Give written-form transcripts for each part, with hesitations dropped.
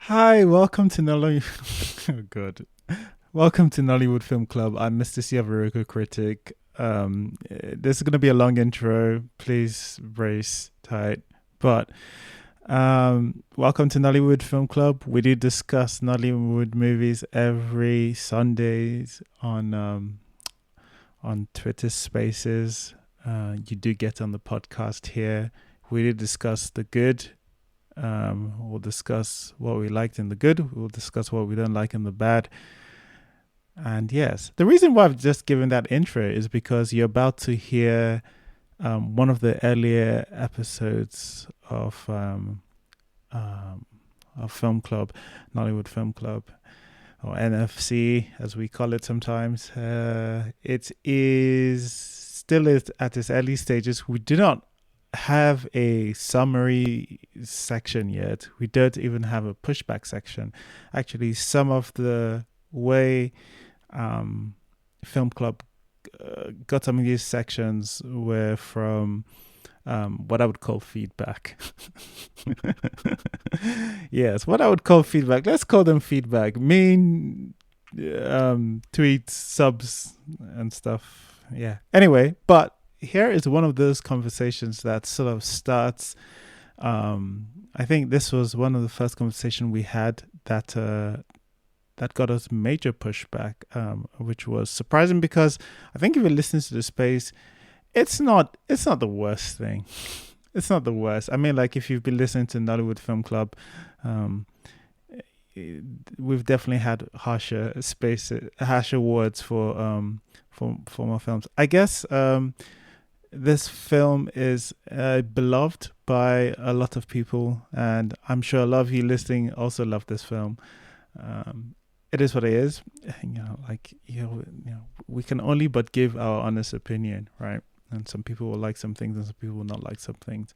Hi, welcome to Nollywood. Oh God, welcome to Nollywood Film Club. I'm Mr. Siavaruko Critic. This is gonna be a long intro. Please brace tight. But welcome to Nollywood Film Club. We do discuss Nollywood movies every Sundays on Twitter Spaces. You do get on the podcast here. We do discuss the good. We'll discuss what we liked in the good. We'll discuss what we don't like in the bad. And yes, the reason why I've just given that intro is because you're about to hear one of the earlier episodes of Film Club, Nollywood Film Club, or NFC as we call it sometimes. It is still is at its early stages. We do not have a summary section yet. We don't even have a pushback section. Actually, some of the way Film Club got some of these sections were from what I would call feedback. Yes, what I would call feedback. Let's call them feedback. Main tweets, subs, and stuff. Yeah. Anyway, but here is one of those conversations that sort of starts. I think this was one of the first conversations we had that got us major pushback, which was surprising because I think if you listen to the space, it's not the worst thing. It's not the worst. I mean, like if you've been listening to Nollywood Film Club, we've definitely had harsher words for more films. I guess this film is beloved by a lot of people, and I'm sure a lot of you listening also love this film. It is what it is. We can only but give our honest opinion, right? And some people will like some things, and some people will not like some things.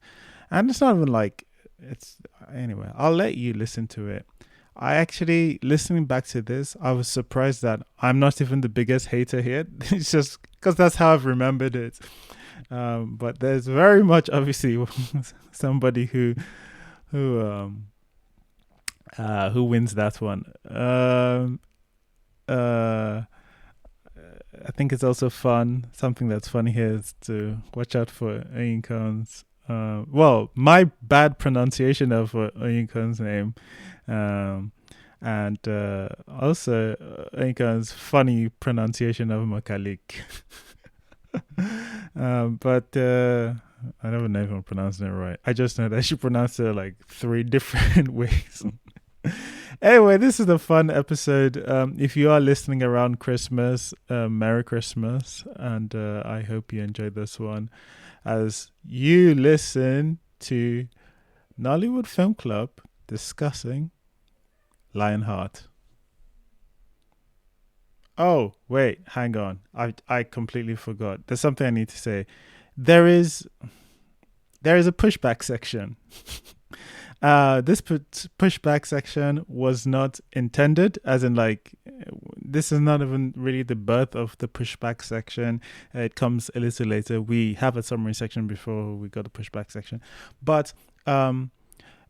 And it's not even like it's anyway. I'll let you listen to it. I actually, listening back to this, I was surprised that I'm not even the biggest hater here. It's just because that's how I've remembered it. But there's very much obviously somebody who wins that one. I think it's also fun. Something that's funny here is to watch out for Oyinkan's. My bad pronunciation of Oyinkan's name, and also Oyinkan's funny pronunciation of Makalik. But I never know if I'm pronouncing it right. I just know that she pronounced it like 3 different ways. Anyway, this is a fun episode. If you are listening around Christmas, Merry Christmas, and I hope you enjoyed this one as you listen to Nollywood Film Club discussing Lionheart. Oh, wait, hang on. I completely forgot. There's something I need to say. There is a pushback section. This pushback section was not intended, as in like this is not even really the birth of the pushback section. It comes a little later. We have a summary section before we got the pushback section, but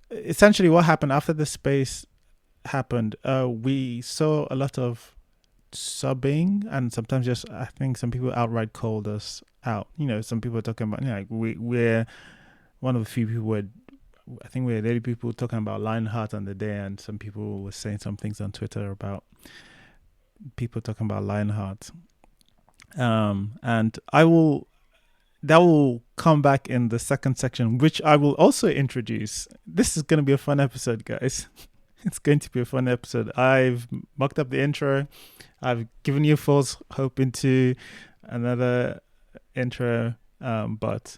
essentially what happened after the space happened, we saw a lot of subbing, and sometimes just I think some people outright called us out. Some people are talking about like we're one of the few people where I think we had 80 people talking about Lionheart on the day, and some people were saying some things on Twitter about people talking about Lionheart. And that will come back in the second section, which I will also introduce. This is going to be a fun episode, guys. It's going to be a fun episode. I've mocked up the intro. I've given you false hope into another intro, but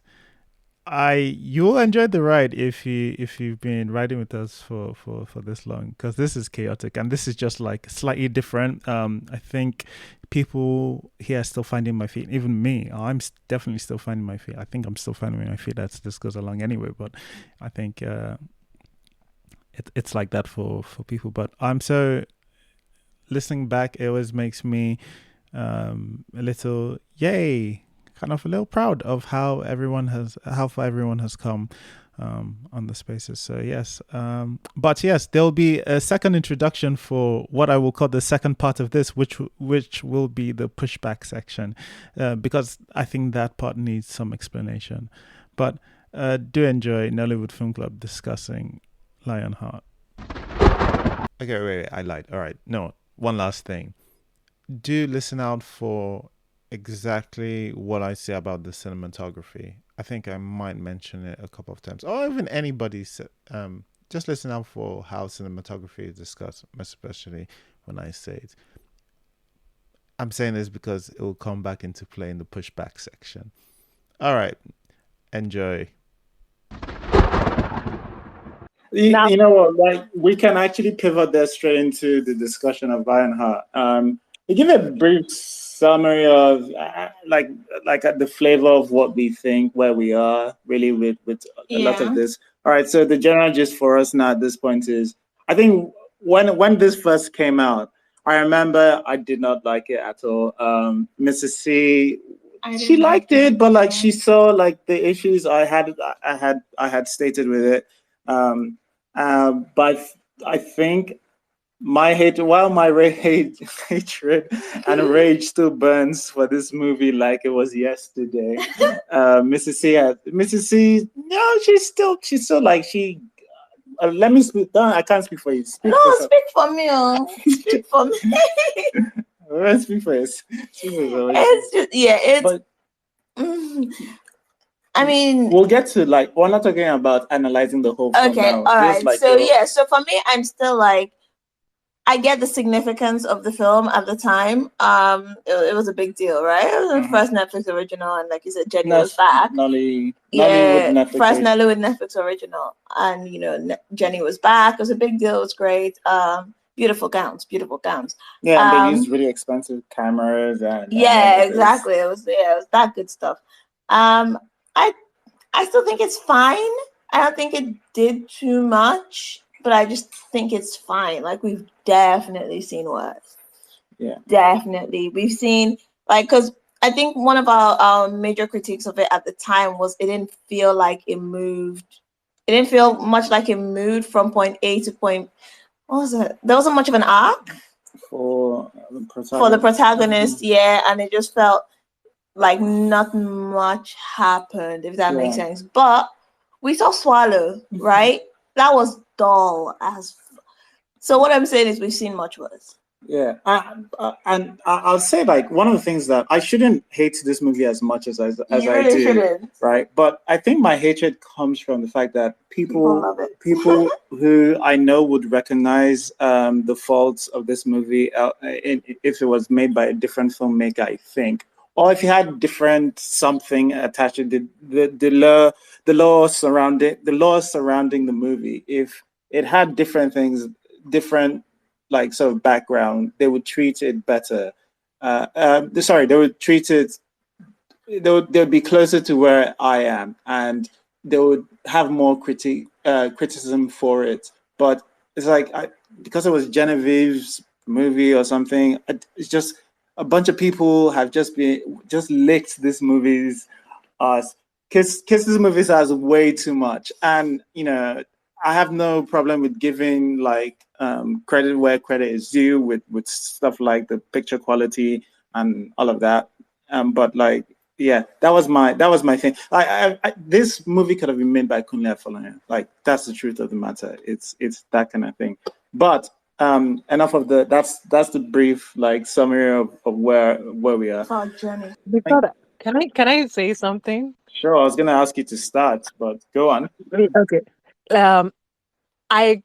you'll enjoy the ride if you've been riding with us for this long, because this is chaotic and this is just like slightly different. I think people here are still finding my feet. Even me, I'm definitely still finding my feet. I think I'm still finding my feet as this goes along anyway, but I think it's like that for people. But I'm so listening back, it always makes me a little proud of how far everyone has come. on the spaces. So yes, but yes, there'll be a second introduction for what I will call the second part of this, which will be the pushback section, because I think that part needs some explanation. But do enjoy Nollywood Film Club discussing Lionheart. Okay, wait, I lied. All right, no, one last thing. Do listen out for exactly what I say about the cinematography. I think I might mention it a couple of times, or even anybody. Just listen out for how cinematography is discussed, especially when I say it. I'm saying this because it will come back into play in the pushback section. All right, enjoy. You know what? Like, we can actually pivot there straight into the discussion of Lionheart. We give a brief summary of like the flavor of what we think, where we are really with a lot of this. All right. So the general gist for us now at this point is, I think when this first came out, I remember I did not like it at all. Mrs. C, she liked it, but like she saw like the issues I had stated with it. But I think my hatred and rage still burns for this movie like it was yesterday. Mrs. C, no, she's still like she. Let me speak. I can't speak for you. Speak for me. Speak for me. Speak for you. It's just, it's. But, I mean, we'll get to like, we're not talking about analyzing the whole film now. All right. Like so for me, I'm still like, I get the significance of the film at the time. It was a big deal, right? It was the first Netflix original, and like you said, Jenny was back. Nollywood Netflix original, and Jenny was back. It was a big deal. It was great. Beautiful gowns. Yeah, and they used really expensive cameras and exactly. It was that good stuff. I still think it's fine. I don't think it did too much, but I just think it's fine. Like, we've definitely seen worse. Yeah. Definitely. We've seen, like, because I think one of our major critiques of it at the time was it didn't feel like it moved. It didn't feel much like it moved from point A to point, what was it? There wasn't much of an arc for the protagonist, and it just felt like not much happened, if that makes sense. But we saw Swallow, right? That was dull as. So what I'm saying is we've seen much worse. Yeah, and I'll say, like, one of the things that I shouldn't hate this movie as much as I do, shouldn't. Right? But I think my hatred comes from the fact that people who I know would recognize the faults of this movie if it was made by a different filmmaker, I think. Or if you had different something attached to the law surrounding the movie, if it had different things, different like sort of background, they would treat it better. They would treat it. They'd be closer to where I am, and they would have more criticism for it. But it's like because it was Genevieve's movie or something. It's just. A bunch of people have just licked this movie's kiss this movies as way too much. And I have no problem with giving like credit where credit is due with stuff like the picture quality and all of that. But like, yeah, that was my thing. This movie could have been made by Kunle Afolayan. Like, that's the truth of the matter. It's that kind of thing. But enough of that's the brief like summary of where we are. Journey. Can I say something? Sure, I was gonna ask you to start, but go on. Okay. I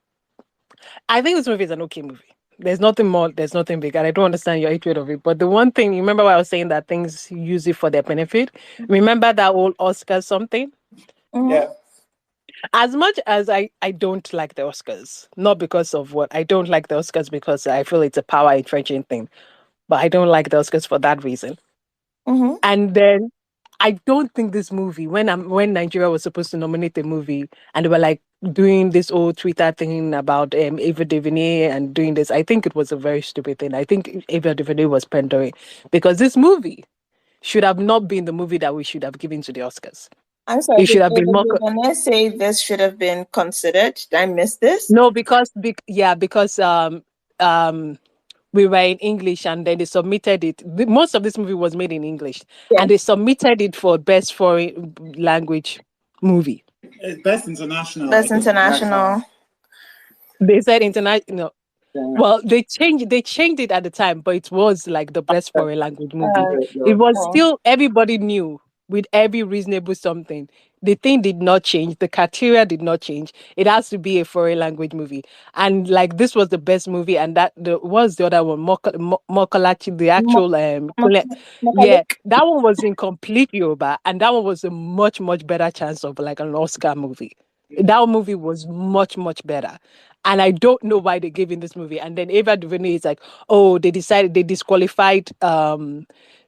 think this movie is an okay movie. There's nothing more, there's nothing big, and I don't understand your hatred of it. But the one thing, you remember what I was saying, that things use it for their benefit? Remember that old Oscar something? Mm-hmm. Yeah. As much as I don't like the Oscars, not because of what, I don't like the Oscars because I feel it's a power entrenching thing, but I don't like the Oscars for that reason. Mm-hmm. And then I don't think this movie, when Nigeria was supposed to nominate a movie and they were like doing this old Twitter thing about Ava DuVernay and doing this, I think it was a very stupid thing. I think Ava DuVernay was pandering because this movie should have not been the movie that we should have given to the Oscars. I'm sorry. It should have been more. When I say this should have been considered, did I miss this? No, because we were in English, and then they submitted it. Most of this movie was made in English, and they submitted it for best foreign language movie. Best international. Best international. They said international. Well, they changed it at the time, but it was like the best foreign language movie. It was still, everybody knew with every reasonable something. The thing did not change. The criteria did not change. It has to be a foreign language movie. And like this was the best movie, and that was the other one, Mokolachi, the actual yeah, that one was in complete Yoruba, and that one was a much, much better chance of like an Oscar movie. That movie was much, much better. And I don't know why they gave in this movie. And then Ava DuVernay is like, oh, they disqualified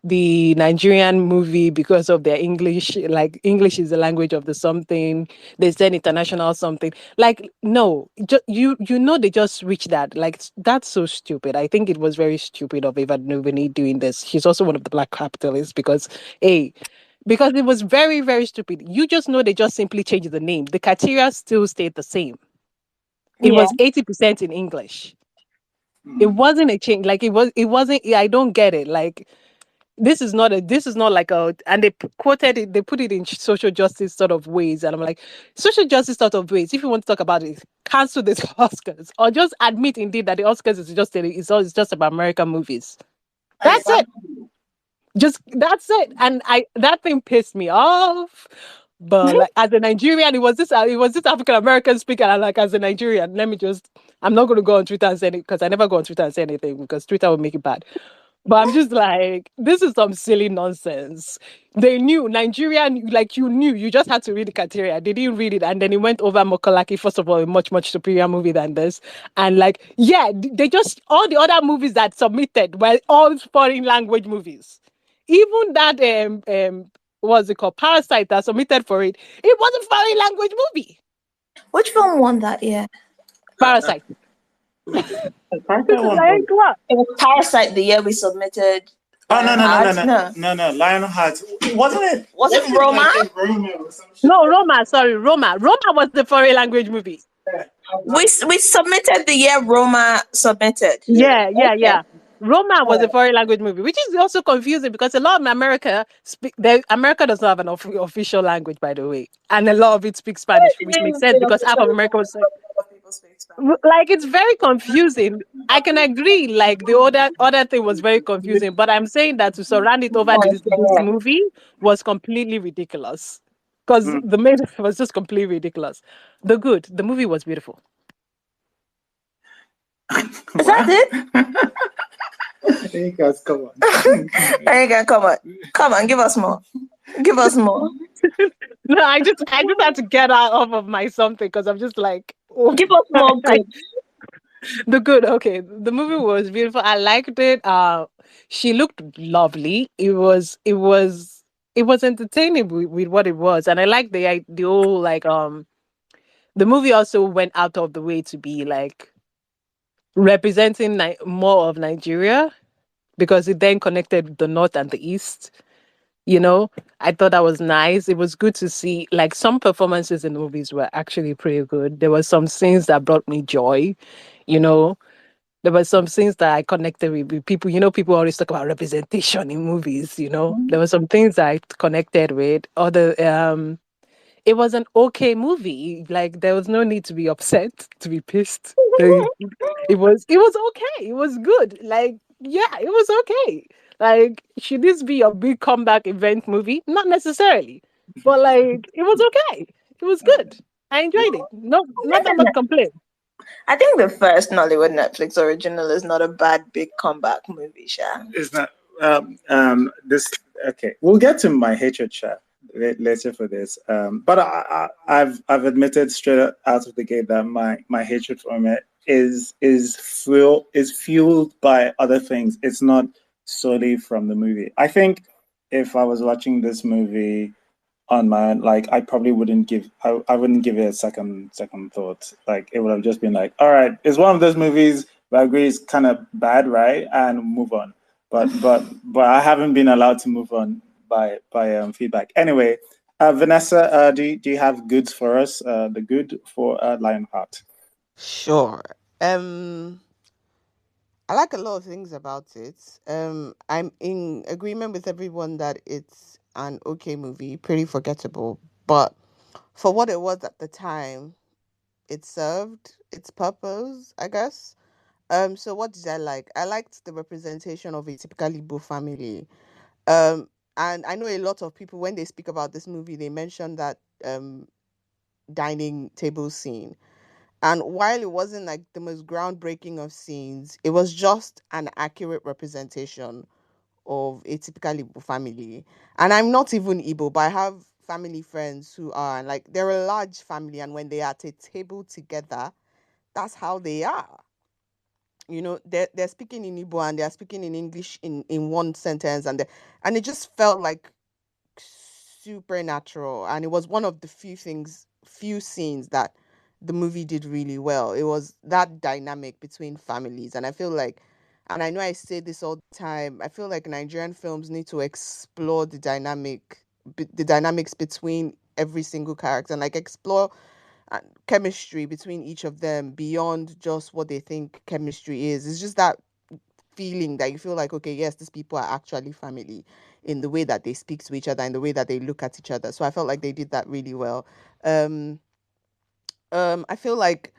the Nigerian movie because of their English. Like English is the language of the something. They said international something. Like, no, you know they just reached that. Like, that's so stupid. I think it was very stupid of Ava DuVernay doing this. She's also one of the black capitalists because it was very, very stupid. You just know they just simply changed the name. The criteria still stayed the same. It was 80% in English. It wasn't a change. Like it wasn't. I don't get it. Like this is not like a. And they quoted it. They put it in social justice sort of ways. And I'm like, social justice sort of ways. If you want to talk about it, cancel this Oscars or just admit indeed that the Oscars is just about American movies. That's it. That's it. And that thing pissed me off. But like as a Nigerian, it was this African American speaker. And like as a Nigerian, I'm not going to go on Twitter and say it because I never go on Twitter and say anything because Twitter will make it bad. But I'm just like, this is some silly nonsense. They knew Nigerian, like you just had to read the criteria. They didn't read it, and then it went over Mokolaki. First of all, a much, much superior movie than this. And like, yeah, they just all the other movies that submitted were all foreign language movies. Even that what's it called? Parasite that submitted for it. It was a foreign language movie. Which film won that year? Parasite. It was Parasite the year we submitted. Oh no! Lionheart. Wasn't it? Was it Roma? No, Roma. Sorry, Roma. Roma was the foreign language movie. We submitted the year Roma submitted. Yeah. Roma was a foreign language movie, which is also confusing because a lot of America does not have an official language, by the way, and a lot of it speaks Spanish, which makes sense because half of America was like, it's very confusing. I can agree, like the other thing was very confusing, but I'm saying that to surround it over this movie was completely ridiculous because the main was just completely ridiculous. The movie was beautiful. Is that it? Hey guys, come on. Come on, give us more. No, I just had to get out of my something because I'm just like, oh. Give us more good. The good, okay. The movie was beautiful. I liked it. She looked lovely. It was entertaining with what it was, and I liked the whole like the movie also went out of the way to be like representing more of Nigeria because it then connected the North and the East. You know, I thought that was nice. It was good to see, like, some performances in the movies were actually pretty good. There were some scenes that brought me joy, you know. There were some scenes that I connected with people. You know, people always talk about representation in movies, you know. There were some things that I connected with. It was an okay movie. Like, there was no need to be upset, to be pissed. It was okay. It was good. Like, yeah, it was okay. Like, should this be a big comeback event movie? Not necessarily. But like, it was okay. It was good. I enjoyed it. Not that much complaint. I think the first Nollywood Netflix original is not a bad big comeback movie, Sha. It's not this okay. We'll get to my hatred chat later for this. But I've admitted straight out of the gate that my hatred for it is fueled by other things. It's not solely from the movie. I think if I was watching this movie on my own, like, I probably wouldn't give it a second thought. Like, it would have just been like, all right, it's one of those movies where I agree it's kind of bad, right, and move on. But I haven't been allowed to move on by feedback. Anyway, Vanessa, do you have goods for us? The good for Lionheart. Sure. I like a lot of things about it. I'm in agreement with everyone that it's an okay movie, pretty forgettable, but for what it was at the time, it served its purpose, I guess. So what did I like? I liked the representation of a typical Igbo family. Um, and I know a lot of people when they speak about this movie, they mention that dining table scene. And while it wasn't like the most groundbreaking of scenes, it was just an accurate representation of a typical Igbo family. And I'm not even Igbo, but I have family friends who are like they're a large family, and when they are at a table together, that's how they are. You know, they're speaking in Igbo and they're speaking in English in one sentence, and it just felt like supernatural, and it was one of the few scenes that the movie did really well. It was that dynamic between families, and I feel like, and I know I say this all the time, I feel like Nigerian films need to explore the dynamics between every single character, and like explore chemistry between each of them beyond just what they think chemistry is. It's just that feeling that you feel like, okay, yes, these people are actually family in the way that they speak to each other, in the way that they look at each other. So I felt like they did that really well. Um, I feel like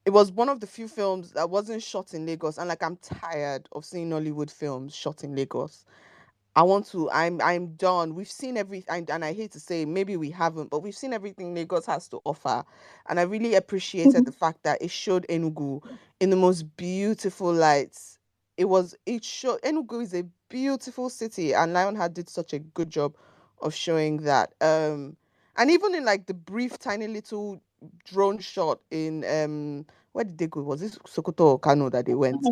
it was one of the few films that wasn't shot in Lagos, and like I'm tired of seeing Nollywood films shot in Lagos. I'm done. We've seen everything, and I hate to say maybe we haven't, but we've seen everything Lagos has to offer. And I really appreciated the fact that it showed Enugu in the most beautiful lights. It showed Enugu is a beautiful city, and Lionheart did such a good job of showing that. And even in like the brief tiny little drone shot in where did they go? Was this Sokoto or Kano that they went?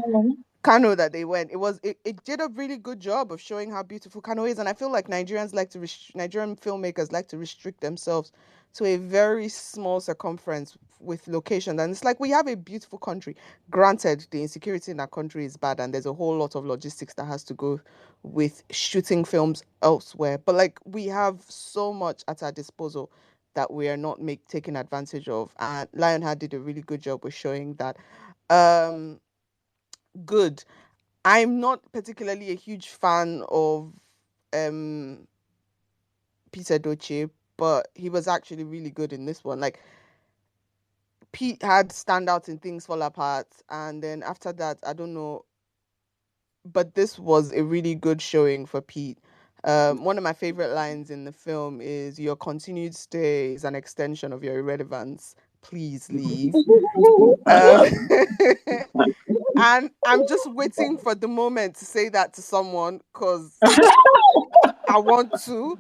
Kano that they went. It did a really good job of showing how beautiful Kano is, and I feel like Nigerian filmmakers like to restrict themselves to a very small circumference with location. And it's like we have a beautiful country. Granted, the insecurity in our country is bad, and there's a whole lot of logistics that has to go with shooting films elsewhere. But like we have so much at our disposal that we are not taking advantage of, and Lionheart did a really good job with showing that. Um, Good. I'm not particularly a huge fan of um Peter Doce, but he was actually really good in this one. Like Pete had standouts in Things Fall Apart, and then after that, I don't know, but this was a really good showing for Pete. One of my favorite lines in the film is "Your continued stay is an extension of your irrelevance. Please leave." Um, and I'm just waiting for the moment to say that to someone because I want to.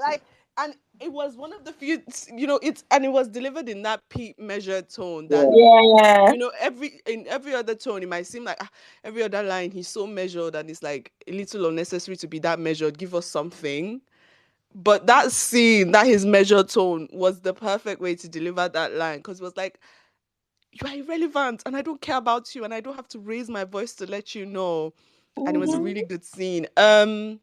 Like, and it was one of the few, it was delivered in that peak measured tone that, in every other tone, it might seem like every other line, he's so measured and it's like a little unnecessary to be that measured. Give us something. But that scene, that his measured tone was the perfect way to deliver that line because it was like, you are irrelevant and I don't care about you and I don't have to raise my voice to let you know. And it was a really good scene. Nkemowo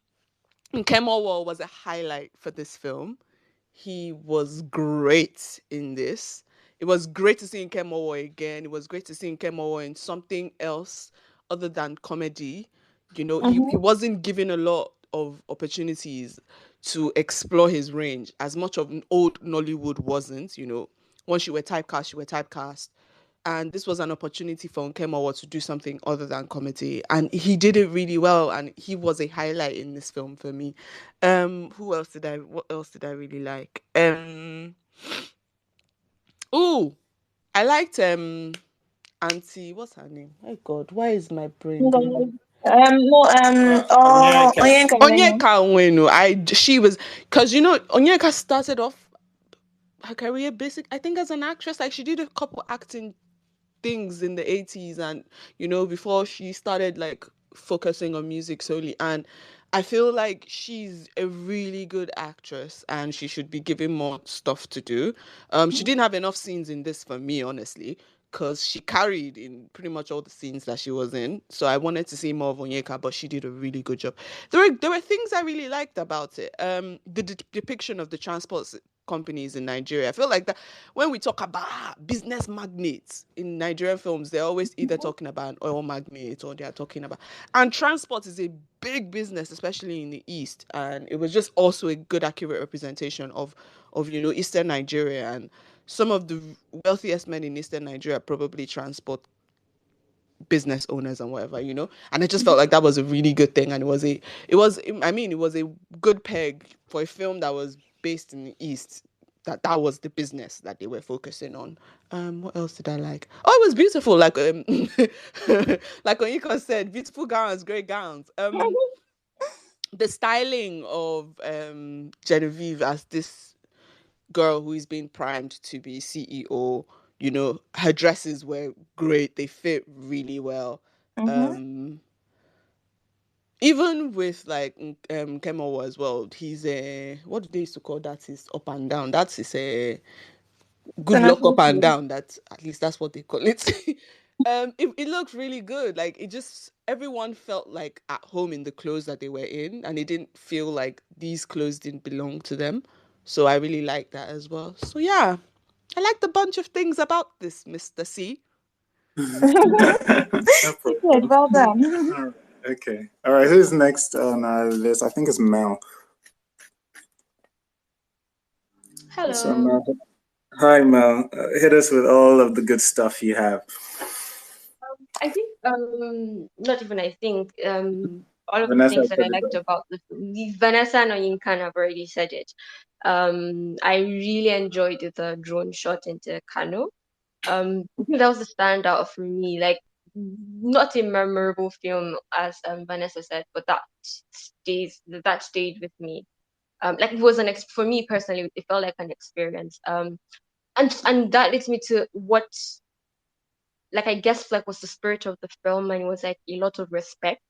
was a highlight for this film. He was great in this. It was great to see Nkemowo again. It was great to see Nkemowo in something else other than comedy. He wasn't given a lot of opportunities to explore his range as much of old Nollywood wasn't. Once you were typecast, you were typecast. And this was an opportunity for Nkemowo to do something other than comedy. And he did it really well. And he was a highlight in this film for me. What else did I really like? I liked Auntie, what's her name? My God, why is my brain doing Onyeka Onwenu. She was, because Onyeka started off her career I think as an actress. Like she did a couple acting things in the 80s and before she started like focusing on music solely, and I feel like she's a really good actress and she should be given more stuff to do. She didn't have enough scenes in this for me, honestly, because she carried in pretty much all the scenes that she was in. So I wanted to see more of Onyeka, but she did a really good job. There were things I really liked about it. The depiction of the transport companies in Nigeria. I feel like that when we talk about business magnates in Nigerian films, they're always either talking about an oil magnate or they're talking about, and transport is a big business, especially in the East. And it was just also a good, accurate representation of Eastern Nigeria. And some of the wealthiest men in Eastern Nigeria probably transport business owners and whatever, and I just felt like that was a really good thing. And it was a good peg for a film that was based in the East, that was the business that they were focusing on. What else did I like? Oh, it was beautiful, like like Onyeka said, beautiful gowns, great gowns. The styling of Genevieve as this girl who is being primed to be CEO, her dresses were great. They fit really well. Even with like Kemowo as well, he's a, what do they used to call that? Is up and down. That's his a good luck up and down. That, at least that's what they call it. It looked really good. Like, it just, everyone felt like at home in the clothes that they were in, and it didn't feel like these clothes didn't belong to them. So I really like that as well. So yeah, I liked a bunch of things about this, Mr. C. Well done. Okay. All right. Who's next on our list? I think it's Mel. Hello. So, Mel. Hi, Mel. Hit us with all of the good stuff you have. I think, not even I think, all of Vanessa the things that I said it liked all. about Vanessa and Oyinkan have already said it. I really enjoyed the drone shot into Kano. I think that was the standout for me. Like, not a memorable film, as Vanessa said, but that stayed with me. Like, it was for me personally, it felt like an experience. And that leads me to what, like, I guess, like, was the spirit of the film, and it was like a lot of respect.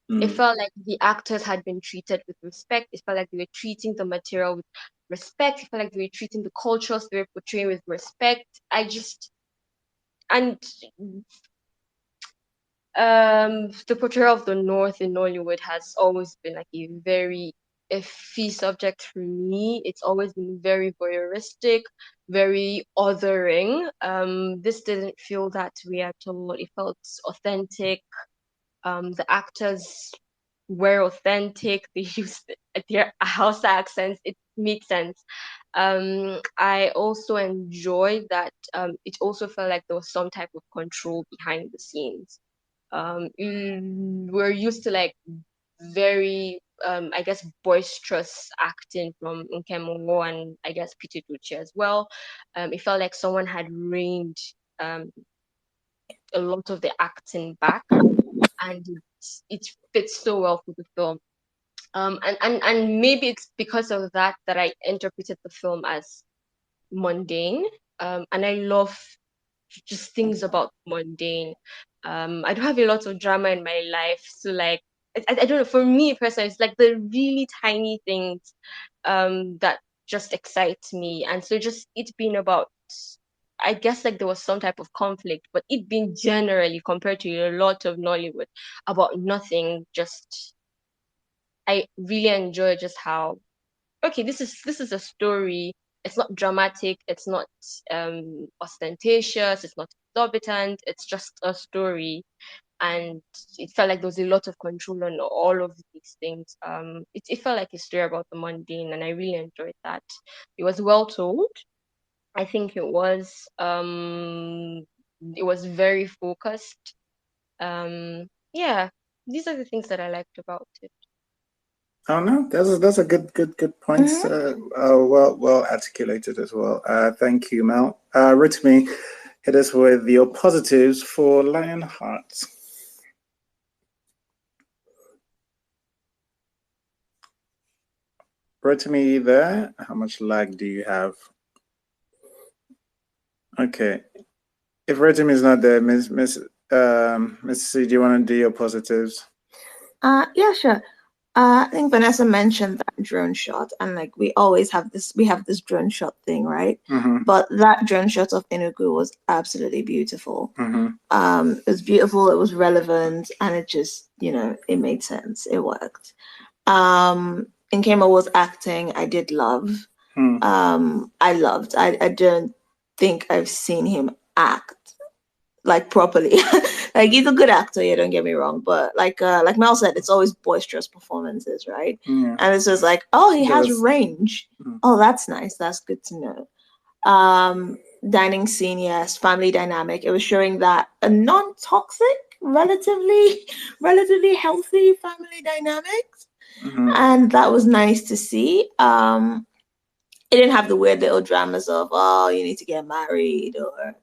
It felt like the actors had been treated with respect. It felt like they were treating the material with respect. It felt like they were treating the cultures they were portraying with respect. And the portrayal of the North in Nollywood has always been like a very iffy subject for me. It's always been very voyeuristic, very othering. This didn't feel that way at all. It felt authentic. The actors were authentic. They used their Hausa accents. It makes sense. I also enjoyed that. It also felt like there was some type of control behind the scenes. We're used to like very I guess boisterous acting from Nkemongo and I guess Peter Duce as well. It felt like someone had reined a lot of the acting back, and it fits so well for the film. And maybe it's because of that that I interpreted the film as mundane. And I love just things about mundane. I don't have a lot of drama in my life, so like I don't know. For me personally, it's like the really tiny things that just excites me, and so just it being about. I guess like there was some type of conflict, but it being generally compared to a lot of Nollywood about nothing. Just I really enjoy just how okay, this is a story. It's not dramatic. It's not ostentatious. It's not exorbitant. It's just a story, and it felt like there was a lot of control on all of these things. It felt like a story about the mundane, and I really enjoyed that. It was well told. I think it was very focused. Yeah, these are the things that I liked about it. Oh no, that's a good points. Well articulated as well. Thank you, Mel. Ritmi, hit us with your positives for Lionheart. Ritmi, there. How much lag do you have? Okay. If Ritmi is not there, Miss C, do you want to do your positives? Yeah, sure. I think Vanessa mentioned that drone shot, and like we always have this, we have this drone shot thing, right? But that drone shot of Enugu was absolutely beautiful. It was beautiful, it was relevant, and it just, you know, it made sense. It worked. Nkema was acting, I did love. I loved. I don't think I've seen him act like properly. Like he's a good actor, yeah, don't get me wrong, but like Mel said, it's always boisterous performances, right? And it's just like, oh, he has range. Oh, that's nice, that's good to know. Dining scene, yes, family dynamic. It was showing that a non-toxic, relatively healthy family dynamics, and that was nice to see. It didn't have the weird little dramas of, oh, you need to get married, or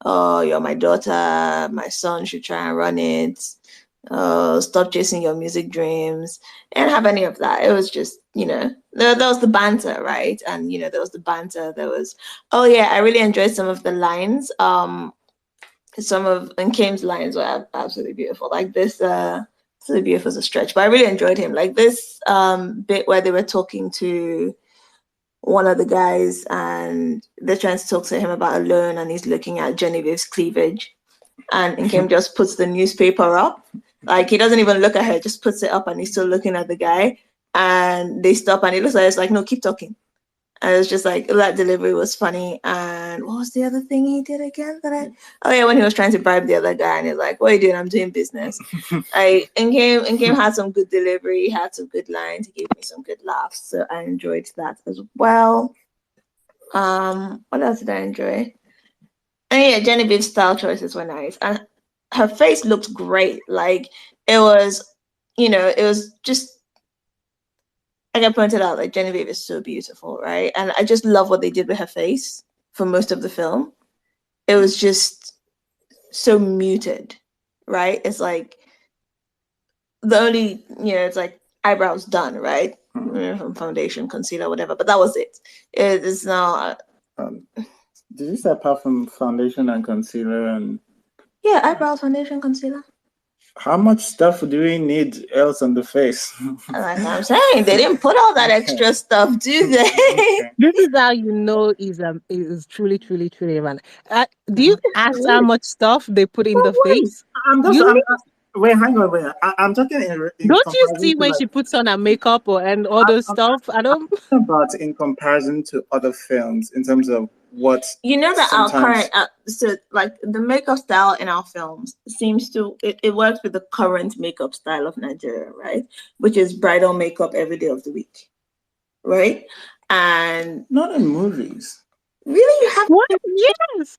oh, you're my daughter, my son should try and run it. Oh, stop chasing your music dreams. It didn't have any of that. It was just, you know, there was the banter, right? And, you know, there was the banter. There was, oh yeah, I really enjoyed some of the lines. Some of Kim's lines were absolutely beautiful. Like this, absolutely beautiful is a stretch, but I really enjoyed him. Like this bit where they were talking to one of the guys and they're trying to talk to him about a loan, and he's looking at Genevieve's cleavage, and Kim just puts the newspaper up. Like he doesn't even look at her, just puts it up, and he's still looking at the guy, and they stop and he looks at her, it's like, no, keep talking. And it's just like, that delivery was funny. And what was the other thing he did again oh yeah, when he was trying to bribe the other guy and he's like, what are you doing? I'm doing business. And Kim had some good delivery, he had some good lines, he gave me some good laughs, so I enjoyed that as well. What else did I enjoy? And yeah, Genevieve's style choices were nice, and her face looked great. Like it was, you know, it was just, like I pointed out, like Genevieve is so beautiful, right? And I just love what they did with her face for most of the film. It was just so muted, right? It's like the only, you know, it's like eyebrows done, right? From foundation, concealer, whatever. But that was it. It is now. Did you say apart from foundation and concealer and? Yeah, eyebrows, foundation, concealer. How much stuff do we need else on the face? Like I'm saying, they didn't put all that extra stuff, do they? This is how you know is truly man. Do you ask how much stuff they put in the face? Wait, hang on, wait. I'm talking don't you see when she puts on her makeup and all those stuff? I don't. About in comparison to other films in terms of what you know that our current so like the makeup style in our films seems to it works with the current makeup style of Nigeria, right? Which is bridal makeup every day of the week, right? And not in movies. Really, you have what? Yes.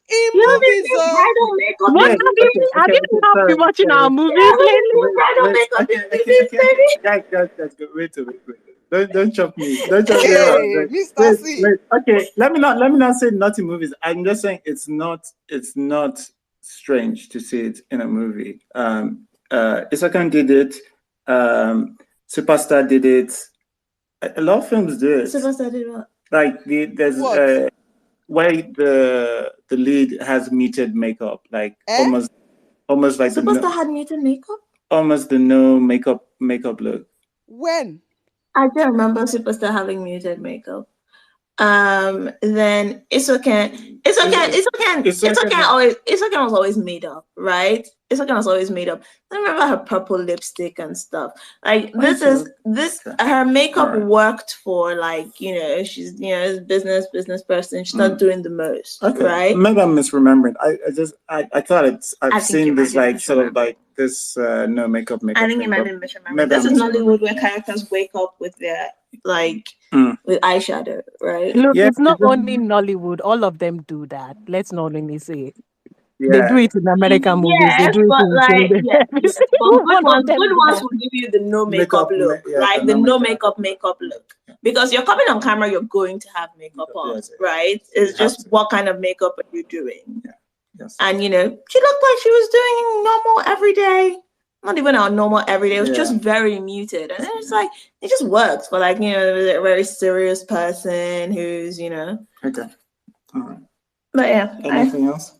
In movies, bridal makeup. What have you not been watching our movies lately? Bridal makeup. Guys, wait. Don't chop me. Don't chop me. Hey, Mr. C. Wait. Okay, let me not say not in movies. I'm just saying it's not strange to see it in a movie. Isakan did it. Superstar did it. A lot of films do it. Superstar did what? Like there's where the lead has muted makeup, like almost like Superstar had muted makeup. Almost the no makeup look. When? I don't remember Superstar having muted makeup. Then Isoken was always made up, right? Isoken was always made up. I remember her purple lipstick and stuff. Like her makeup worked for, like, you know, she's, you know, business person. She's not doing the most, right? Maybe I'm misremembering. I thought I've seen this like sort of like this no makeup. I think you might be misremembering. This is Nollywood where characters wake up with their with eyeshadow, right? Look, it's not only Nollywood. All of them do that. Let's not only say it. Yeah. They do it in American movies. They do it in good ones will give you the no makeup look, right? The no makeup look. Because you're coming on camera, you're going to have makeup on, right? It's just what kind of makeup are you doing? Yeah. Yes. And, you know, she looked like she was doing normal everyday. Not even our normal everyday. It was just very muted. And it's like, it just works for, like, you know, a very serious person who's, you know. Okay. All right. But yeah. Anything else?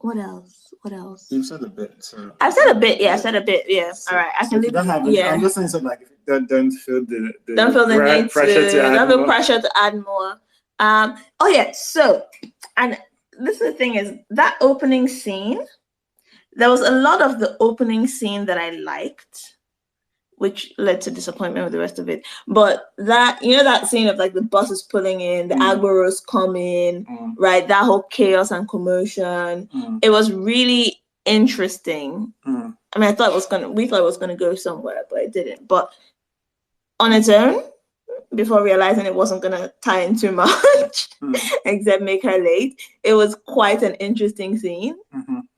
What else? What else? You've said a bit. So. I've said a bit. Yeah, I said a bit. Yeah. So, all right. I so can if leave. you don't have Yeah. I'm just saying something like don't feel the don't feel the need pressure to add don't more. feel pressure to add more. Oh yeah. So, and this is the thing is that opening scene. There was a lot of the opening scene that I liked, which led to disappointment with the rest of it. But that, that scene of like the buses pulling in, the Agboros coming, right? That whole chaos and commotion. It was really interesting. I mean, we thought it was gonna go somewhere, but it didn't. But on its own, before realizing it wasn't gonna tie in too much, except make her late, it was quite an interesting scene.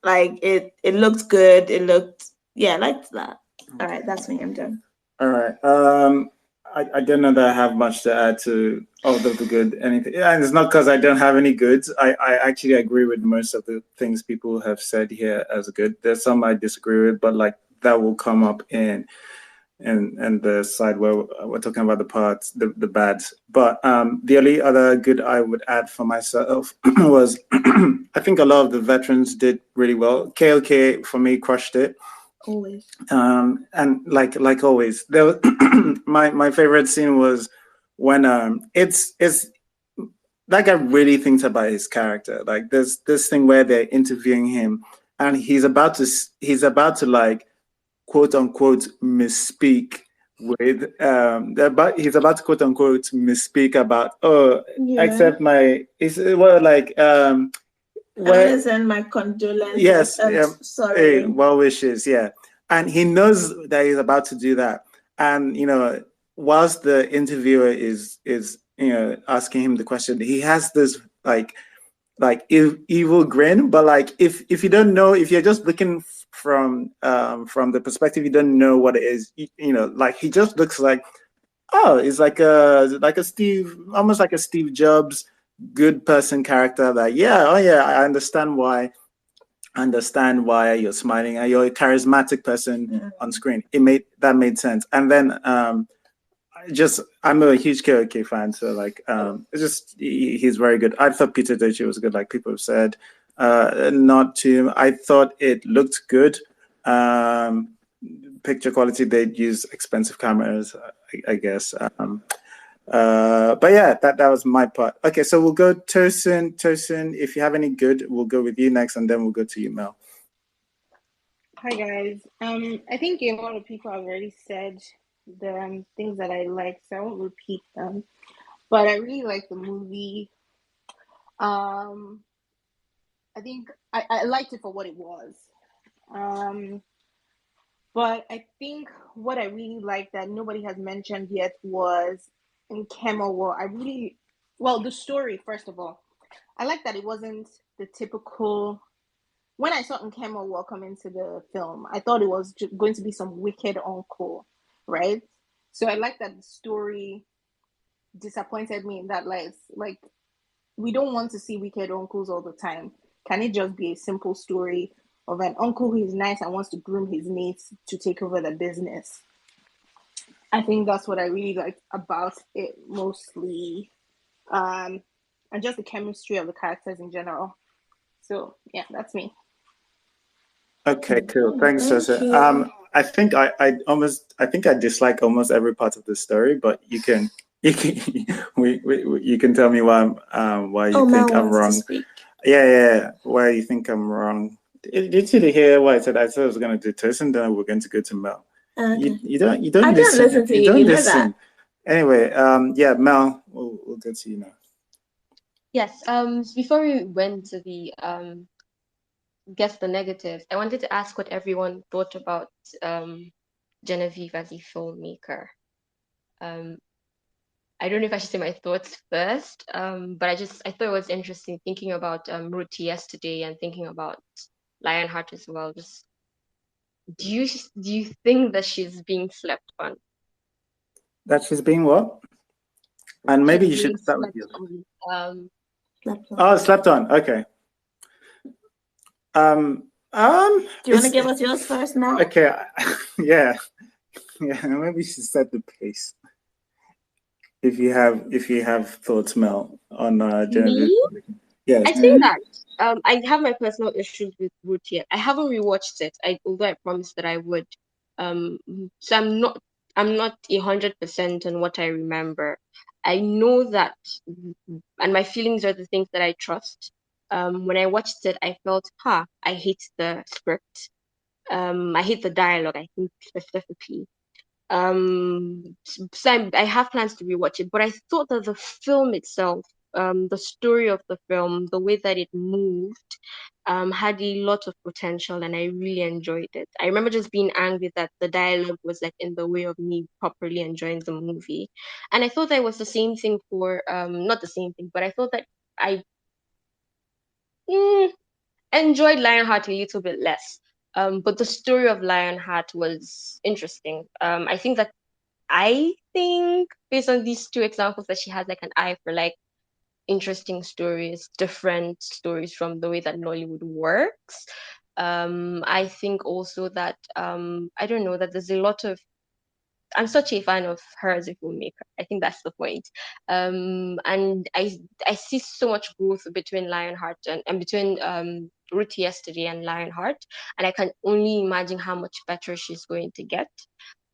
Like it looked good. I liked that. All right, that's me. I'm done. All right. I don't know that I have much to add to all of the good anything. And it's not because I don't have any goods. I actually agree with most of the things people have said here as good. There's some I disagree with, but like that will come up in the side where we're talking about the parts, the bads. But the only other good I would add for myself was I think a lot of the veterans did really well. KLK for me crushed it. Always. And like always, there was my favorite scene was when it's that guy really thinks about his character. Like there's this thing where they're interviewing him and he's about to like quote unquote misspeak with he's about to quote unquote misspeak about except my I send my condolences. Yes, sorry. Hey, well wishes, yeah. And he knows that he's about to do that. And whilst the interviewer is asking him the question, he has this like evil grin. But like if you don't know, if you're just looking from the perspective, you don't know what it is. Like he just looks like, it's like a Steve, almost like a Steve Jobs good person character. That I understand why you're smiling and you're a charismatic person on screen. That made sense. And then I'm a huge KOK fan, so like it's just he's very good. I thought Peter Doce was good, like people have said. Not too. I thought it looked good. Picture quality, they'd use expensive cameras, I guess. But yeah, that was my part. Okay, so we'll go Tosin. Tosin, if you have any good, we'll go with you next, and then we'll go to you, Mel. Hi guys. I think a lot of people have already said the things that I like, so I won't repeat them. But I really like the movie. I think I liked it for what it was. But I think what I really liked that nobody has mentioned yet was in Kemowo. The story, first of all. I like that it wasn't the typical. When I saw Kemowo come into the film, I thought it was going to be some wicked uncle, right? So I like that the story disappointed me in that light. Like, we don't want to see wicked uncles all the time. Can it just be a simple story of an uncle who is nice and wants to groom his mates to take over the business? I think that's what I really liked about it mostly. And just the chemistry of the characters in general. So yeah, that's me. Okay, cool. Thanks, Tosin. I think I dislike almost every part of the story, but you can tell me why you think I'm wrong. Yeah, why you think I'm wrong. Did you hear what I said? I said I was going to do Tosin, then we're going to go to Mel. Okay. You don't I listen. don't listen to you. Don't You know listen. that. Anyway, Mel, we'll go to you now. Yes. Before we went to the guess the negatives, I wanted to ask what everyone thought about Genevieve as a filmmaker. I don't know if I should say my thoughts first, but I thought it was interesting thinking about Ruti yesterday and thinking about Lionheart as well. Just do you think that she's being slept on? That she's being what? And maybe you should start with you. Slept on. Okay. Do you want to give us yours first now? Okay. Yeah. Maybe you should set the pace. If you have thoughts, Mel, on Genevieve. Yes. I'd say that I have my personal issues with Root yet. I haven't rewatched it. Although I promised that I would. Um, so I'm not 100% on what I remember. I know that, and my feelings are the things that I trust. When I watched it, I felt, I hate the script. I hate the dialogue. I think specifically. So I have plans to rewatch it, but I thought that the film itself, the story of the film, the way that it moved, had a lot of potential, and I really enjoyed it. I remember just being angry that the dialogue was like in the way of me properly enjoying the movie, and I thought that was the same thing for not the same thing, but I thought that I mm, enjoyed Lionheart a little bit less. But the story of Lionheart was interesting. I think based on these two examples that she has like an eye for like interesting stories, different stories from the way that Nollywood works. I think also that I don't know that there's a lot of I'm such a fan of her as a filmmaker. I think that's the point. And I see so much growth between Lionheart and between Ruth Yesterday and Lionheart, and I can only imagine how much better she's going to get.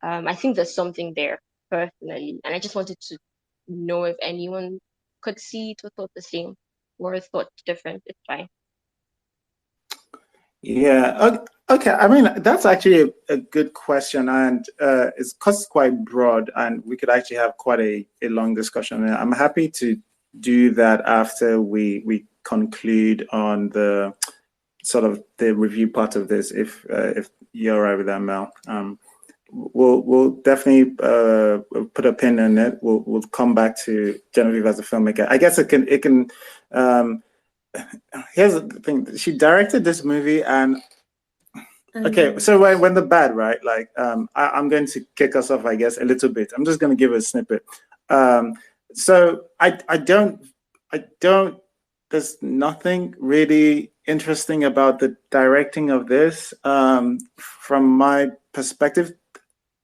I think there's something there personally, and I just wanted to know if anyone could see it or thought the same or thought different. It's fine. Yeah. Okay. I mean, that's actually a good question, and it's cause it's quite broad, and we could actually have quite a long discussion. And I'm happy to do that after we conclude on the sort of the review part of this. If you're all right with that, Mel. We'll definitely put a pin in it. We'll come back to Genevieve as a filmmaker. I guess it can. Here's the thing: she directed this movie, and okay. So when the bad, right? Like, I'm going to kick us off, I guess, a little bit. I'm just going to give a snippet. So I don't. There's nothing really interesting about the directing of this, from my perspective,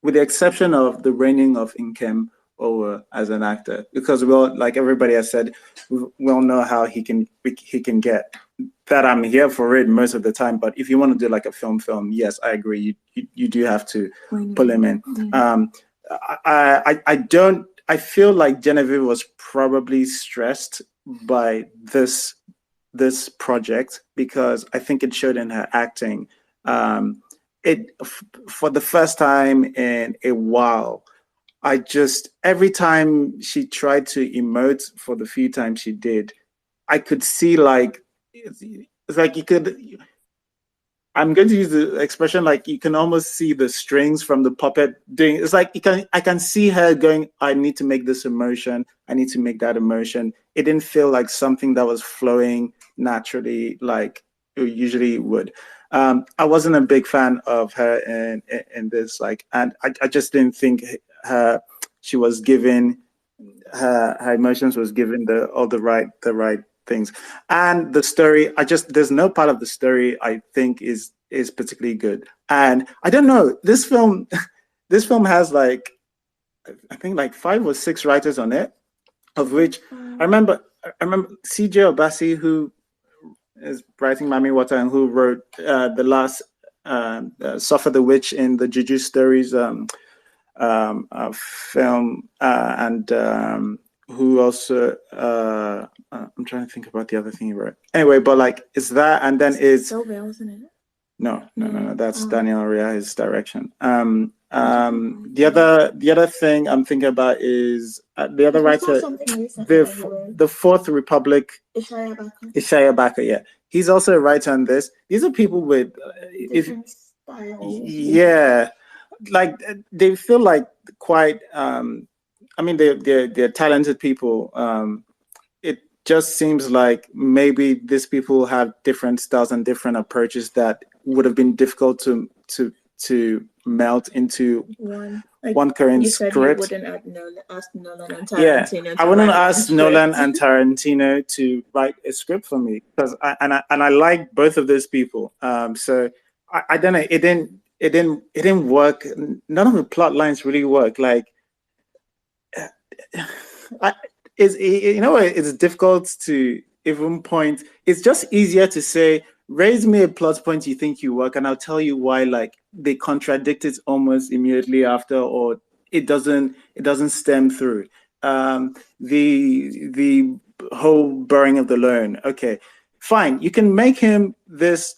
with the exception of the reigning of Nkem over as an actor, because we all, like everybody has said, we all know how he can get. That I'm here for it most of the time, but if you want to do like a film, yes, I agree. You do have to pull him in. I feel like Genevieve was probably stressed by this project because I think it showed in her acting. For the first time in a while, every time she tried to emote, for the few times she did, I could see like it's like you could. I'm going to use the expression like you can almost see the strings from the puppet doing. It's like I can see her going, I need to make this emotion. I need to make that emotion. It didn't feel like something that was flowing naturally like it usually would. I wasn't a big fan of her in this, like, and I just didn't think she was given her emotions was given all the right things. And the story, there's no part of the story I think is particularly good. And I don't know, this film has like, I think like 5 or 6 writers on it, of which I remember CJ Obasi, who is writing Mami Water and who wrote the last Suffer the Witch in the Juju Stories film, and who also I'm trying to think about the other thing he wrote. Anyway, but like it's that, and then it's Sylvia, wasn't it? No. That's Daniel Arias' direction. The other thing I'm thinking about is the other writer, the Fourth Republic, Ishaya Bako. Yeah, he's also a writer on this. These are people with different styles. Yeah, like they feel like quite. I mean, they're talented people. It just seems like maybe these people have different styles and different approaches that would have been difficult to melt into one current script. You wouldn't ask Nolan and Tarantino. Yeah, I wouldn't ask Nolan and Tarantino to write a script for me because I like both of those people. So I don't know. It didn't work. None of the plot lines really work. Like. It's difficult to even point. It's just easier to say, raise me a plot point you think you work, and I'll tell you why. Like they contradict it almost immediately after, or it doesn't stem through. The whole burying of the loan. Okay, fine. You can make him this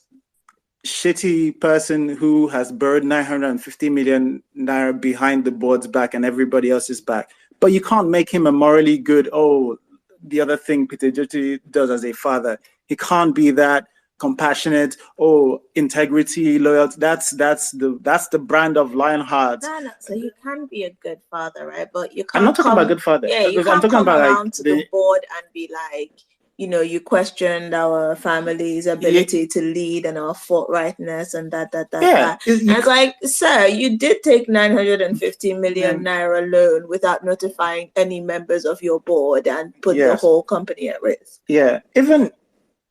shitty person who has buried 950 million naira behind the board's back and everybody else's back, but you can't make him a morally good. Oh, the other thing Peter Joti does as a father, he can't be that compassionate. Oh, integrity, loyalty. That's the brand of Lionheart. No, so you can be a good father, right? But you can't. I'm not talking about good father. Yeah, you can't come around to the board and be like, you know, you questioned our family's ability to lead and our forthrightness and that. And it's like, sir, you did take 950 million naira loan without notifying any members of your board and put the whole company at risk. Yeah, even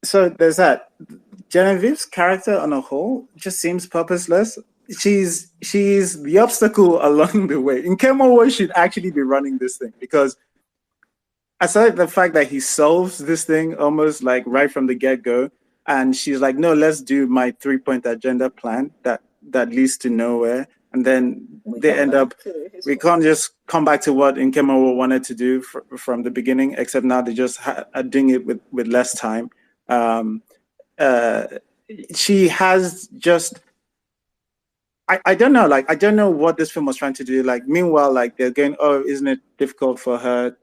so, there's that. Genevieve's character on a whole just seems purposeless. She's the obstacle along the way. Nkemo should actually be running this thing, because aside the fact that he solves this thing almost like right from the get-go, and she's like, no, let's do my 3-point agenda plan that leads to nowhere. And then they end up, we can't just come back to what Nkemo wanted to do from the beginning, except now they just are doing it with less time. She has just, I don't know, like, I don't know what this film was trying to do. Like, meanwhile, like, they're going, oh, isn't it difficult for her,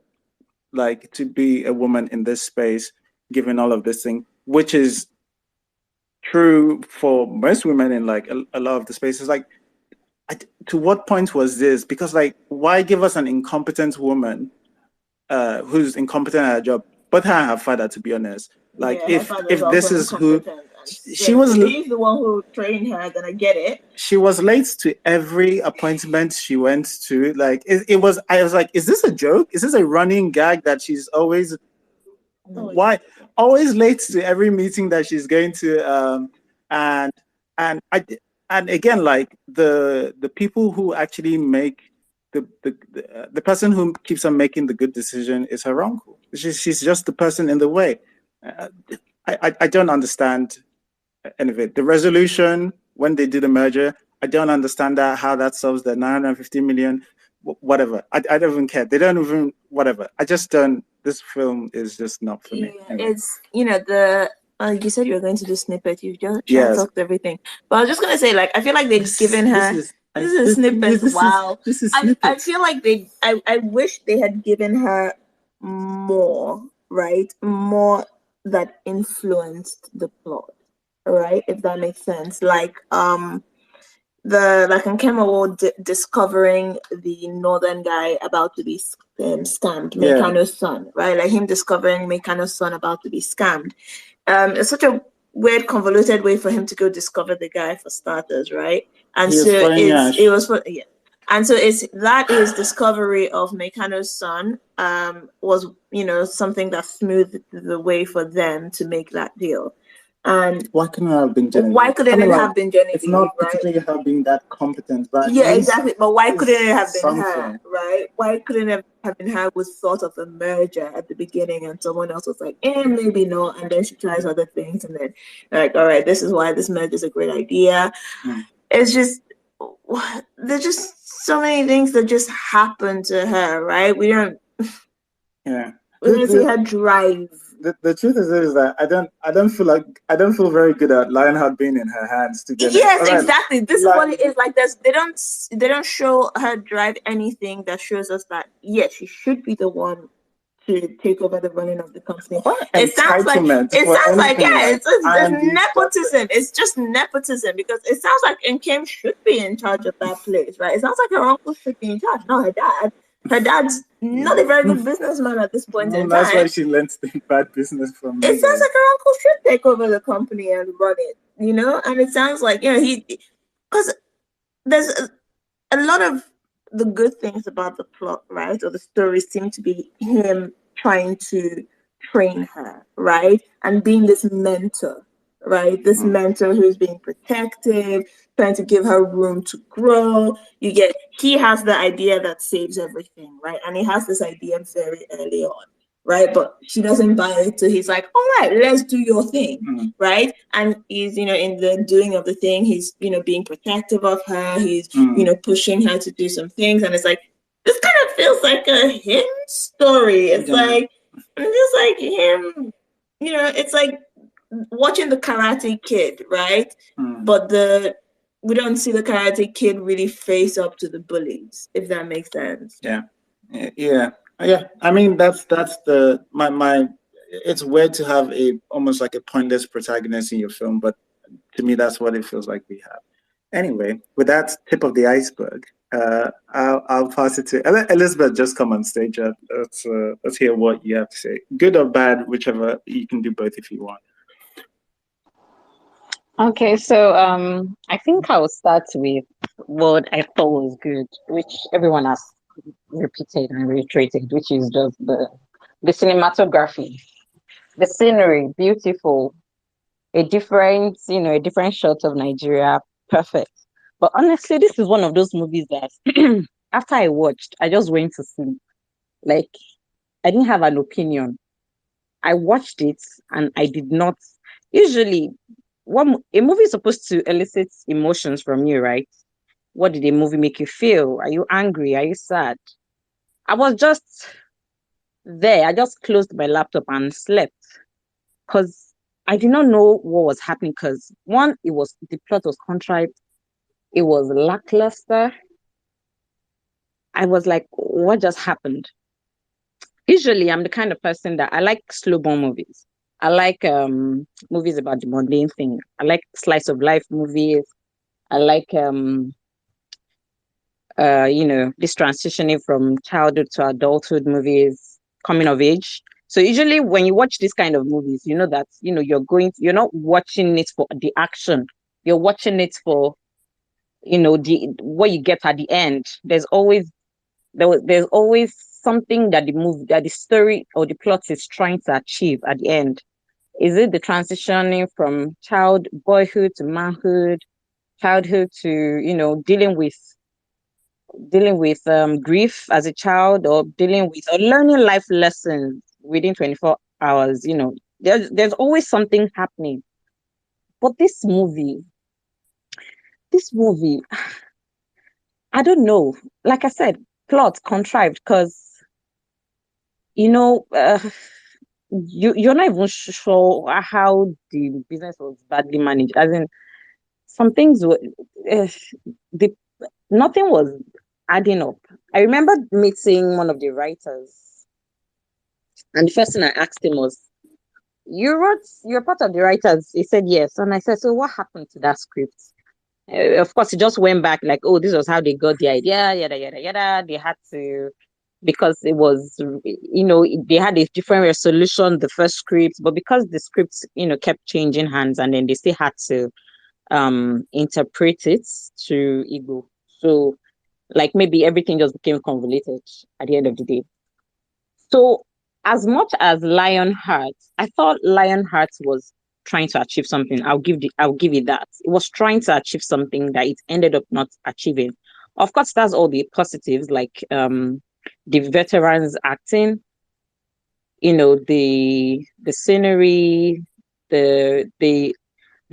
like, to be a woman in this space, given all of this thing, which is true for most women in, like, a lot of the spaces. Like, to what point was this? Because, like, why give us an incompetent woman who's incompetent at her job? But her and her father, to be honest. Like, if this is who... She's the one who trained her, then I get it. She was late to every appointment she went to. Like, I was like, is this a joke? Is this a running gag that she's always late to every meeting that she's going to? And again, like, the people who actually make the person who keeps on making the good decision is her uncle. She's just the person in the way. I don't understand any of it. The resolution when they do the merger, I don't understand how that solves the 950 million, whatever. I don't even care. They don't even, whatever. I just don't. This film is just not for me. Anyway. It's, you know, you said you were going to do snippet. You just talked everything. But I was just gonna say, like, I feel like they've given her. This is snippets. Wow. This is snippets. I feel like I wish they had given her more, right? More that influenced the plot, right? If that makes sense. Like Nkemo discovering the northern guy about to be scammed, Mekano's son, right? Like him discovering Mekano's son about to be scammed. It's such a weird, convoluted way for him to go discover the guy, for starters, right? And his discovery of Mekano's son was, you know, something that smoothed the way for them to make that deal. And why couldn't it have been Genevieve? Why couldn't it have been Genevieve? It's not particularly her being that competent, but yeah, exactly. But why couldn't it have been her, right? Why couldn't it have been her with thought of a merger at the beginning, and someone else was like, maybe not, and then she tries other things, and then like, all right, this is why this merger is a great idea. It's just, there's just so many things that just happen to her, right? We don't see her drive. The truth is that I don't feel very good at Lionheart being in her hands to get yes, exactly. This is what it is. Like, they don't show her drive anything that shows us that she should be the one to take over the running of the company. It sounds like it's nepotism. It's just nepotism, because it sounds like Nkem should be in charge of that place, right? It sounds like her uncle should be in charge, not her dad. Her dad's not a very good businessman at this point in time. That's why she learned the bad business from me. It sounds like her uncle should take over the company and run it, you know? And it sounds like, you know, because there's a lot of the good things about the plot, right? Or the story seem to be him trying to train her, right? And being this mentor, right? This mentor who's being protective, trying to give her room to grow. He has the idea that saves everything, right? And he has this idea very early on. right? But she doesn't buy it. So he's like, all right, let's do your thing, right? And he's, in the doing of the thing, he's, being protective of her. He's, pushing her to do some things. And it's like, this kind of feels like a him story. It's like, just like him, it's like watching the Karate Kid, right? But we don't see the Karate Kid really face up to the bullies, if that makes sense. Yeah. I mean, that's the my. It's weird to have almost like a pointless protagonist in your film, but to me, that's what it feels like we have. Anyway, with that tip of the iceberg, I'll pass it to Elizabeth. Just come on stage. Let's hear what you have to say, good or bad, whichever. You can do both if you want. Okay, so I think I'll start with what I thought was good, which everyone has repeated and reiterated, which is just the cinematography, the scenery, beautiful, a different shot of Nigeria, perfect. But honestly, this is one of those movies that after I watched, I just went to sleep. Like, I didn't have an opinion. I watched it and I did not. Usually, a movie is supposed to elicit emotions from you, right? What did a movie make you feel? Are you angry? Are you sad? I was just there. I just closed my laptop and slept because I did not know what was happening. Because one, the plot was contrived. It was lackluster. I was like, what just happened? Usually, I'm the kind of person that I like slow burn movies. I like movies about the mundane thing. I like slice of life movies. I like this transitioning from childhood to adulthood movies, coming of age. So usually when you watch this kind of movies, you know that you're not watching it for the action. You're watching it for what you get at the end. There's always something that the story or the plot is trying to achieve at the end. Is it the transitioning from boyhood to manhood, childhood to dealing with grief as a child, or learning life lessons within 24 hours? There's always something happening. But this movie, I don't know. Like I said, plot contrived because you're not even sure how the business was badly managed. As in, some things were nothing was adding up. I remember meeting one of the writers, and the first thing I asked him was, you're part of the writers. He said yes. And I said, so what happened to that script? Of course, he just went back like, oh, this was how they got the idea, yada, yada, yada. They had to, because it was, they had a different resolution, the first script, but because the script, kept changing hands, and then they still had to interpret it to Igbo. So, like, maybe everything just became convoluted at the end of the day. So, as much as Lionheart, I thought Lionheart was trying to achieve something. I'll give it that. It was trying to achieve something that it ended up not achieving. Of course, that's all the positives, like the veterans acting, the scenery, the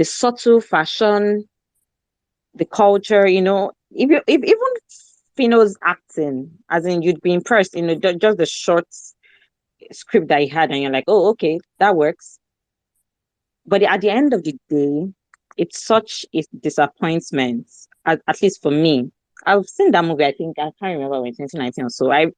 subtle fashion, the culture, if even Fino's acting, as in, you'd be impressed, just the short script that he had, and you're like, oh, okay, that works. But at the end of the day, it's such a disappointment, at least for me. I've seen that movie, I think, I can't remember, when 2019 or so. I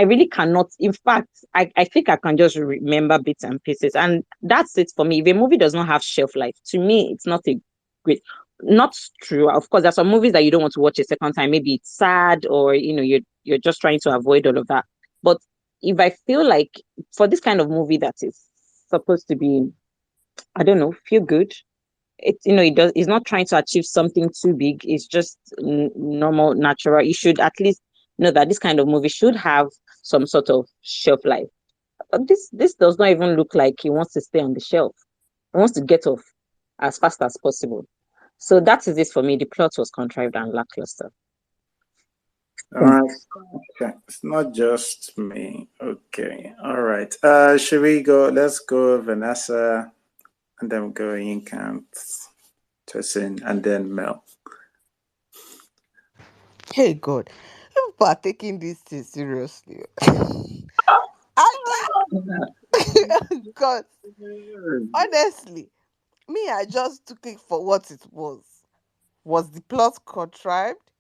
really cannot, in fact, I think I can just remember bits and pieces. And that's it for me. If a movie does not have shelf life, to me, it's not a great, not true. Of course, there's some movies that you don't want to watch a second time. Maybe it's sad, or, you're just trying to avoid all of that. But if I feel like, for this kind of movie that is supposed to be, I don't know, feel good, it's not trying to achieve something too big. It's just normal, natural. You should at least know that this kind of movie should have some sort of shelf life. But this does not even look like he wants to stay on the shelf. He wants to get off as fast as possible. So that is this for me. The plot was contrived and lackluster. All right. Okay. It's not just me. Okay. All right. Should we go? Let's go Vanessa, and then go Incant, Tosin, and then Mel. Hey God, people are taking this thing seriously. God, honestly, me, I just took it for what it was. Was the plot contrived?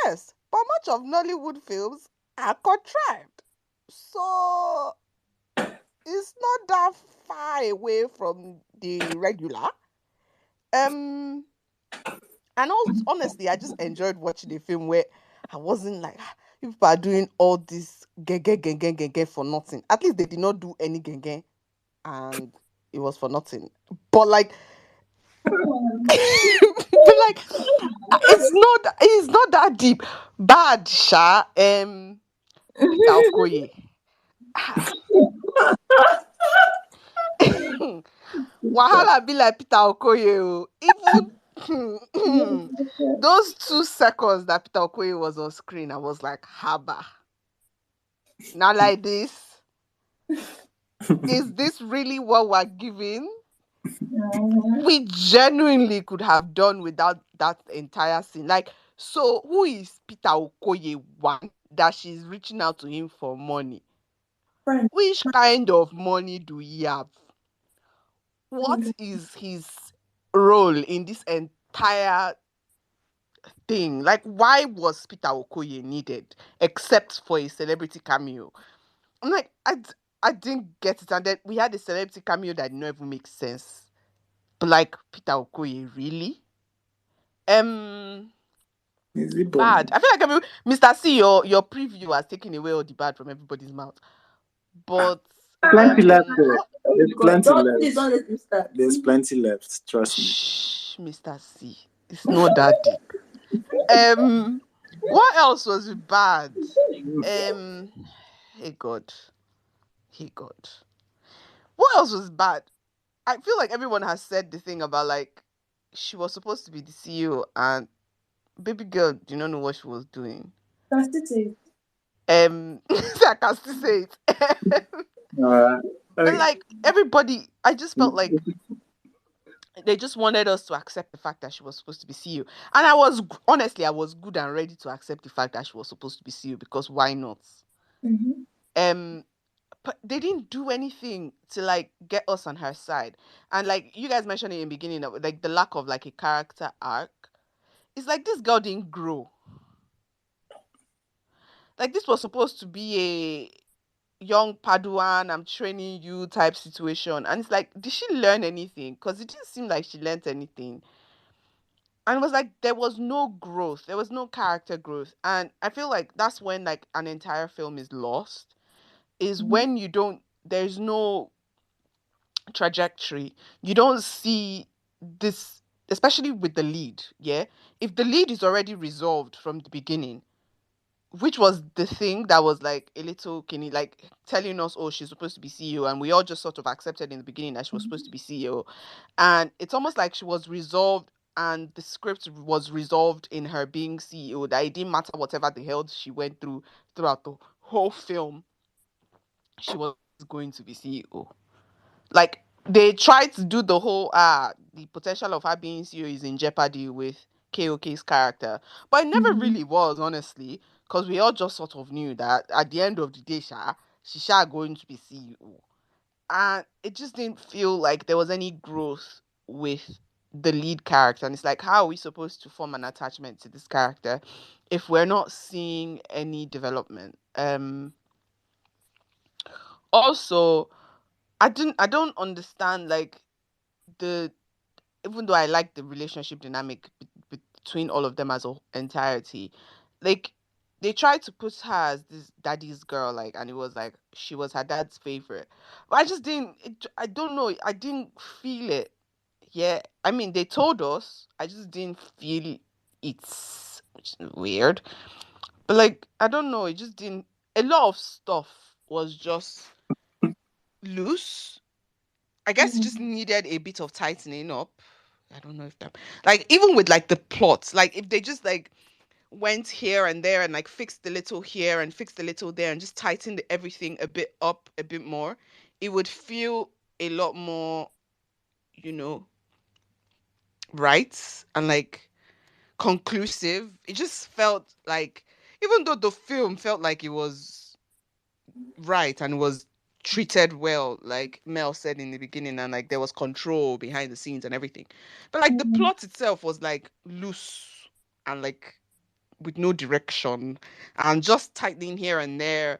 Yes, but much of Nollywood films are contrived. So it's not that far away from the regular. Um, and also, honestly, I just enjoyed watching a film where I wasn't like, people are doing all this gen for nothing. At least they did not do any gen, and it was for nothing. But like, but like, it's not that deep. Bad Sha Peter Okoye. Wahala be like Peter Okoye. Oh. Even those 2 seconds that Peter Okoye was on screen, I was like, haba. Not like this. Is this really what we're giving? We genuinely could have done without that entire scene. Like, so who is Peter Okoye one that she's reaching out to him for money? Friend. Which kind of money do he have? What is his role in this entire thing? Like, why was Peter Okoye needed except for a celebrity cameo? I'm like, I didn't get it. And then we had a celebrity cameo that did not even make sense. But like, Peter Okoye, really? Bad. I feel like Mr. C, your preview has taken away all the bad from everybody's mouth. But plenty left. There's plenty left. There's plenty left. Trust me. Shh, Mr. C. It's not that deep. What else was bad? Hey God. What else was bad? I feel like everyone has said the thing about like she was supposed to be the CEO and baby girl do not know what she was doing. I can still say it. But like everybody, I just felt like they just wanted us to accept the fact that she was supposed to be CEO. And I was good and ready to accept the fact that she was supposed to be CEO because why not? But they didn't do anything to like get us on her side. And like you guys mentioned in the beginning of like the lack of like a character arc. It's like this girl didn't grow. Like this was supposed to be a young Paduan, I'm training you type situation. And it's like, did she learn anything? Because it didn't seem like she learned anything. And it was like there was no growth. There was no character growth. And I feel like that's when like an entire film is lost. Is when there's no trajectory. You don't see this, especially with the lead. Yeah. If the lead is already resolved from the beginning, which was the thing that was like a little kinny, like telling us, oh, she's supposed to be CEO, and we all just sort of accepted in the beginning that she was supposed to be CEO. And it's almost like she was resolved and the script was resolved in her being CEO, that it didn't matter whatever the hell she went through throughout the whole film, she was going to be CEO. Like they tried to do the whole the potential of her being CEO is in jeopardy with KOK's character, but it never really was, honestly, because we all just sort of knew that at the end of the day, she's going to be CEO, and it just didn't feel like there was any growth with the lead character. And it's like, how are we supposed to form an attachment to this character if we're not seeing any development? Also, I don't understand like the even though I like the relationship dynamic between all of them as a entirety, like they tried to put her as this daddy's girl, like, and it was like she was her dad's favorite, but I just didn't. I don't know. I didn't feel it. Yeah, I mean they told us. I just didn't feel it's which is weird, but like I don't know. It just didn't. A lot of stuff was just loose. I guess it just needed a bit of tightening up. I don't know if that like even with like the plots, like if they just like went here and there and like fixed a little here and fixed a little there and just tightened everything a bit up a bit more, it would feel a lot more, you know, right and like conclusive. It just felt like, even though the film felt like it was right and was treated well, like Mel said in the beginning, and like there was control behind the scenes and everything, but like the plot itself was like loose and like with no direction, and just tightening here and there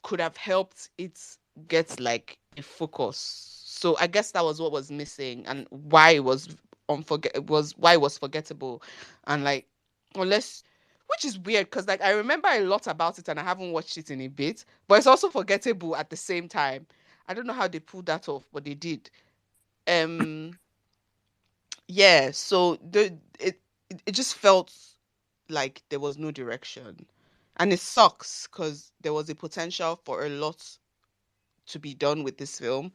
could have helped it get like a focus. So I guess that was what was missing and why it was why it was forgettable. And like, unless, which is weird because like I remember a lot about it and I haven't watched it in a bit, but it's also forgettable at the same time. I don't know how they pulled that off, but they did. Um yeah, so it just felt like there was no direction. And it sucks because there was a potential for a lot to be done with this film.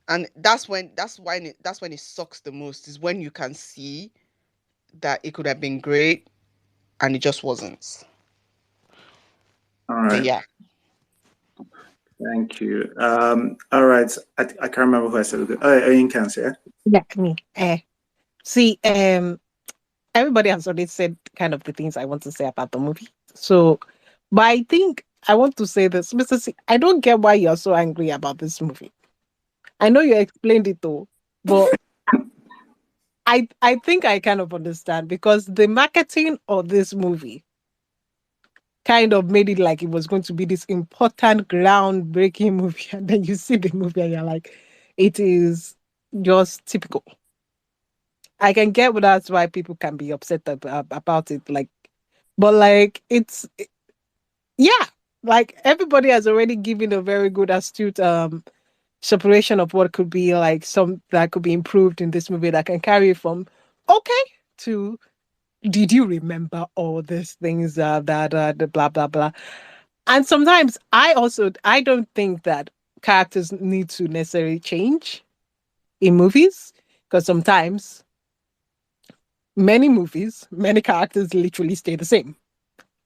And that's when it sucks the most, is when you can see that it could have been great and it just wasn't. All But right. yeah. Thank you. All right. I can't remember who I said it. Oh, in cancer. Yeah, me. See, everybody has already said kind of the things I want to say about the movie. So, but I think I want to say this, Mr. C. I don't get why you're so angry about this movie. I know you explained it though, but I think I kind of understand, because the marketing of this movie kind of made it like it was going to be this important groundbreaking movie, and then you see the movie and you're like, it is just typical. I can get that's why people can be upset about it, like, but like yeah, like everybody has already given a very good astute separation of what could be like some that could be improved in this movie, that can carry from okay to did you remember all these things the blah blah blah. And sometimes I don't think that characters need to necessarily change in movies, because sometimes many characters literally stay the same,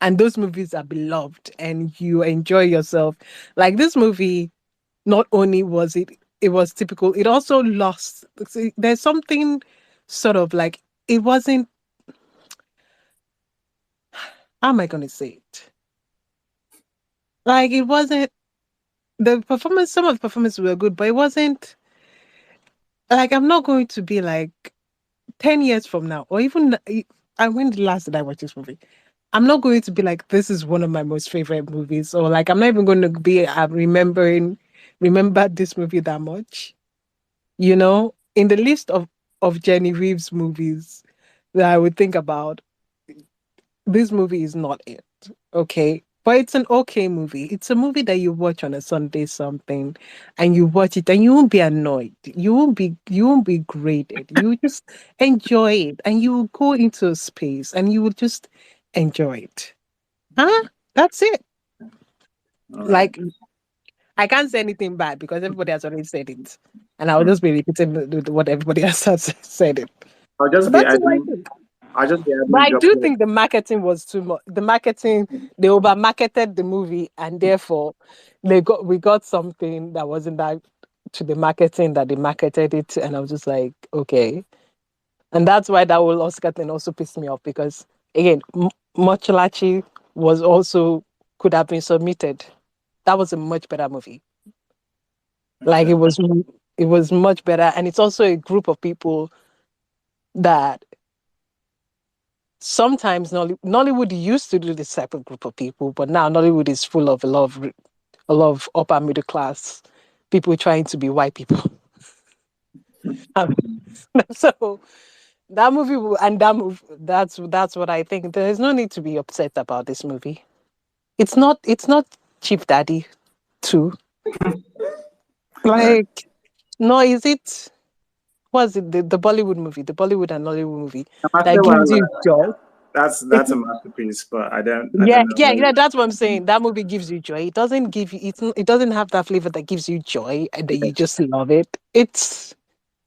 and those movies are beloved and you enjoy yourself. Like this movie, not only was it was typical, it also lost. See, there's something sort of like, it wasn't, how am I going to say it? Like it wasn't, the performance, some of the performances were good, but it wasn't like, I'm not going to be like 10 years from now, or even when the last did I watch this movie? I'm not going to be like, this is one of my most favorite movies, or like I'm not even going to be remember this movie that much. You know, in the list of Genevieve's movies that I would think about, this movie is not it. Okay. But it's an okay movie. It's a movie that you watch on a Sunday something, and you watch it and you won't be annoyed. You won't be graded. You just enjoy it, and you will go into a space and you will just enjoy it. Huh? That's it. All right. Like, I can't say anything bad because everybody has already said it. And I'll just be repeating what everybody else has said it. I'll just But be that's what I adding. think. I'll just be adding. But I do think the marketing was too much. The marketing, they over marketed the movie, and therefore we got something that wasn't that to the marketing that they marketed it. And I was just like, okay. And that's why that whole Oscar thing also pissed me off, because again, Mochalachi could have been submitted. That was a much better movie. Like it was much better, and it's also a group of people that sometimes Nollywood used to do this type of group of people, but now Nollywood is full of a lot of upper middle class people trying to be white people. So that movie that's what I think. There is no need to be upset about this movie. It's not Chief Daddy 2. Like, no, is it? What's it? The Bollywood movie, the Bollywood and Nollywood movie that gives you joy. That's a masterpiece, but I don't Yeah, know. that's what I'm saying. That movie gives you joy. It doesn't give you. It doesn't have that flavor that gives you joy and that you just love it. It's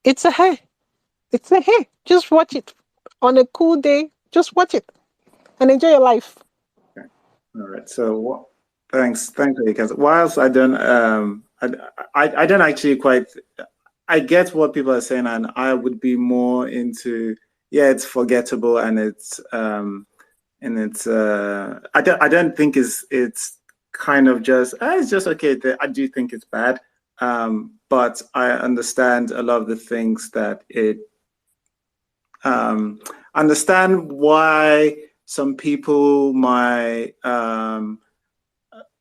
a hey. It's a hey. Just watch it on a cool day. Just watch it. and enjoy your life. Okay. All right. So thanks, because whilst I don't I don't actually quite I get what people are saying, and I would be more into it's forgettable and it's I don't think it's kind of just it's just okay. I do think it's bad, but I understand a lot of the things that it understand why some people might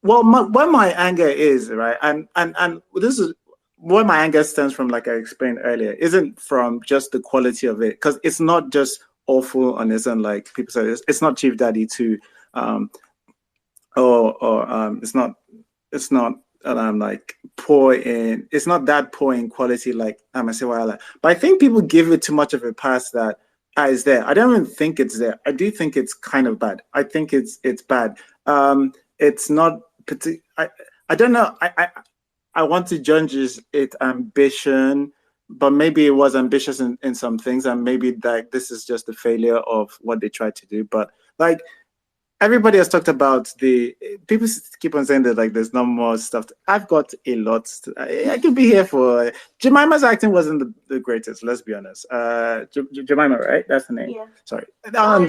what my anger is, right, and this is where my anger stems from, like I explained earlier, isn't from just the quality of it, because it's not just awful on its own, like people say. It's not Chief Daddy 2, or it's not like poor in, it's not that poor in quality like Amasewala. But I think people give it too much of a pass that it's there. I don't even think it's there. I do think it's kind of bad. I think it's bad. It's not I don't know. I want to judge it ambition, but maybe it was ambitious in some things, and maybe like this is just a failure of what they tried to do. But like everybody has talked about people keep on saying that like there's no more stuff. I've got a lot. I could be here for. Jemima's acting wasn't the greatest. Let's be honest. Jemima, right? That's the name. Yeah. Sorry. No.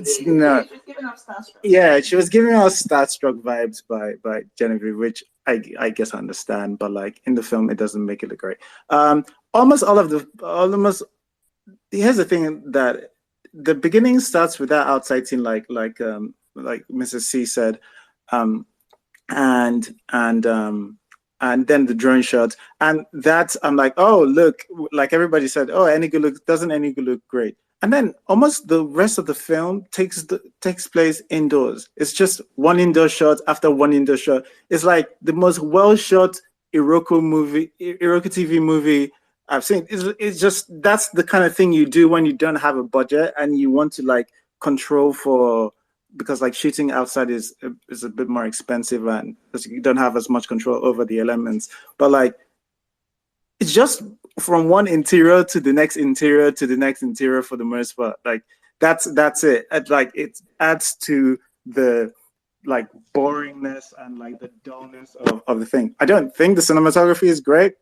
She's giving off starstruck. Yeah, she was giving us starstruck vibes by Genevieve, which I guess I understand, but like in the film, it doesn't make it look great. Almost here's the thing, that the beginning starts with that outside scene, like Mrs. C said, and then the drone shot, and that's, I'm like, oh look, like everybody said, oh, doesn't Enigu look great? And then almost the rest of the film takes place indoors. It's just one indoor shot after one indoor shot. It's like the most well shot Iroko TV movie I've seen. It's just, that's the kind of thing you do when you don't have a budget and you want to like control because like shooting outside is a bit more expensive, and you don't have as much control over the elements. But like, it's just from one interior to the next interior to the next interior for the most part. Like that's it. Like it adds to the like boringness and like the dullness of the thing. I don't think the cinematography is great.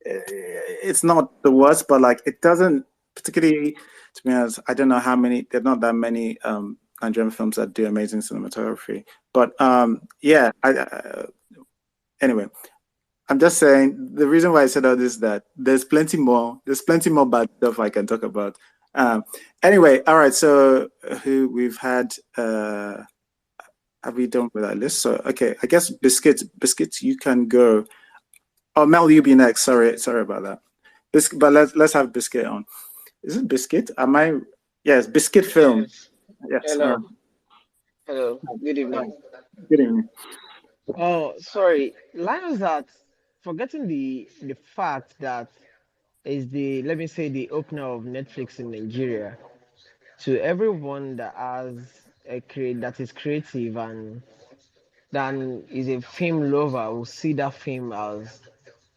It's not the worst, but like it doesn't particularly, to be honest, I don't know how many, there's not that many Nigerian films that do amazing cinematography. But anyway, I'm just saying, the reason why I said all this is that there's plenty more bad stuff I can talk about. Anyway, all right, so who we've had, have we done with that list? So, okay, I guess Biscuit, you can go. Oh, Mel, you be next. Sorry about that. But let's have Biscuit on. Is it Biscuit? Yes, Biscuit Film. Yes. Hello. Hello. Good evening. Good evening. Oh, sorry. Lionheart, forgetting the fact that is let me say, the opener of Netflix in Nigeria. To everyone that that is creative and then is a film lover, will see that film as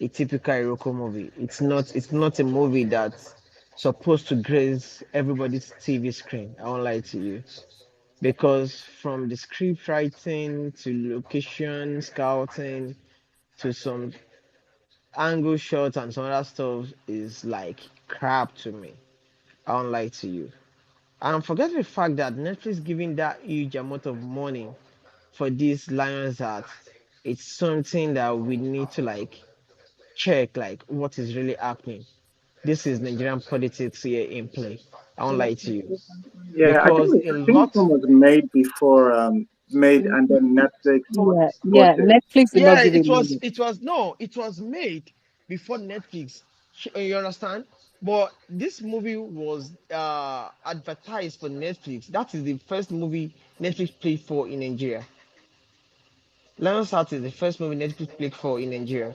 a typical Iroko movie. It's not a movie that's supposed to grace everybody's TV screen. I won't lie to you. Because from the script writing to location scouting to some angle shots and some other stuff is like crap to me. I won't lie to you. And forget the fact that Netflix giving that huge amount of money for these Lionheart, it's something that we need to like check, like what is really happening. This is Nigerian politics here in play. I won't lie to you. Yeah, Because I think film was made before and then Netflix. Yeah, Netflix did not Yeah, give it it was money. it was made before Netflix. You understand? But this movie was advertised for Netflix. That is the first movie Netflix played for in Nigeria. Lionheart is the first movie Netflix played for in Nigeria.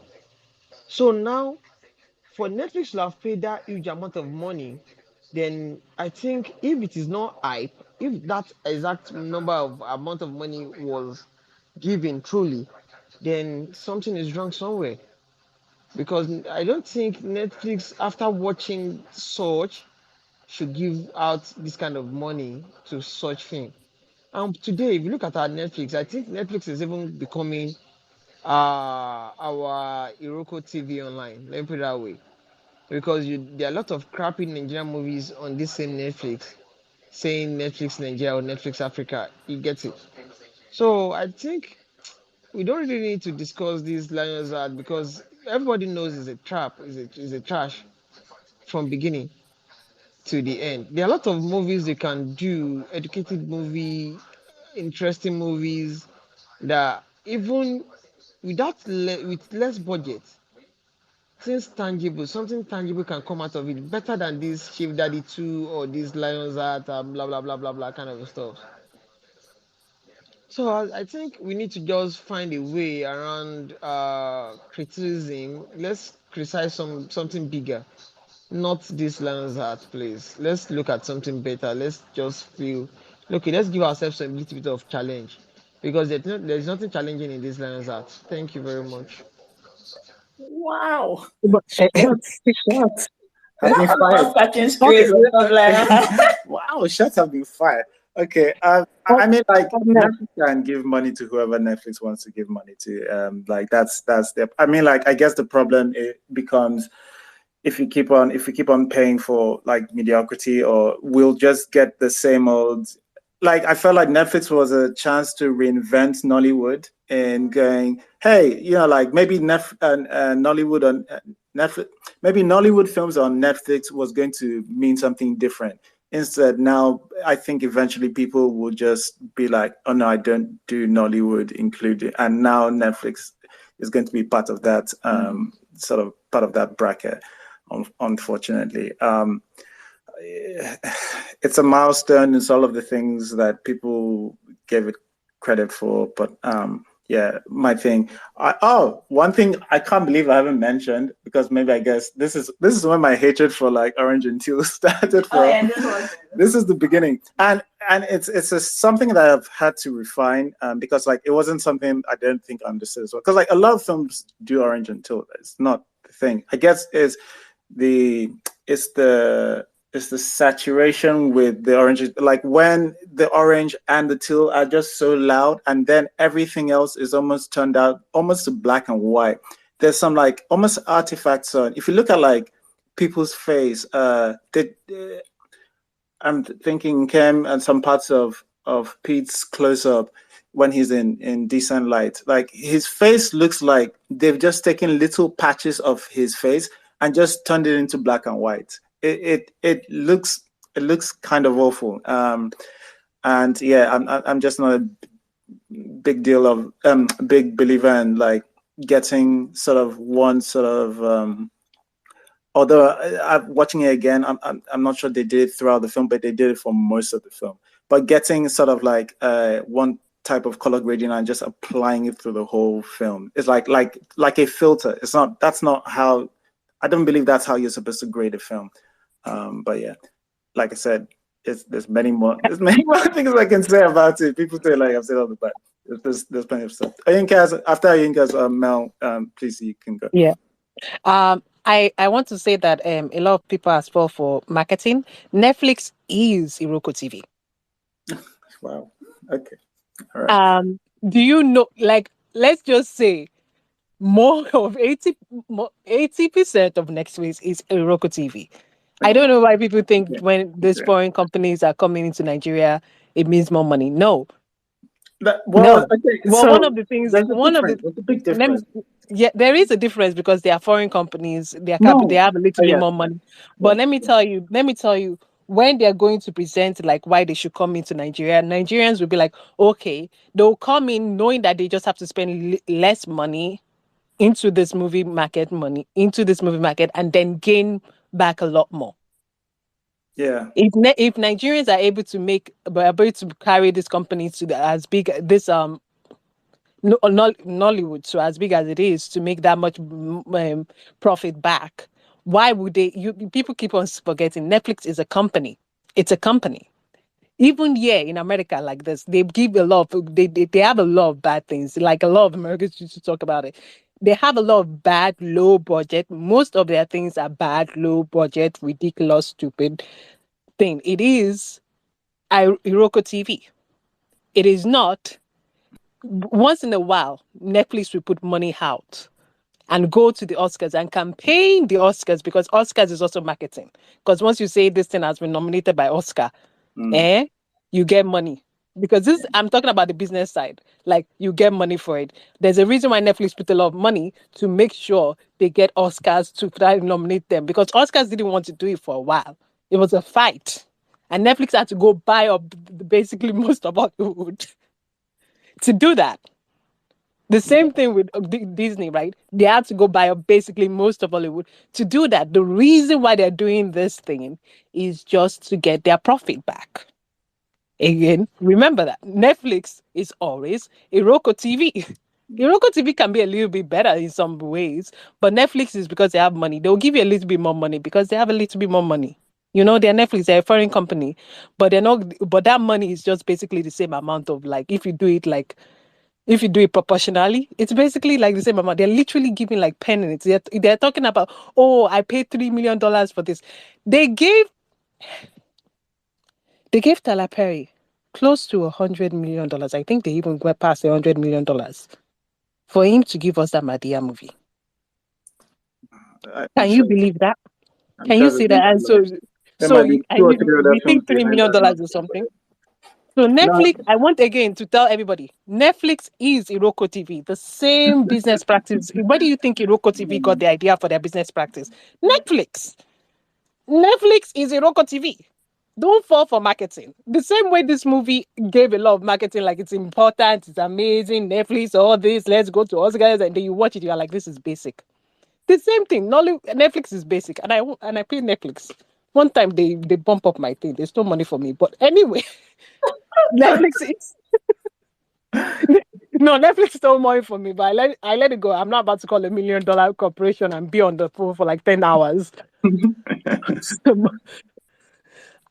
So now, for Netflix to have paid that huge amount of money, then I think if it is not hype, if that exact number of amount of money was given truly, then something is wrong somewhere. Because I don't think Netflix, after watching such, should give out this kind of money to such film. Today, if you look at our Netflix, I think Netflix is even becoming our Iroko TV online. Let me put it that way. Because there are a lot of crappy Nigerian movies on this same Netflix, saying Netflix Nigeria or Netflix Africa. You get it. So I think we don't really need to discuss these Lionheart because everybody knows it's a trap, it's a trash from beginning to the end. There are a lot of movies they can do, educated movie, interesting movies that even with less budget, something tangible can come out of it better than this Chief Daddy 2 or this Lionheart, blah blah blah blah blah kind of stuff. So I think we need to just find a way around criticism. Let's criticize something bigger, not this Lionheart, please. Let's look at something better. Let's just feel, okay, let's give ourselves a little bit of challenge because there's nothing challenging in this Lionheart. Thank you very much. Wow. But, Shots. Have been fired. Wow, shots have been fired. Okay. I mean, like, Netflix can give money to whoever Netflix wants to give money to. Like that's the. I mean, like, I guess the problem it becomes if you keep on paying for like mediocrity, or we'll just get the same old. Like, I felt like Netflix was a chance to reinvent Nollywood and going, hey, like maybe Nollywood on Netflix, maybe Nollywood films on Netflix was going to mean something different. Instead, now I think eventually people will just be like, oh no, I don't do Nollywood included, and now Netflix is going to be part of that sort of part of that bracket. Unfortunately, it's a milestone. It's all of the things that people gave it credit for, but yeah, my thing. One thing I can't believe I haven't mentioned, because maybe I guess this is when my hatred for like Orange and Teal started. This is the beginning, and it's something that I've had to refine because like it wasn't something I didn't think I understood as well. Because like a lot of films do Orange and Teal. It's not the thing. I guess it's the saturation with the orange, like when the orange and the teal are just so loud, and then everything else is almost turned out almost to black and white. There's some like almost artifacts on. If you look at like people's face, I'm thinking Kem and some parts of Pete's close up when he's in decent light. Like his face looks like they've just taken little patches of his face and just turned it into black and white. It looks kind of awful, and yeah, I'm just not a big believer in like getting sort of one sort of. Although I'm watching it again, I'm not sure they did it throughout the film, but they did it for most of the film. But getting sort of like one type of color gradient and just applying it through the whole film, it's like a filter. That's not how. I don't believe that's how you're supposed to grade a film. But yeah, like I said, there's many more things I can say about it. People say like I've said all the bad. There's plenty of stuff. After Ayinka's Mel, please, you can go. Yeah. I want to say that a lot of people ask for marketing. Netflix is Iroko TV. Wow. Okay. All right. Do you know? Like, let's just say more of 80% of Netflix is Iroko TV. I don't know why people think when these foreign companies are coming into Nigeria, it means more money. No. Okay, well, so one of the things, there's a big difference. Yeah, there is a difference because they are foreign companies. They have a little bit more money. But let me tell you, when they're going to present like why they should come into Nigeria, Nigerians will be like, okay, they'll come in knowing that they just have to spend less money into this movie market, and then gain back a lot more. Yeah. If Nigerians are able to carry this company to as big this Nollywood, so as big as it is, to make that much profit back, why would they? People keep on forgetting Netflix is a company. It's a company. Even here in America, like this, they give a lot of they have a lot of bad things. Like a lot of Americans used to talk about it. They have a lot of bad, low budget. Most of their things are bad, low budget, ridiculous, stupid. thing. It is Iroko TV. It is not. Once in a while, Netflix will put money out and go to the Oscars and campaign the Oscars, because Oscars is also marketing. Because once you say this thing has been nominated by Oscar, you get money. Because this, I'm talking about the business side. Like, you get money for it. There's a reason why Netflix put a lot of money to make sure they get Oscars to try to nominate them. Because Oscars didn't want to do it for a while. It was a fight. And Netflix had to go buy up basically most of Hollywood to do that. The same thing with Disney, right? They had to go buy up basically most of Hollywood to do that. The reason why they're doing this thing is just to get their profit back. Again, remember that Netflix is always Iroko TV. Iroko TV can be a little bit better in some ways, but Netflix is because they have money. They'll give you a little bit more money because they have a little bit more money. You know, they're Netflix, they're a foreign company, but they're not. But that money is just basically the same amount of, like, if you do it proportionally, it's basically like the same amount. They're literally giving like pennies. They're talking about, oh, I paid $3 million for this. They gave Tyler Perry close to $100 million. I think they even went past $100 million for him to give us that Madea movie. Can you believe that? Can you see that? And so you think $3 million or something? So Netflix, I want again to tell everybody, Netflix is Iroko TV, the same business practice. Where do you think Iroko TV got the idea for their business practice? Netflix. Netflix is Iroko TV. Don't fall for marketing. The same way this movie gave a lot of marketing, like it's important, it's amazing, Netflix, all this, let's go to Oscars, and then you watch it, you're like, this is basic. The same thing. Netflix is basic, and I pay Netflix. One time they bump up my thing. There's no money for me, but anyway, Netflix is no Netflix stole money from me, but I let it go. I'm not about to call $1 million corporation and be on the phone for like 10 hours.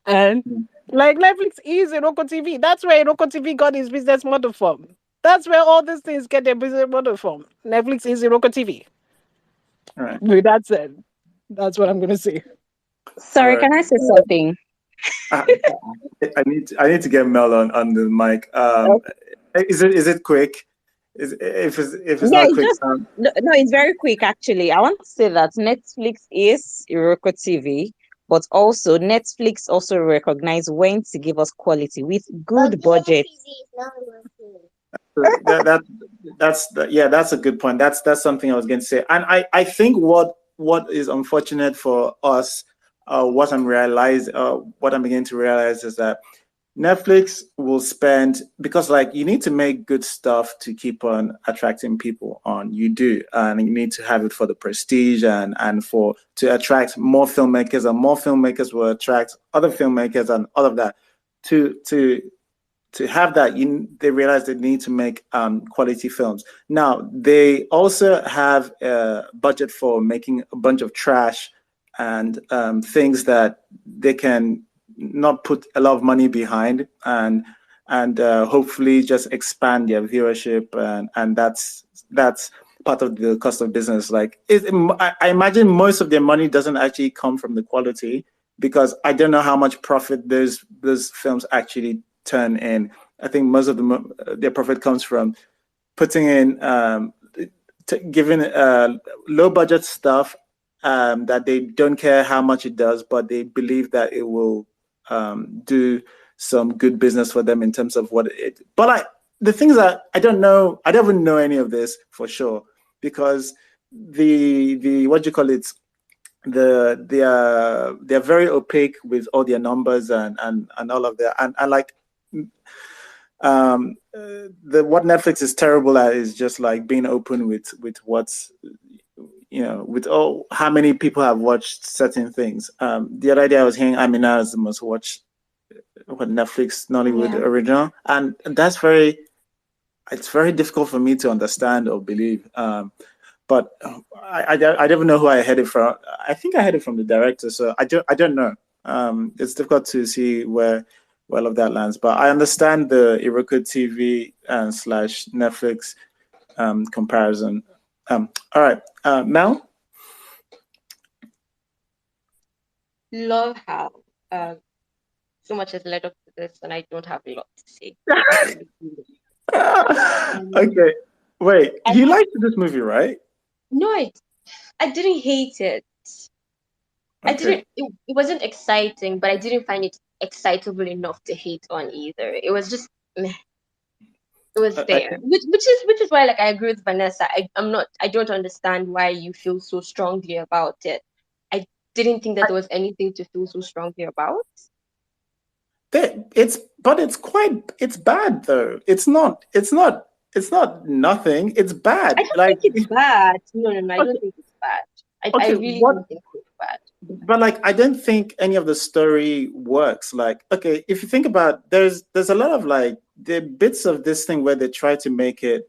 And like Netflix is Iroko TV. That's where Iroko TV got his business model from. That's where all these things get their business model from. Netflix is Iroko TV. All right. With that said, that's what I'm gonna say. Sorry, can I say something? I need to get Mel on the mic. Is it quick? If it's not quick, no, it's very quick actually. I want to say that Netflix is Iroko TV, but also Netflix also recognize when to give us quality with good budget. That's a good point. That's something I was going to say. And I think what is unfortunate for us, what I'm beginning to realize is that Netflix will spend, because like you need to make good stuff to keep on attracting people on. You do, and you need to have it for the prestige and to attract more filmmakers, and more filmmakers will attract other filmmakers and all of that. To have that, they realize they need to make quality films. Now they also have a budget for making a bunch of trash and things that they can not put a lot of money behind, and hopefully just expand their viewership, and that's part of the cost of business. Like I imagine most of their money doesn't actually come from the quality, because I don't know how much profit those films actually turn in. I think most of their profit comes from putting in giving low budget stuff that they don't care how much it does, but they believe that it will do some good business for them in terms of what it. But the things that I don't know, I don't even know any of this for sure, because the what do you call it? They're very opaque with all their numbers and all of that, and like what Netflix is terrible at is just like being open with what's, with how many people have watched certain things. The other day I was hearing Amina is the most watched Netflix Nollywood original, and it's very difficult for me to understand or believe. But I don't even know who I heard it from. I think I heard it from the director, so I don't know. It's difficult to see where all of that lands, but I understand the Iroko TV / Netflix comparison. All right, Mel. Love how so much has led up to this, and I don't have a lot to say. Actually. Okay, wait. I You liked this movie, right? no, I didn't hate it. I Okay. didn't. It wasn't exciting, but I didn't find it excitable enough to hate on either. It was just meh. It was I there, think which is why, like, I agree with Vanessa. I don't understand why you feel so strongly about it. I didn't think that there was anything to feel so strongly about. it's bad though. It's not nothing. It's bad. I don't Like, think it's bad. No, I okay, don't think it's bad. I okay, really don't think it's bad. but like, I don't think any of the story works. Like, okay, if you think about, there's a lot of like the bits of this thing where they try to make it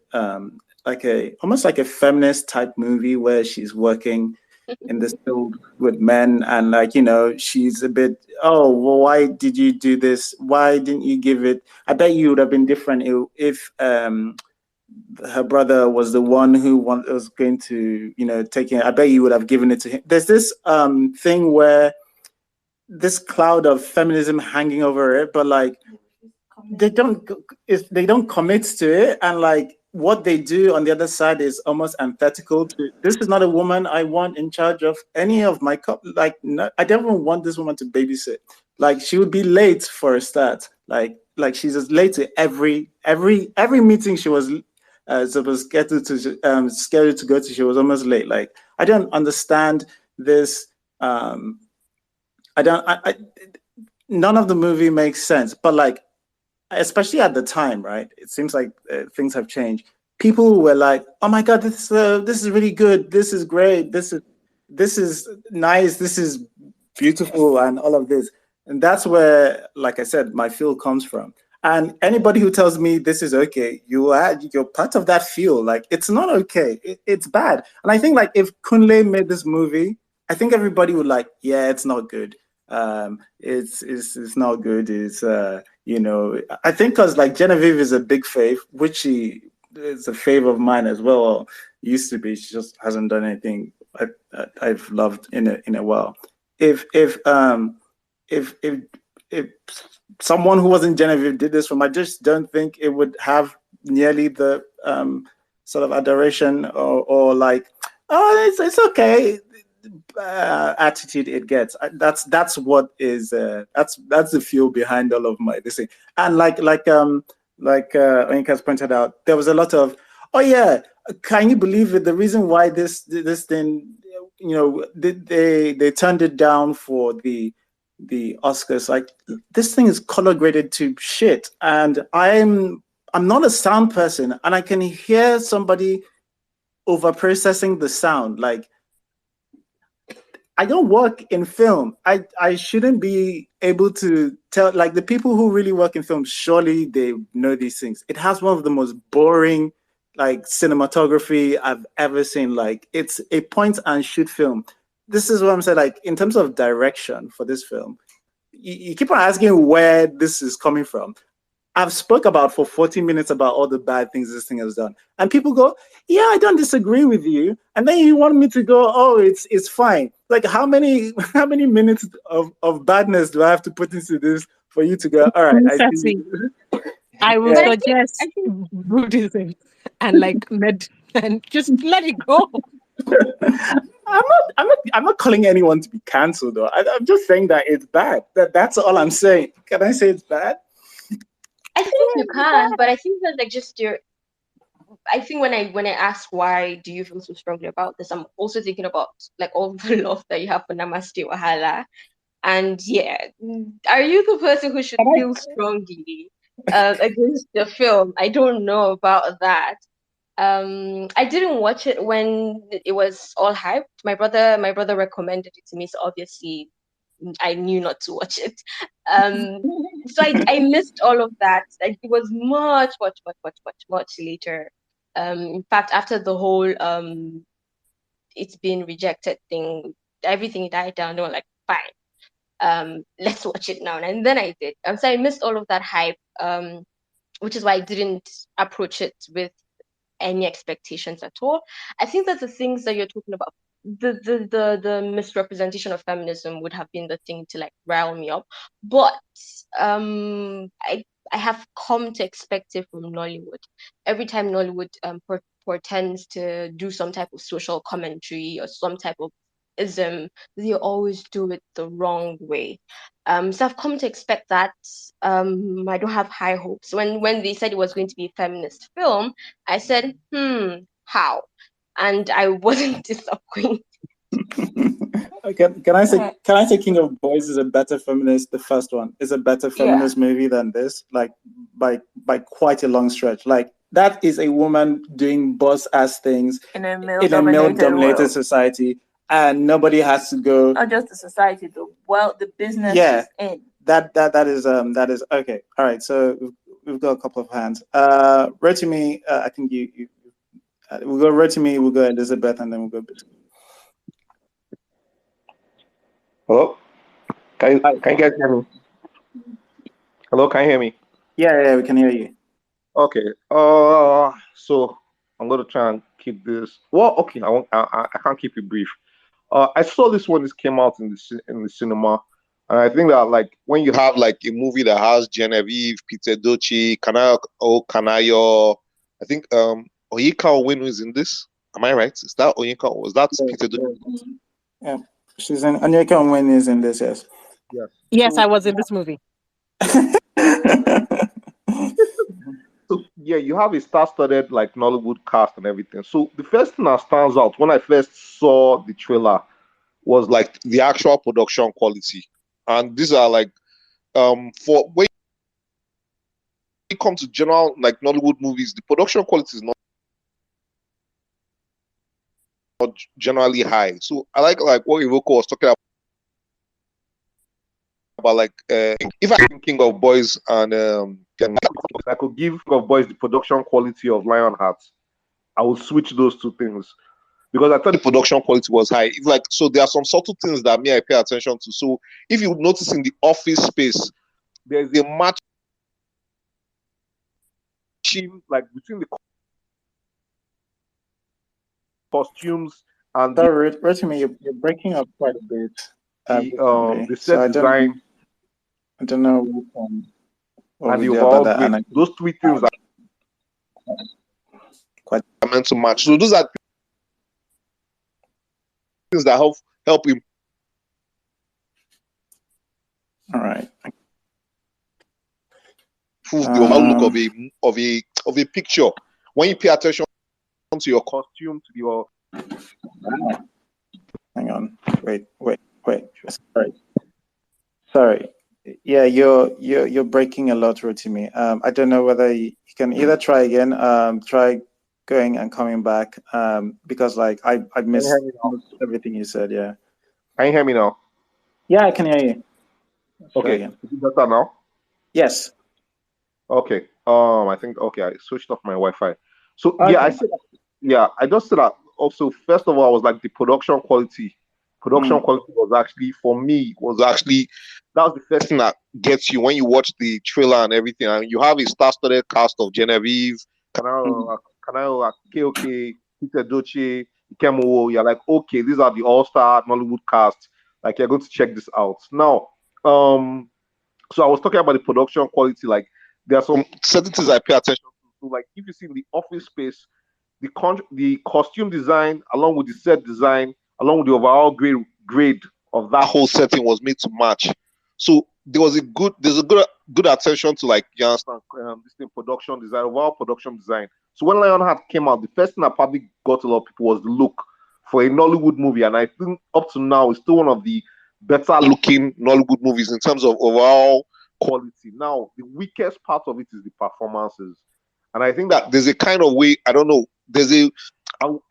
like almost like a feminist type movie where she's working in this field with men, and like, she's a bit, oh well, why did you do this, why didn't you give it, I bet you would have been different if her brother was the one who was going to, take it. I bet you would have given it to him. There's this thing where this cloud of feminism hanging over it, but like they don't commit to it, and like what they do on the other side is almost antithetical to, this is not a woman I want in charge of any of my like, no, I don't even want this woman to babysit. Like, she would be late for a start, like she's as late to every meeting she was supposed scheduled to go to. She was almost late. Like, I don't understand this. I don't. None of the movie makes sense. But like, especially at the time, right? It seems like things have changed. People were like, "Oh my god, this is really good. This is great. This is nice. This is beautiful," and all of this. And that's where, like I said, my feel comes from. And anybody who tells me this is okay, you're part of that feel. Like, it's not okay. It's bad. And I think, like, if Kunle made this movie, I think everybody would like, yeah, it's not good. It's not good. It's I think because like Genevieve is a big fave, which she is a fave of mine as well. Or used to be. She just hasn't done anything I've loved in a while. If someone who wasn't Genevieve did this film, I just don't think it would have nearly the sort of adoration or like, oh, it's okay attitude it gets. That's what is that's the fuel behind all of my this thing. And like Onika's pointed out, there was a lot of, oh yeah, can you believe it? The reason why this thing, they turned it down for the Oscars. Like, this thing is color graded to shit, and I'm not a sound person, and I can hear somebody over processing the sound. Like, I don't work in film. I shouldn't be able to tell, like, the people who really work in film, surely they know these things. It has one of the most boring, like, cinematography I've ever seen. Like, it's a point and shoot film. This is what I'm saying, like, in terms of direction for this film, you keep on asking where this is coming from. I've spoke about for 40 minutes about all the bad things this thing has done. And people go, yeah, I don't disagree with you. And then you want me to go, oh, it's fine. Like, how many minutes of badness do I have to put into this for you to go, all right, I see. I will Yeah. suggest Buddhism and like and just let it go. I'm not calling anyone to be cancelled though. I'm just saying that it's bad. That's all I'm saying. Can I say it's bad? I think you can, but I think that, like, just I think when I ask why do you feel so strongly about this, I'm also thinking about, like, all the love that you have for Namaste Wahala. And yeah, are you the person who should feel strongly against the film? I don't know about that. I didn't watch it when it was all hyped. My brother recommended it to me, so obviously I knew not to watch it. So I missed all of that. Like, it was much later. In fact, after the whole it's been rejected thing, everything died down. They were like, fine, let's watch it now. And then I did. So I missed all of that hype. Which is why I didn't approach it with any expectations at all. I think that the things that you're talking about, the misrepresentation of feminism would have been the thing to like rile me up. But I have come to expect it from Nollywood. Every time Nollywood portends to do some type of social commentary or some type of ism, they always do it the wrong way. So I've come to expect that. I don't have high hopes. When they said it was going to be a feminist film, I said, how? And I wasn't disappointed. Can I say King of Boys is a better feminist? The first one is a better feminist movie than this, like by quite a long stretch. Like that is a woman doing boss ass things in a male-dominated society, and nobody has to go. Not just the society, the business is in. That is okay. All right, so we've got a couple of hands. Rotimi, I think you we'll go Rotimi, we'll go Elizabeth, and then we'll go. Hello? Can you guys hear me? Hello, can you hear me? Yeah, we can hear you. Okay. So I'm gonna try and keep this. Well, okay. I can't keep it brief. I saw this when this came out in the cinema, and I think that like when you have like a movie that has Genevieve, Peter Dochi, Kanayo, I think Oyinka Onwenu is in this. Am I right? Is that Oyinka? Was that Peter Dochi? Yeah. She's in Onyeka Onwenu is in this, yes. Yes, I was in this movie. So yeah, you have a star-studded like Nollywood cast and everything. So the first thing that stands out when I first saw the trailer was like the actual production quality, and these are like for when it comes to general like Nollywood movies, the production quality is not generally high. So I like what Iroko was talking about like if I think King of Boys and I could give King of Boys the production quality of Lionheart, I would switch those two things because I thought the production quality was high. It's like so there are some subtle things that I pay attention to. So if you notice in the office space, there's a match like between the costumes and sorry, Rotimi, you're breaking up quite a bit. The set design. I don't know what and the we do overall about that. And those three things are quite meant to match. So those are things that help him. All right. Improve the overall look of a picture. When you pay attention to your costume, to your hang on. Wait. Sorry. Yeah, you're breaking a lot, Rotimi. I don't know whether you can either try again, try going and coming back, because like I missed everything you said. Yeah. Can you hear me now? Yeah, I can hear you. Okay. Is it better now? Yes. Okay. I think I switched off my Wi-Fi. So I said I just said that also. First of all, I was like the production quality. Production quality was actually for me that was the first thing that gets you when you watch the trailer and everything, and you have a star-studded cast of Genevieve, Kanayo, KOK, Peter Doche, Ikemo. You're like, okay, these are the all-star Nollywood cast. Like you're going to check this out now. So I was talking about the production quality. Like there are some certain things I pay attention to. So like if you see in the office space, the costume design along with the set design, along with the overall grade of that whole setting was made to match. So there's a good attention to like you understand this thing production design, overall production design. So when Lionheart came out, the first thing that probably got a lot of people was the look for a Nollywood movie, and I think up to now it's still one of the better looking Nollywood movies in terms of overall quality. Now the weakest part of it is the performances, and I think that there's a kind of way I don't know.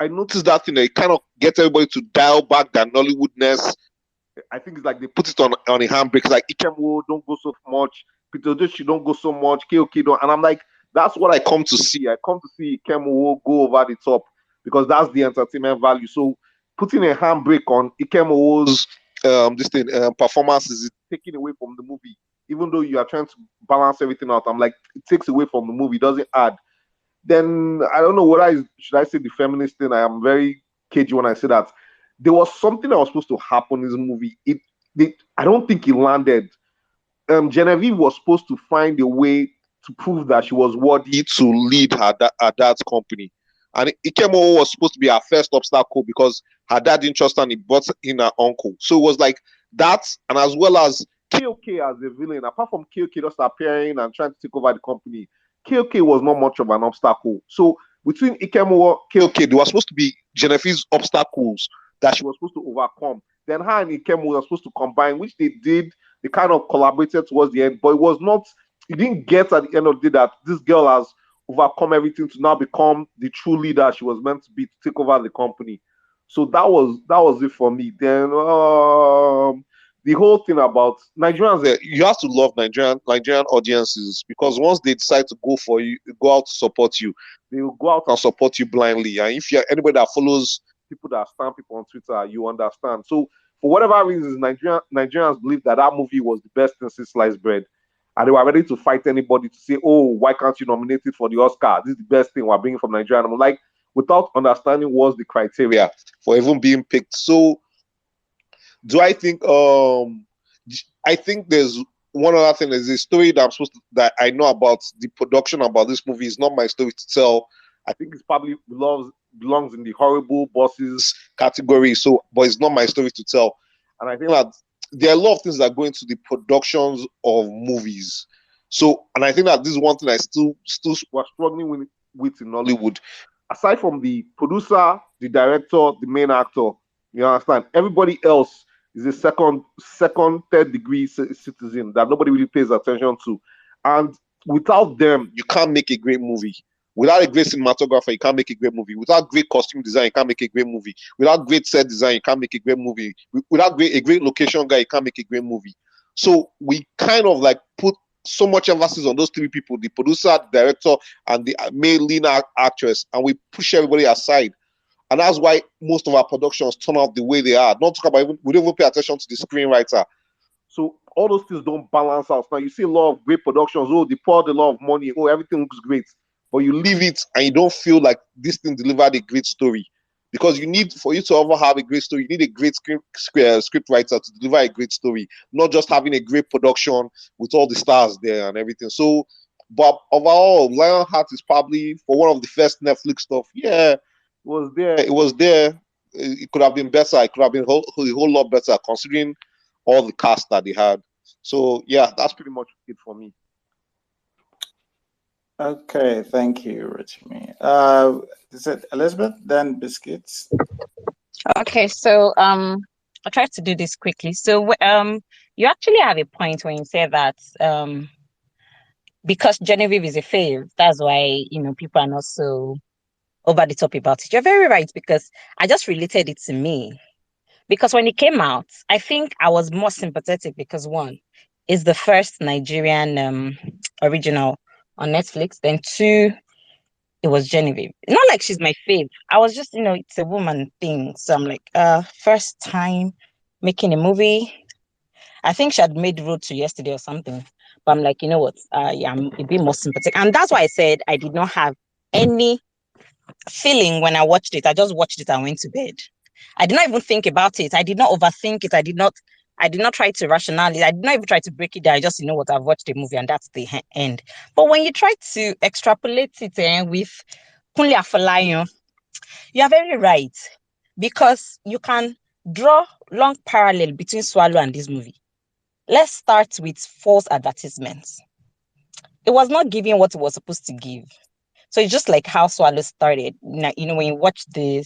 I noticed that thing. It kind of gets everybody to dial back that Nollywoodness. I think it's like they put it on a handbrake. It's like Ikemwo don't go so much, Peter Doshi don't go so much, KOK don't, and I'm like, that's what I come to see. I come to see Ikemwo go over the top because that's the entertainment value. So putting a handbrake on Ikemwo's performances is taking away from the movie. Even though you are trying to balance everything out, I'm like, it takes away from the movie, it doesn't add. Then I don't know should I say the feminist thing. I am very cagey when I say that there was something that was supposed to happen in this movie. I don't think it landed. Genevieve was supposed to find a way to prove that she was worthy to lead her dad's company. And Ikemo was supposed to be her first obstacle because her dad didn't trust her and he brought in her uncle. So it was like that, and as well as KOK as a villain, apart from KOK just appearing and trying to take over the company, KOK was not much of an obstacle. So between Ikemo and KOK, there was supposed to be Genevieve's obstacles that she was supposed to overcome. Then her and Ikemo were supposed to combine, which they did. They kind of collaborated towards the end, but it was not, you didn't get at the end of the day that this girl has overcome everything to now become the true leader she was meant to be to take over the company. So that was it for me. Then the whole thing about Nigerians, you have to love Nigerian audiences, because once they decide to go for you, go out to support you, they will go out and support you blindly. And if you're anybody that follows people that stamp people on Twitter, you understand. So for whatever reasons, Nigerians believe that movie was the best thing since sliced bread. And they were ready to fight anybody to say, oh, why can't you nominate it for the Oscar? This is the best thing we're bringing from Nigeria. And I'm like, without understanding what's the criteria for even being picked. So do I think I think there's one other thing. There's a story that I know about the production about this movie. Is not my story to tell. I think it's probably belongs in the horrible bosses category. So, but it's not my story to tell. And I think that there are a lot of things that go into the productions of movies. So, and I think that this is one thing I still was struggling with in Nollywood. Aside from the producer, the director, the main actor, you understand, everybody else is a second, third degree citizen that nobody really pays attention to. And without them, you can't make a great movie. Without a great cinematographer, you can't make a great movie. Without great costume design, you can't make a great movie. Without great set design, you can't make a great movie. Without a great location guy, you can't make a great movie. So we kind of like put so much emphasis on those three people, the producer, the director, and the main lead actress, and we push everybody aside. And that's why most of our productions turn out the way they are. Not talk about we don't even pay attention to the screenwriter. So all those things don't balance out. Now you see a lot of great productions. Oh, they poured a lot of money. Oh, everything looks great. But you leave it and you don't feel like this thing delivered a great story. Because for you to ever have a great story, you need a great script writer to deliver a great story, not just having a great production with all the stars there and everything. So, but overall, Lionheart is probably for one of the first Netflix stuff. Yeah, it was there. It could have been better. It could have been a whole lot better considering all the cast that they had. So yeah, that's pretty much it for me. Okay, thank you, Richmie. Is it Elizabeth? Then Biscuits. Okay, so I'll try to do this quickly. So you actually have a point when you say that because Genevieve is a fave, that's why people are not so over the top about it. You're very right, because I just related it to me. Because when it came out, I think I was more sympathetic because one, it's the first Nigerian original on Netflix. Then two, it was Genevieve. Not like she's my fave. I was just, it's a woman thing. So I'm like, first time making a movie. I think she had made Road to Yesterday or something. But I'm like, you know what? Yeah, I'm a bit more sympathetic. And that's why I said I did not have any feeling when I watched it. I just watched it and went to bed. I did not even think about it. I did not overthink it. I did not try to rationalize. I did not even try to break it down. I just, what, I've watched the movie and that's the end. But when you try to extrapolate it with Kunle Afolayan, you are very right. Because you can draw long parallel between Swallow and this movie. Let's start with false advertisements. It was not giving what it was supposed to give. So it's just like how Swallow started. Now, when you watch the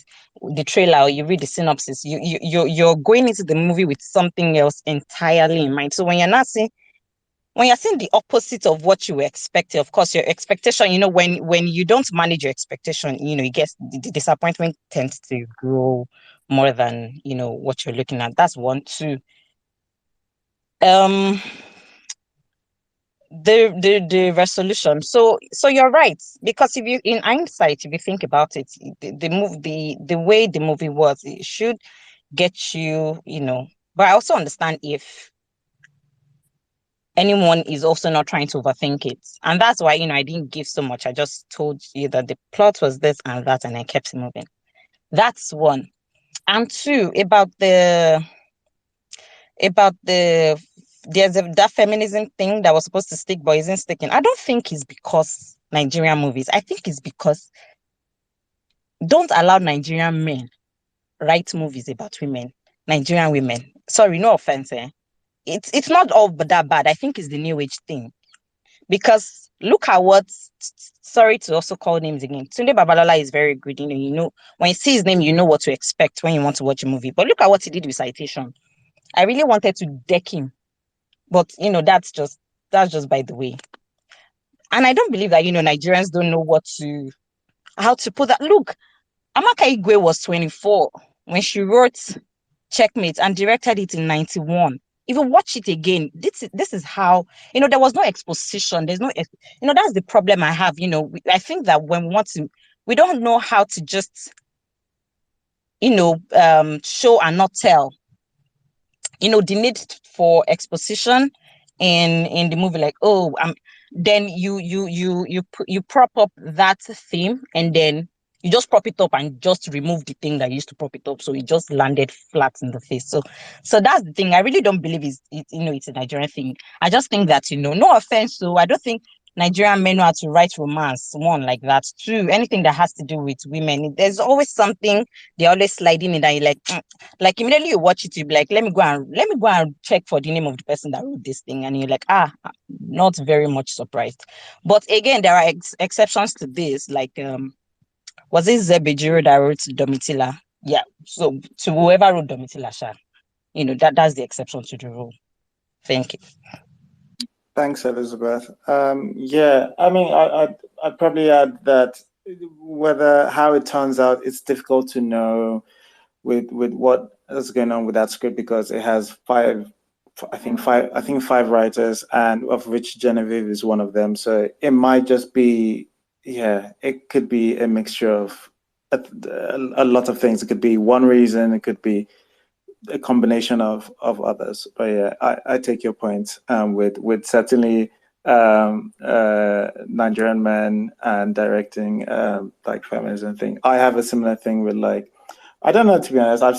trailer or you read the synopsis, you're going into the movie with something else entirely in mind. So when you're seeing the opposite of what you were expecting, of course, your expectation, when you don't manage your expectation, it gets the disappointment tends to grow more than what you're looking at. That's one. Two. The resolution. So you're right, because if you, in hindsight, if you think about it, the way the movie was, it should get you, but I also understand if anyone is also not trying to overthink it, and that's why I didn't give so much. I just told you that the plot was this and that, and I kept moving. That's one. And two, about the that feminism thing that was supposed to stick but isn't sticking. I don't think it's because Nigerian movies. I think it's because don't allow Nigerian men write movies about women, Nigerian women. Sorry, no offense, eh? It's not all but that bad. I think it's the new age thing. Because look at what, sorry to also call names again. Tunde Babalola is very good. When you see his name, you know what to expect when you want to watch a movie. But look at what he did with Citation. I really wanted to deck him. But that's just by the way. And I don't believe that, Nigerians don't know how to put that. Look, Amaka Igwe was 24 when she wrote Checkmate and directed it in 91. If you watch it again, this is how, there was no exposition. There's no, that's the problem I have. I think that when we don't know how to just, show and not tell. The need for exposition in the movie, like, then you prop up that theme, and then you just prop it up and just remove the thing that used to prop it up, so it just landed flat in the face. So that's the thing. I really don't believe it's a Nigerian thing. I just think that, no offense, so I don't think Nigerian men know how to write romance, one, like that. Two, anything that has to do with women, there's always something they're always sliding in that you like immediately you watch it, you be like, let me go and check for the name of the person that wrote this thing, and you're like, not very much surprised. But again, there are exceptions to this, like was it Zebejiro that wrote Domitila? Yeah, so to whoever wrote Domitila, that's the exception to the rule. Thank you. Thanks, Elizabeth. Yeah, I mean, I'd probably add that how it turns out, it's difficult to know with what is going on with that script, because it has five writers, and of which Genevieve is one of them. So it might just be, it could be a mixture of a lot of things. It could be one reason, it could be a combination of others. But yeah, I take your point with certainly Nigerian men and directing like feminism thing. I have a similar thing with, like, I don't know, to be honest. I've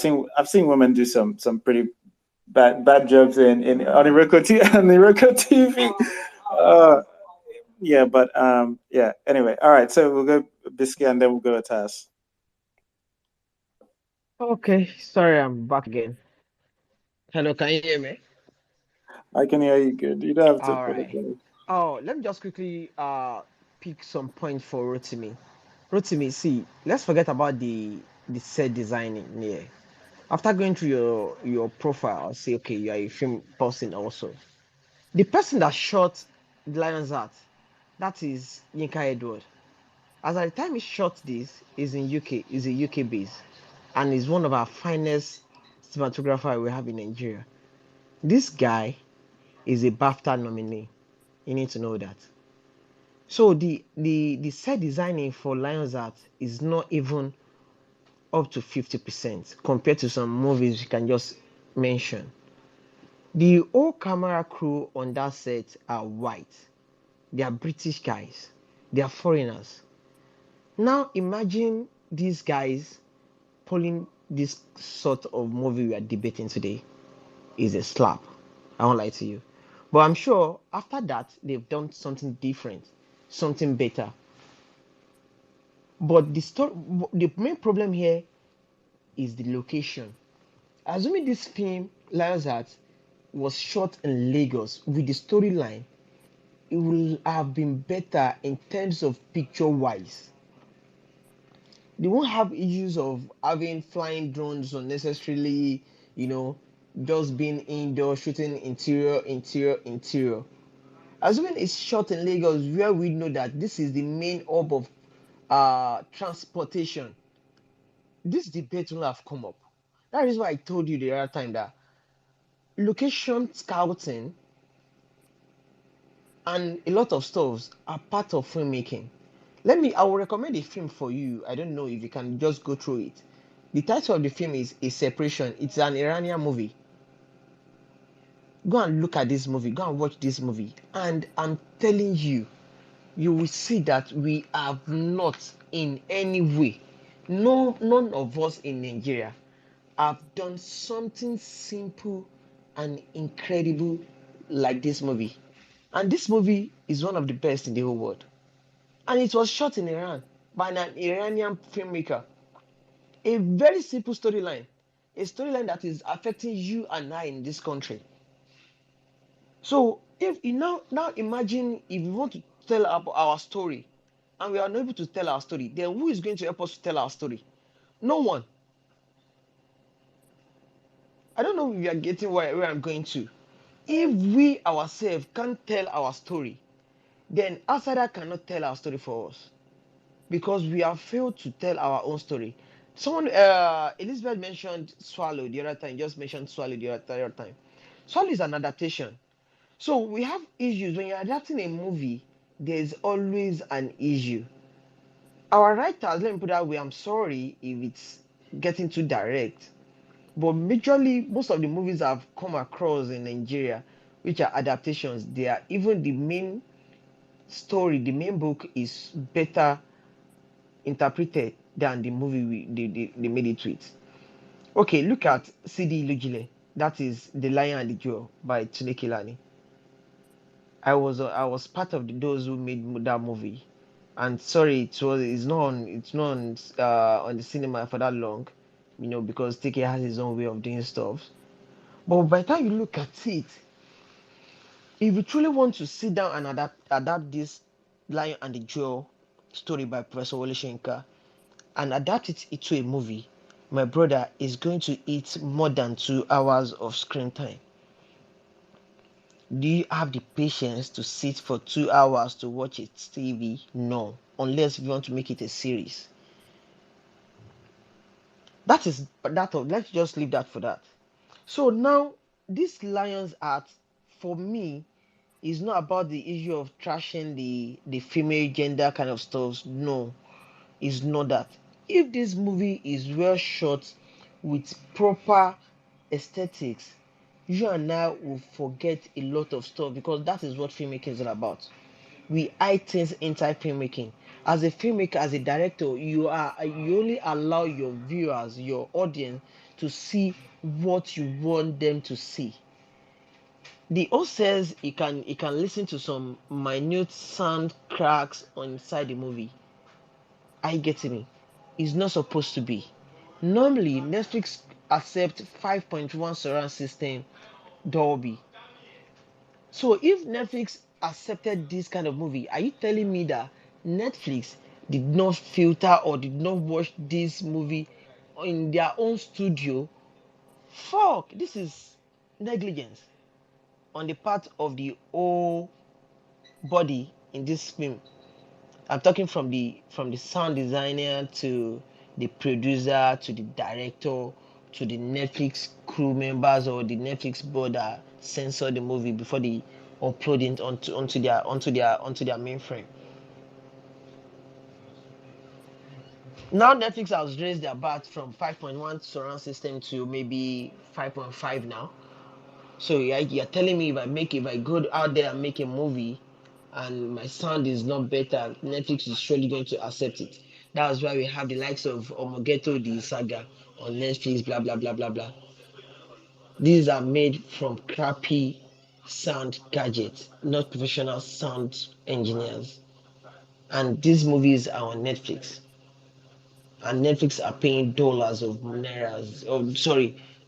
seen women do some pretty bad jobs on Iroko TV. Yeah, but yeah. Anyway, all right. So we'll go Biscuit and then we'll go to Taz. Okay, sorry, I'm back again. Hello, can you hear me? I can hear you good. You don't have to. All right. Oh, let me just quickly pick some points for Rotimi. Rotimi, see, let's forget about the set designing here. After going through your profile, I'll say, okay, you are a film person also. The person that shot Lionheart, that is Yinka Edward. As at the time he shot this, is in UK, is a UK base, and is one of our finest cinematographers we have in Nigeria. This guy is a BAFTA nominee. You need to know that. So the set designing for Lionheart is not even up to 50% compared to some movies you can just mention. The whole camera crew on that set are white. They are British guys. They are foreigners. Now imagine these guys pulling this sort of movie we are debating today. Is a slap. I won't lie to you. But I'm sure after that, they've done something different, something better. But the main problem here is the location. Assuming this film, Lionheart, was shot in Lagos with the storyline, it will have been better in terms of picture-wise. They won't have issues of having flying drones unnecessarily, just being indoor, shooting interior. Assuming it's shot in Lagos, where we know that this is the main hub of transportation, this debate will have come up. That is why I told you the other time that location scouting and a lot of stuff are part of filmmaking. I will recommend a film for you. I don't know if you can just go through it. The title of the film is A Separation. It's an Iranian movie. Go and look at this movie. Go and watch this movie. And I'm telling you, you will see that we have not in any way, none of us in Nigeria have done something simple and incredible like this movie. And this movie is one of the best in the whole world. And it was shot in Iran by an Iranian filmmaker. A very simple storyline. A storyline that is affecting you and I in this country. So if you now imagine if we want to tell our story and we are not able to tell our story, then who is going to help us to tell our story? No one. I don't know if you are getting where I'm going to. If we ourselves can't tell our story, then outsider cannot tell our story for us because we have failed to tell our own story. Someone, Elizabeth mentioned Swallow the other time, just mentioned Swallow the other time. Swallow is an adaptation. So we have issues. When you're adapting a movie, there's always an issue. Our writers, let me put that way, I'm sorry if it's getting too direct, but majorly, most of the movies I've come across in Nigeria, which are adaptations, they are even the main story, the main book is better interpreted than the movie they made it with. Okay, look at CD Lujile. That is The Lion and the Jewel by Chinny. I was part of those who made that movie, and sorry, it's not on the cinema for that long, because TK has his own way of doing stuff. But by the time you look at it, if you truly want to sit down and adapt this Lion and the Jewel story by Professor Wole Soyinka and adapt it into a movie, my brother is going to eat more than 2 hours of screen time. Do you have the patience to sit for 2 hours to watch it TV? No, unless you want to make it a series. Let's just leave that for that. So now, this Lion's Heart, for me, is not about the issue of trashing the female gender kind of stuff. No, it's not that. If this movie is well shot with proper aesthetics, you and I will forget a lot of stuff because that is what filmmaking is all about. We hide things inside filmmaking. As a filmmaker, as a director, you only allow your viewers, your audience, to see what you want them to see. The host says he can listen to some minute sound cracks inside the movie. Are you getting me? It's not supposed to be. Normally, Netflix accept 5.1 surround system Dolby. So if Netflix accepted this kind of movie, are you telling me that Netflix did not filter or did not watch this movie in their own studio? Fuck, this is negligence on the part of the whole body in this film. I'm talking from the sound designer to the producer to the director to the Netflix crew members or the Netflix board that censor the movie before they upload it onto their mainframe. Now Netflix has raised their bat from 5.1 surround system to maybe 5.5 now. So you're telling me if I go out there and make a movie and my sound is not better, Netflix is surely going to accept it. That's why we have the likes of Onwugbenu the saga on Netflix, blah blah blah blah blah. These are made from crappy sound gadgets, not professional sound engineers. And these movies are on Netflix. And Netflix are paying dollars of nairas,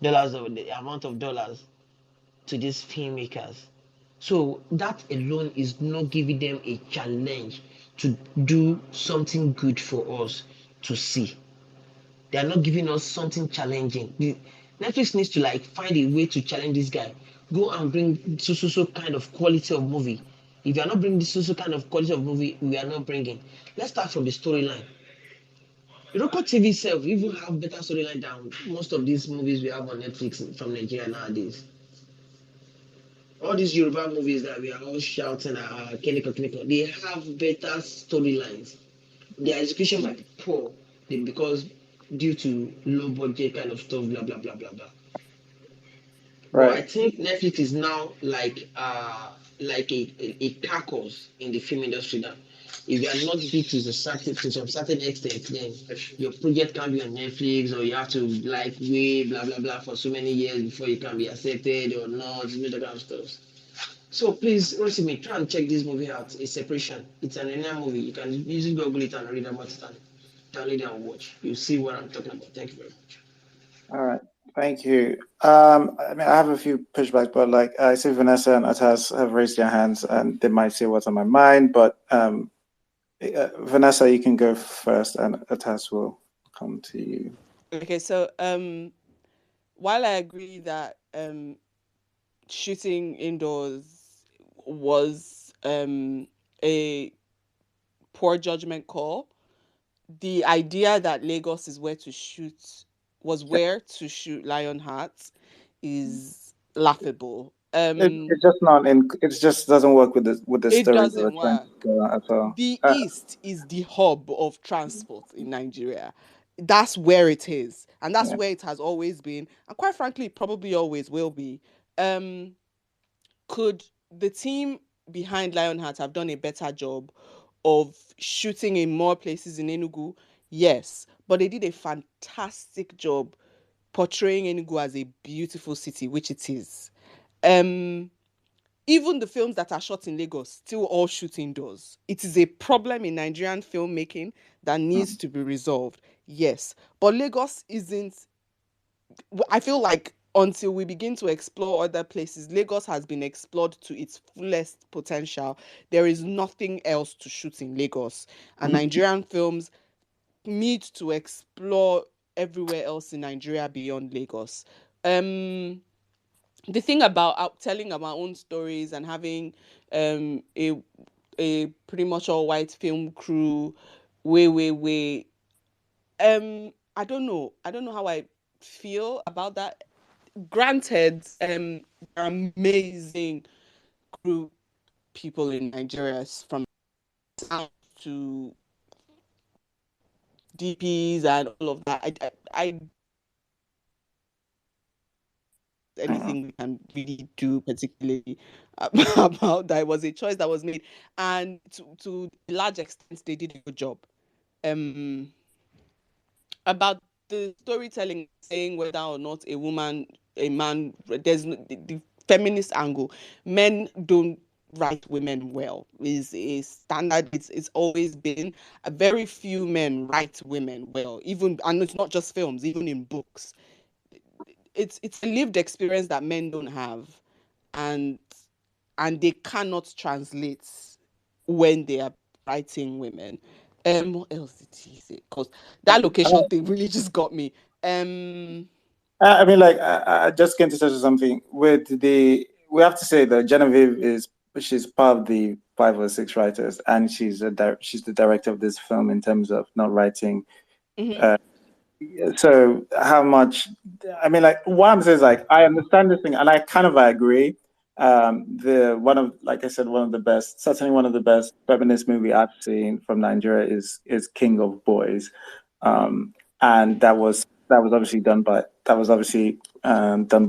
dollars of the amount of dollars to these filmmakers. So that alone is not giving them a challenge to do something good for us to see. They are not giving us something challenging. Netflix needs to find a way to challenge this guy. Go and bring so kind of quality of movie. If you are not bringing this so kind of quality of movie, we are not bringing. Let's start from the storyline. Local TV itself even have better storyline than most of these movies we have on Netflix from Nigeria nowadays. All these Yoruba movies that we are all shouting at, Keniko, they have better storylines. Their execution might be poor because due to low budget kind of stuff, blah blah blah blah blah. Right. But I think Netflix is now like a carcass in the film industry now. If you are not big to some certain extent, then your project can be on Netflix, or you have to like wait, blah blah blah, for so many years before you can be accepted or not, that kind of stuff. So please, Rosimi, try and check this movie out. It's Separation. It's an Indian movie. You can easily Google it and read about it and download it and watch. You'll see what I'm talking about. Thank you very much. All right. Thank you. I mean, I have a few pushbacks, but like I see Vanessa and Atas have raised their hands and they might say what's on my mind, but Vanessa, you can go first and Atas will come to you. Okay, so while I agree that shooting indoors was a poor judgment call, the idea that Lagos is where to shoot Lionheart is laughable. It's just not in. It just doesn't work with the It story doesn't work. at all. The East is the hub of transport in Nigeria. That's where it is, and that's where it has always been, and quite frankly, probably always will be. Could the team behind Lionheart have done a better job of shooting in more places in Enugu? Yes, but they did a fantastic job portraying Enugu as a beautiful city, which it is. Even the films that are shot in Lagos still all shoot indoors. It is a problem in Nigerian filmmaking that needs to be resolved. Yes, but Lagos isn't. I feel like until we begin to explore other places, Lagos has been explored to its fullest potential. There is nothing else to shoot in Lagos, and Nigerian films need to explore everywhere else in Nigeria beyond Lagos. The thing about telling our own stories and having a pretty much all white film crew, I don't know how I feel about that. Granted, amazing group people in Nigeria, from sound to DPs and all of that. I anything we can really do particularly about that. It was a choice that was made, and to a large extent they did a good job. About the storytelling, saying whether or not a man, there's the feminist angle. Men don't write women well is a standard. It's always been. A very few men write women well, even, and it's not just films, even in books. It's a lived experience that men don't have, and they cannot translate when they are writing women. What else did he say? Because that location thing really just got me. I mean, like, I just came to touch on something with we have to say that Genevieve she's part of the 5 or 6 writers, and she's the director of this film in terms of not writing. So how much? I mean, like, what I'm saying is, like, I understand this thing, and I kind of agree. Like I said, one of the best feminist movie I've seen from Nigeria is King of Boys, and that was obviously done by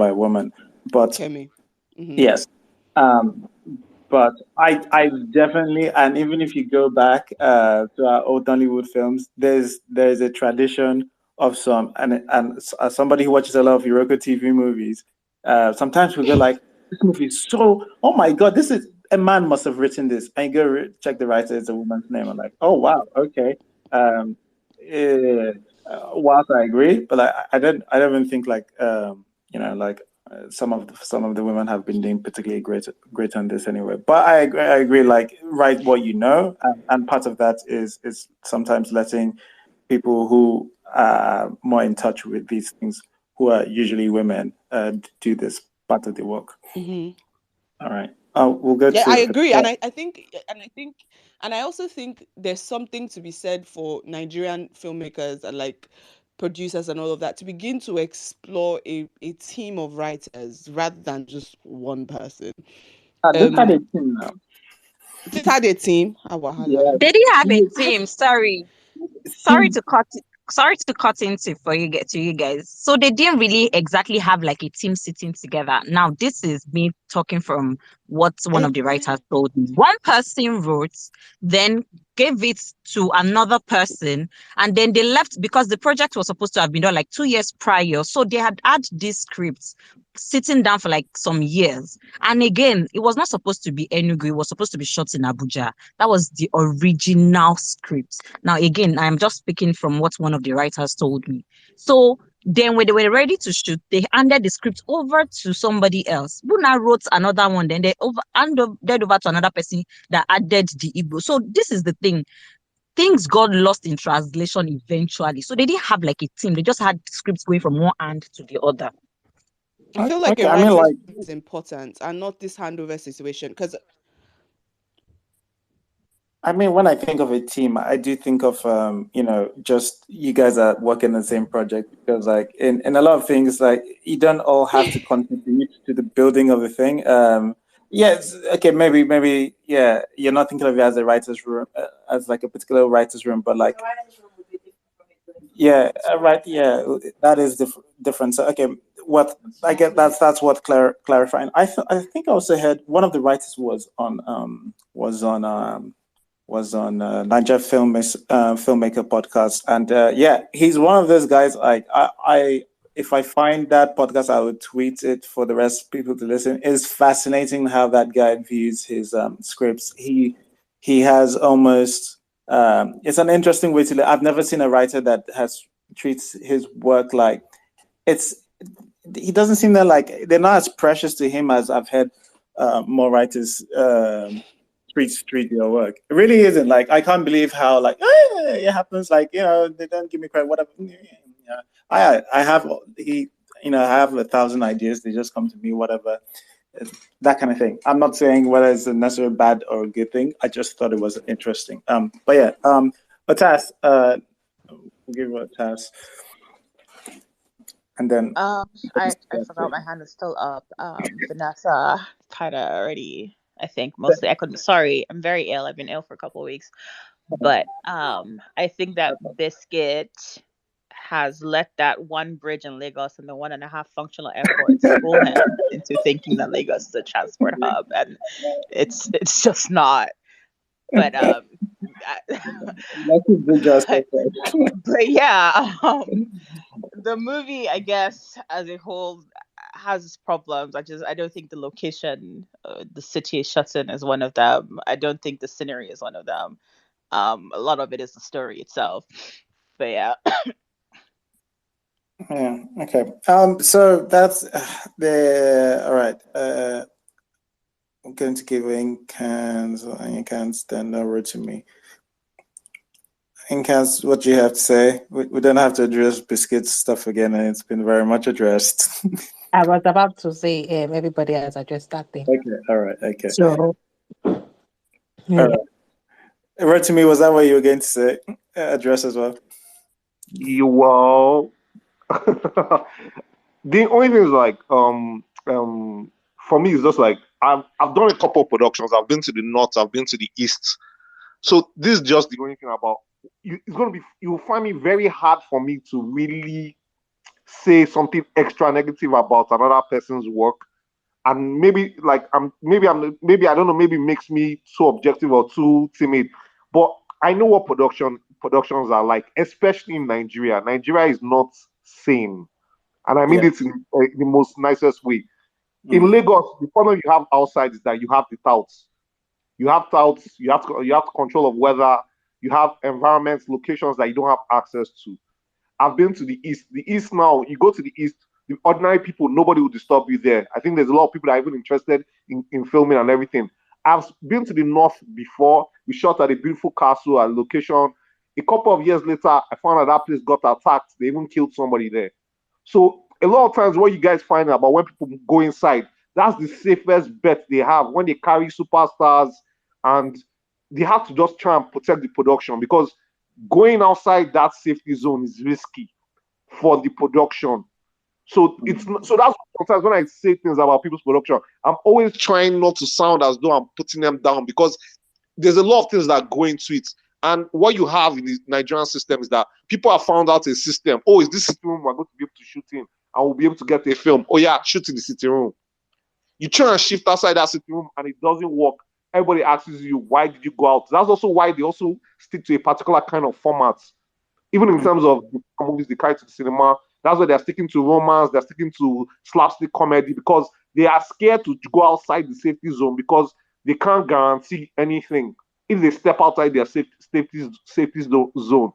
a woman. But yes, but I definitely, and even if you go back to our old Nollywood films, there's a tradition of some, and as somebody who watches a lot of Iroko TV movies, sometimes we go like, this movie is so, oh my god, this is, a man must have written this, and you go check the writer, it's a woman's name. I'm like, oh wow, okay. Whilst I agree, but I don't even think like some of the women have been doing particularly great on this anyway. But I agree. Like, write what you know, and part of that is sometimes letting people who are more in touch with these things, who are usually women, do this part of the work. All right. We'll go. Yeah, I agree, and I think, and I also think there's something to be said for Nigerian filmmakers and like producers and all of that to begin to explore a team of writers rather than just one person. They had a team now. They had a team. They didn't have a team. Sorry to cut into for you guys. So they didn't really exactly have like a team sitting together. Now this is me talking from what one of the writers told me. One person wrote, then gave it to another person, and then they left because the project was supposed to have been done like 2 years prior. So they had these scripts sitting down for like some years. And again, it was not supposed to be Enugu. It was supposed to be shot in Abuja. That was the original script. Now, again, I'm just speaking from what one of the writers told me. So then when they were ready to shoot, they handed the script over to somebody else who now wrote another one. Then they handed over to another person that added the Igbo. So this is the thing. Things got lost in translation eventually. So they didn't have like a team. They just had scripts going from one hand to the other. I feel like Okay, a I mean, writer's like, room is important and not this handover situation. Because I mean, when I think of a team, I do think of just you guys are working on the same project, because like in a lot of things, like you don't all have to contribute to the building of a thing. Yes, okay, maybe yeah, you're not thinking of it as a writer's room, as like a particular writer's room, but like yeah, right, yeah, that is different. So okay, what I get, that's what clarifying. I think I also heard one of the writers was on Niger filmmaker podcast, and yeah, he's one of those guys. Like I if I find that podcast, I would tweet it for the rest of people to listen. It's fascinating how that guy views his scripts. He has almost it's an interesting way to live. I've never seen a writer that has treats his work like it's. He doesn't seem that like they're not as precious to him as I've had more writers treat your work. It really isn't. Like I can't believe how like it happens. Like they don't give me credit. Whatever. Yeah, I have I have 1,000 ideas. They just come to me. Whatever. That kind of thing. I'm not saying whether it's a necessarily bad or a good thing. I just thought it was interesting. But yeah. Adaeze, we'll give you Adaeze. And then I forgot my hand is still up. Vanessa kind of already, I think mostly I couldn't. Sorry, I'm very ill. I've been ill for a couple of weeks, but I think that Biscuit has let that one bridge in Lagos and the 1.5 functional airports fool him into thinking that Lagos is a transport hub, and it's just not. But but yeah, the movie, I guess, as a whole, has its problems. I don't think the location, the city is shut in is one of them. I don't think the scenery is one of them. A lot of it is the story itself. But yeah. Yeah. Okay. So that's all right. I'm going to give Inkans stand over to me. Inkans, what do you have to say? We don't have to address Biscuit stuff again, and it's been very much addressed. I was about to say everybody has addressed that thing. Okay. All right. Okay. So, yeah. All right. Right to me, was that what you were going to say? Address as well. You will. The only thing is like for me it's just like I've done a couple of productions. I've been to the north, I've been to the east. So this is just the only thing about it's gonna be, you'll find me very hard for me to really say something extra negative about another person's work. And maybe like maybe I don't know, maybe it makes me so objective or too timid. But I know what productions are like, especially in Nigeria. Nigeria is not sane. And I mean this in the most nicest way. In Lagos, the problem you have outside is that you have the touts. You have touts, you have control of weather, you have environments, locations that you don't have access to. I've been to the east. The east now, you go to the east, the ordinary people, nobody will disturb you there. I think there's a lot of people that are even interested in filming and everything. I've been to the north before. We shot at a beautiful castle at a location. A couple of years later, I found out that place got attacked. They even killed somebody there. So a lot of times what you guys find out about when people go inside, that's the safest bet they have when they carry superstars, and they have to just try and protect the production, because going outside that safety zone is risky for the production. So that's sometimes when I say things about people's production, I'm always trying not to sound as though I'm putting them down, because there's a lot of things that go into it. And what you have in the Nigerian system is that people have found out a system. Oh, is this sitting room we're going to be able to shoot in, and we'll be able to get a film? Oh yeah, shoot in the sitting room. You try and shift outside that sitting room and it doesn't work. everybody asks you, why did you go out? That's also why they also stick to a particular kind of format. Even in terms of the movies they carry to the cinema, that's why they're sticking to romance, they're sticking to slapstick comedy, because they are scared to go outside the safety zone, because they can't guarantee anything if they step outside their safety zone.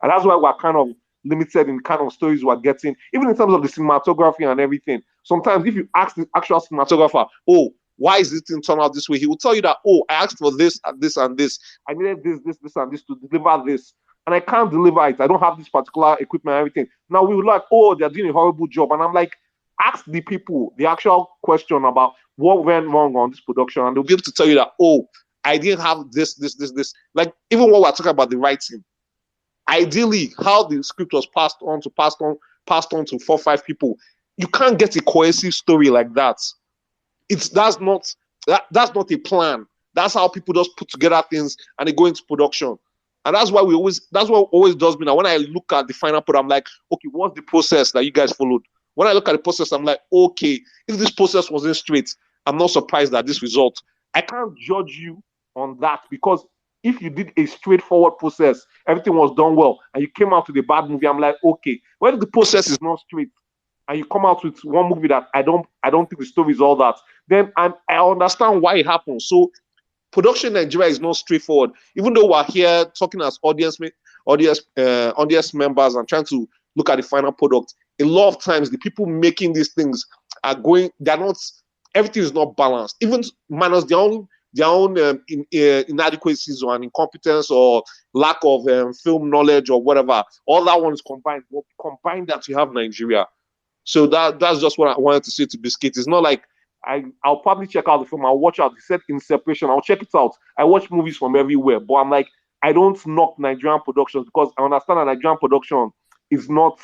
And that's why we're kind of limited in kind of stories we're getting, even in terms of the cinematography and everything. Sometimes if you ask the actual cinematographer, oh, why is this thing turn out this way? He will tell you that, oh, I asked for this and this and this. I needed this and this to deliver this. And I can't deliver it. I don't have this particular equipment and everything. Now we were like, oh, they're doing a horrible job. And I'm like, ask the people the actual question about what went wrong on this production. And they'll be able to tell you that, oh, I didn't have this. Like, even when we're talking about the writing, ideally, how the script was passed on to 4-5 people, you can't get a cohesive story like that. That's not a plan. That's how people just put together things and they go into production. And that's what always does me. Now, when I look at the final product, I'm like, okay, what's the process that you guys followed? When I look at the process, I'm like, okay, if this process wasn't straight, I'm not surprised at this result. I can't judge you on that, because if you did a straightforward process, everything was done well, and you came out with a bad movie, I'm like, okay. When the process is not straight, and you come out with one movie that I don't think the story is all that, then I understand why it happens. So production in Nigeria is not straightforward. Even though we're here talking as audience members and trying to look at the final product, a lot of times the people making these things everything is not balanced. Even minus their own inadequacies or an incompetence or lack of film knowledge or whatever. All that one is combined. But combine that, you have Nigeria. So that's just what I wanted to say to Biscuit. It's not like I'll probably check out the film. I'll watch out. He said In Separation. I'll check it out. I watch movies from everywhere, but I'm like, I don't knock Nigerian productions, because I understand that Nigerian production is not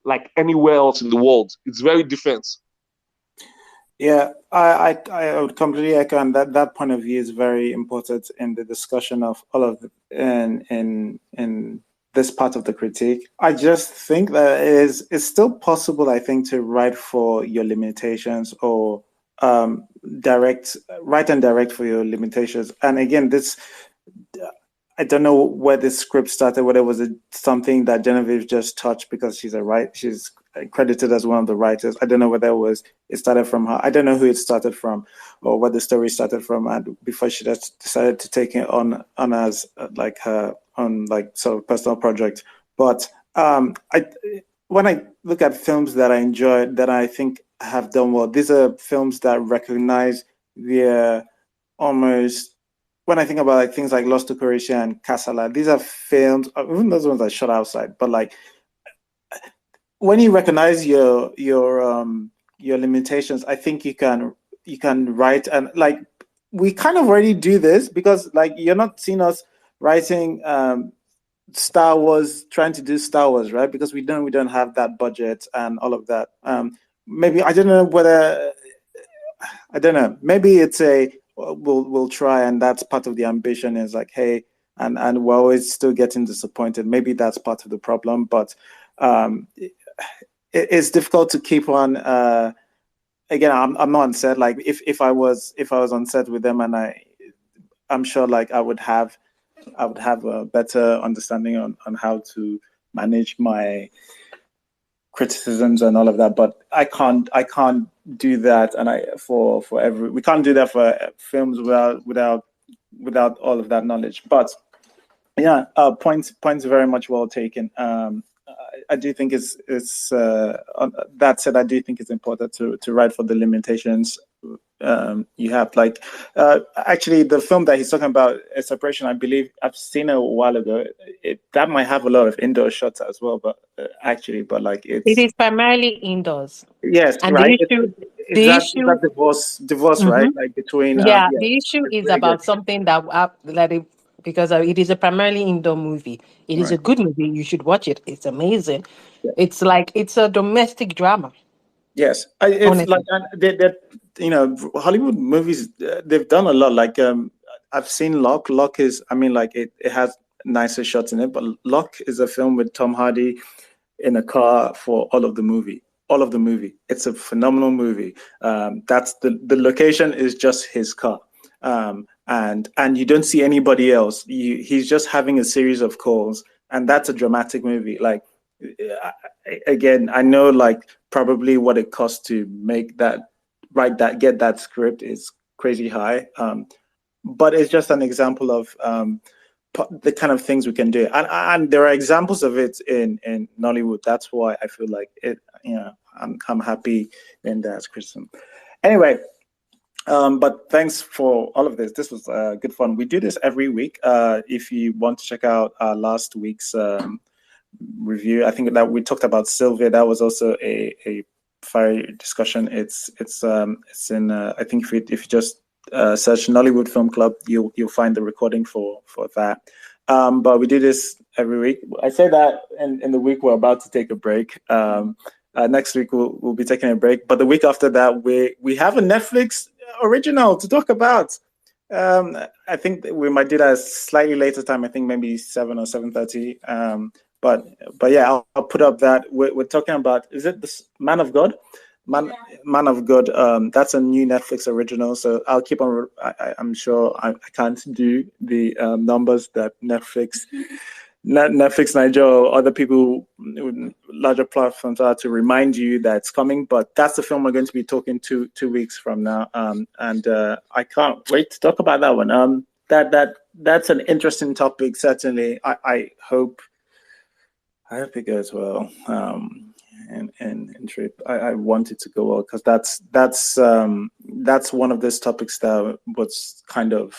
like anywhere else in the world. It's very different. Yeah, I would completely echo, and that point of view is very important in the discussion of all of in this part of the critique. I just think that it's still possible, I think, to write for your limitations, or write and direct for your limitations. And again, I don't know where this script started, whether it was something that Genevieve just touched because she's credited as one of the writers. I don't know whether it started from her. I don't know who it started from, or where the story started from, and before she just decided to take it on as like her own like sort of personal project. But when I look at films that I enjoy, that I think have done well, these are films that recognize their almost. When I think about like things like Lost to Croatia and Casala, these are films, even those ones I shot outside, but like when you recognize your limitations, I think you can write. And like we kind of already do this, because like you're not seeing us writing Star Wars, trying to do Star Wars, right? Because we don't have that budget and all of that. Maybe I don't know. Maybe it's we'll try, and that's part of the ambition, is like, hey, and we're always still getting disappointed. Maybe that's part of the problem, but it's difficult to keep on. Again, I'm not on set. Like if I was on set with them, and I'm sure like I would have a better understanding on how to manage my criticisms and all of that, but I can't do that, and we can't do that for films without all of that knowledge. But yeah, points very much well taken. I do think it's that said, I do think it's important to write for the limitations you have. Like actually, the film that he's talking about, A Separation, I believe I've seen it a while ago. That might have a lot of indoor shots as well, but like it is primarily indoors. Yes, and right. The issue, that divorce, right? Like between the issue is about something because it is a primarily indoor movie. It is a good movie. You should watch it. It's amazing. Yeah. It's like it's a domestic drama. Yes, it's like Hollywood movies. They've done a lot. Like I've seen Lock. Lock is, I mean, like it has nicer shots in it, but Lock is a film with Tom Hardy in a car for all of the movie. It's a phenomenal movie. That's the location is just his car. and you don't see anybody else. He's just having a series of calls, and that's a dramatic movie. Like, again, I know like probably what it costs to make that, get that script is crazy high. But it's just an example of the kind of things we can do, and there are examples of it in Nollywood. That's why I feel like it. I'm happy in that, Kristen. Anyway, but thanks for all of this. This was good fun. We do this every week. If you want to check out last week's review, I think that we talked about Sylvia. That was also a fiery discussion. It's in I think if you just search Nollywood Film Club, you'll find the recording for that. But we do this every week. I say that in the week we're about to take a break. Next week we'll be taking a break, but the week after that we have a Netflix original to talk about. I think we might do that at a slightly later time. I think maybe 7 or 7:30. But yeah, I'll put up that we're talking about. Is it the Man of God? Man of God. That's a new Netflix original. So I'll keep on. I'm sure I can't do the numbers that Netflix Nigeria or other people with larger platforms are to remind you that it's coming. But that's the film we're going to be talking 2 weeks from now. And I can't wait to talk about that one. That's an interesting topic. Certainly, I hope it goes well. And in truth, I want it to go well, because that's one of those topics that was kind of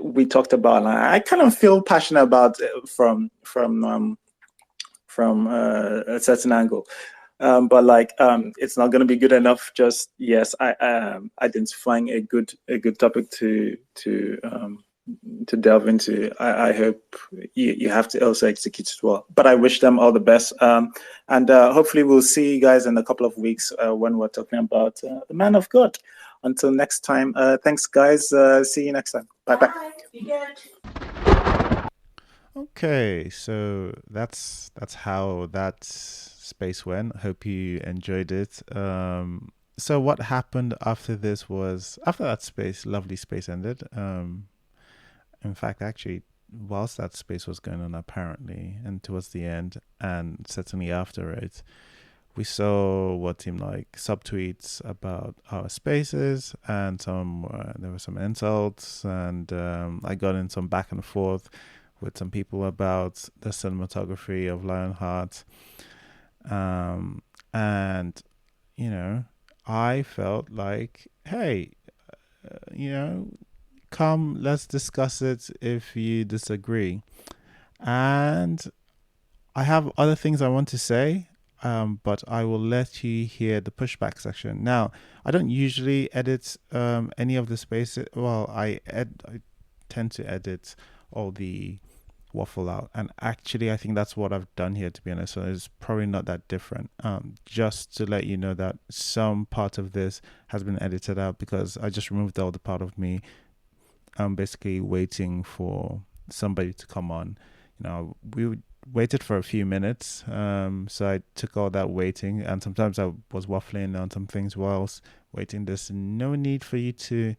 we talked about, and I kind of feel passionate about from a certain angle. But like it's not going to be good enough. Just identifying a good topic to delve into. I hope you have to also execute as well. But I wish them all the best. And hopefully we'll see you guys in a couple of weeks when we're talking about the Man of God. Until next time, thanks guys. See you next time. Bye. Okay, so that's how that space went. Hope you enjoyed it. So what happened after this was, after that lovely space ended. In fact, actually, whilst that space was going on, apparently, and towards the end, and certainly after it, we saw what seemed like subtweets about our spaces, and there were some insults, and I got in some back and forth with some people about the cinematography of Lionheart, and I felt like, hey, come, let's discuss it if you disagree. And I have other things I want to say, but I will let you hear the pushback section. Now, I don't usually edit any of the spaces. Well, I tend to edit all the waffle out, and actually I think that's what I've done here, to be honest. So it's probably not that different. Just to let you know that some part of this has been edited out, because I just removed all the part of me basically waiting for somebody to come on. We waited for a few minutes, so I took all that waiting, and sometimes I was waffling on some things whilst waiting. There's no need for you to,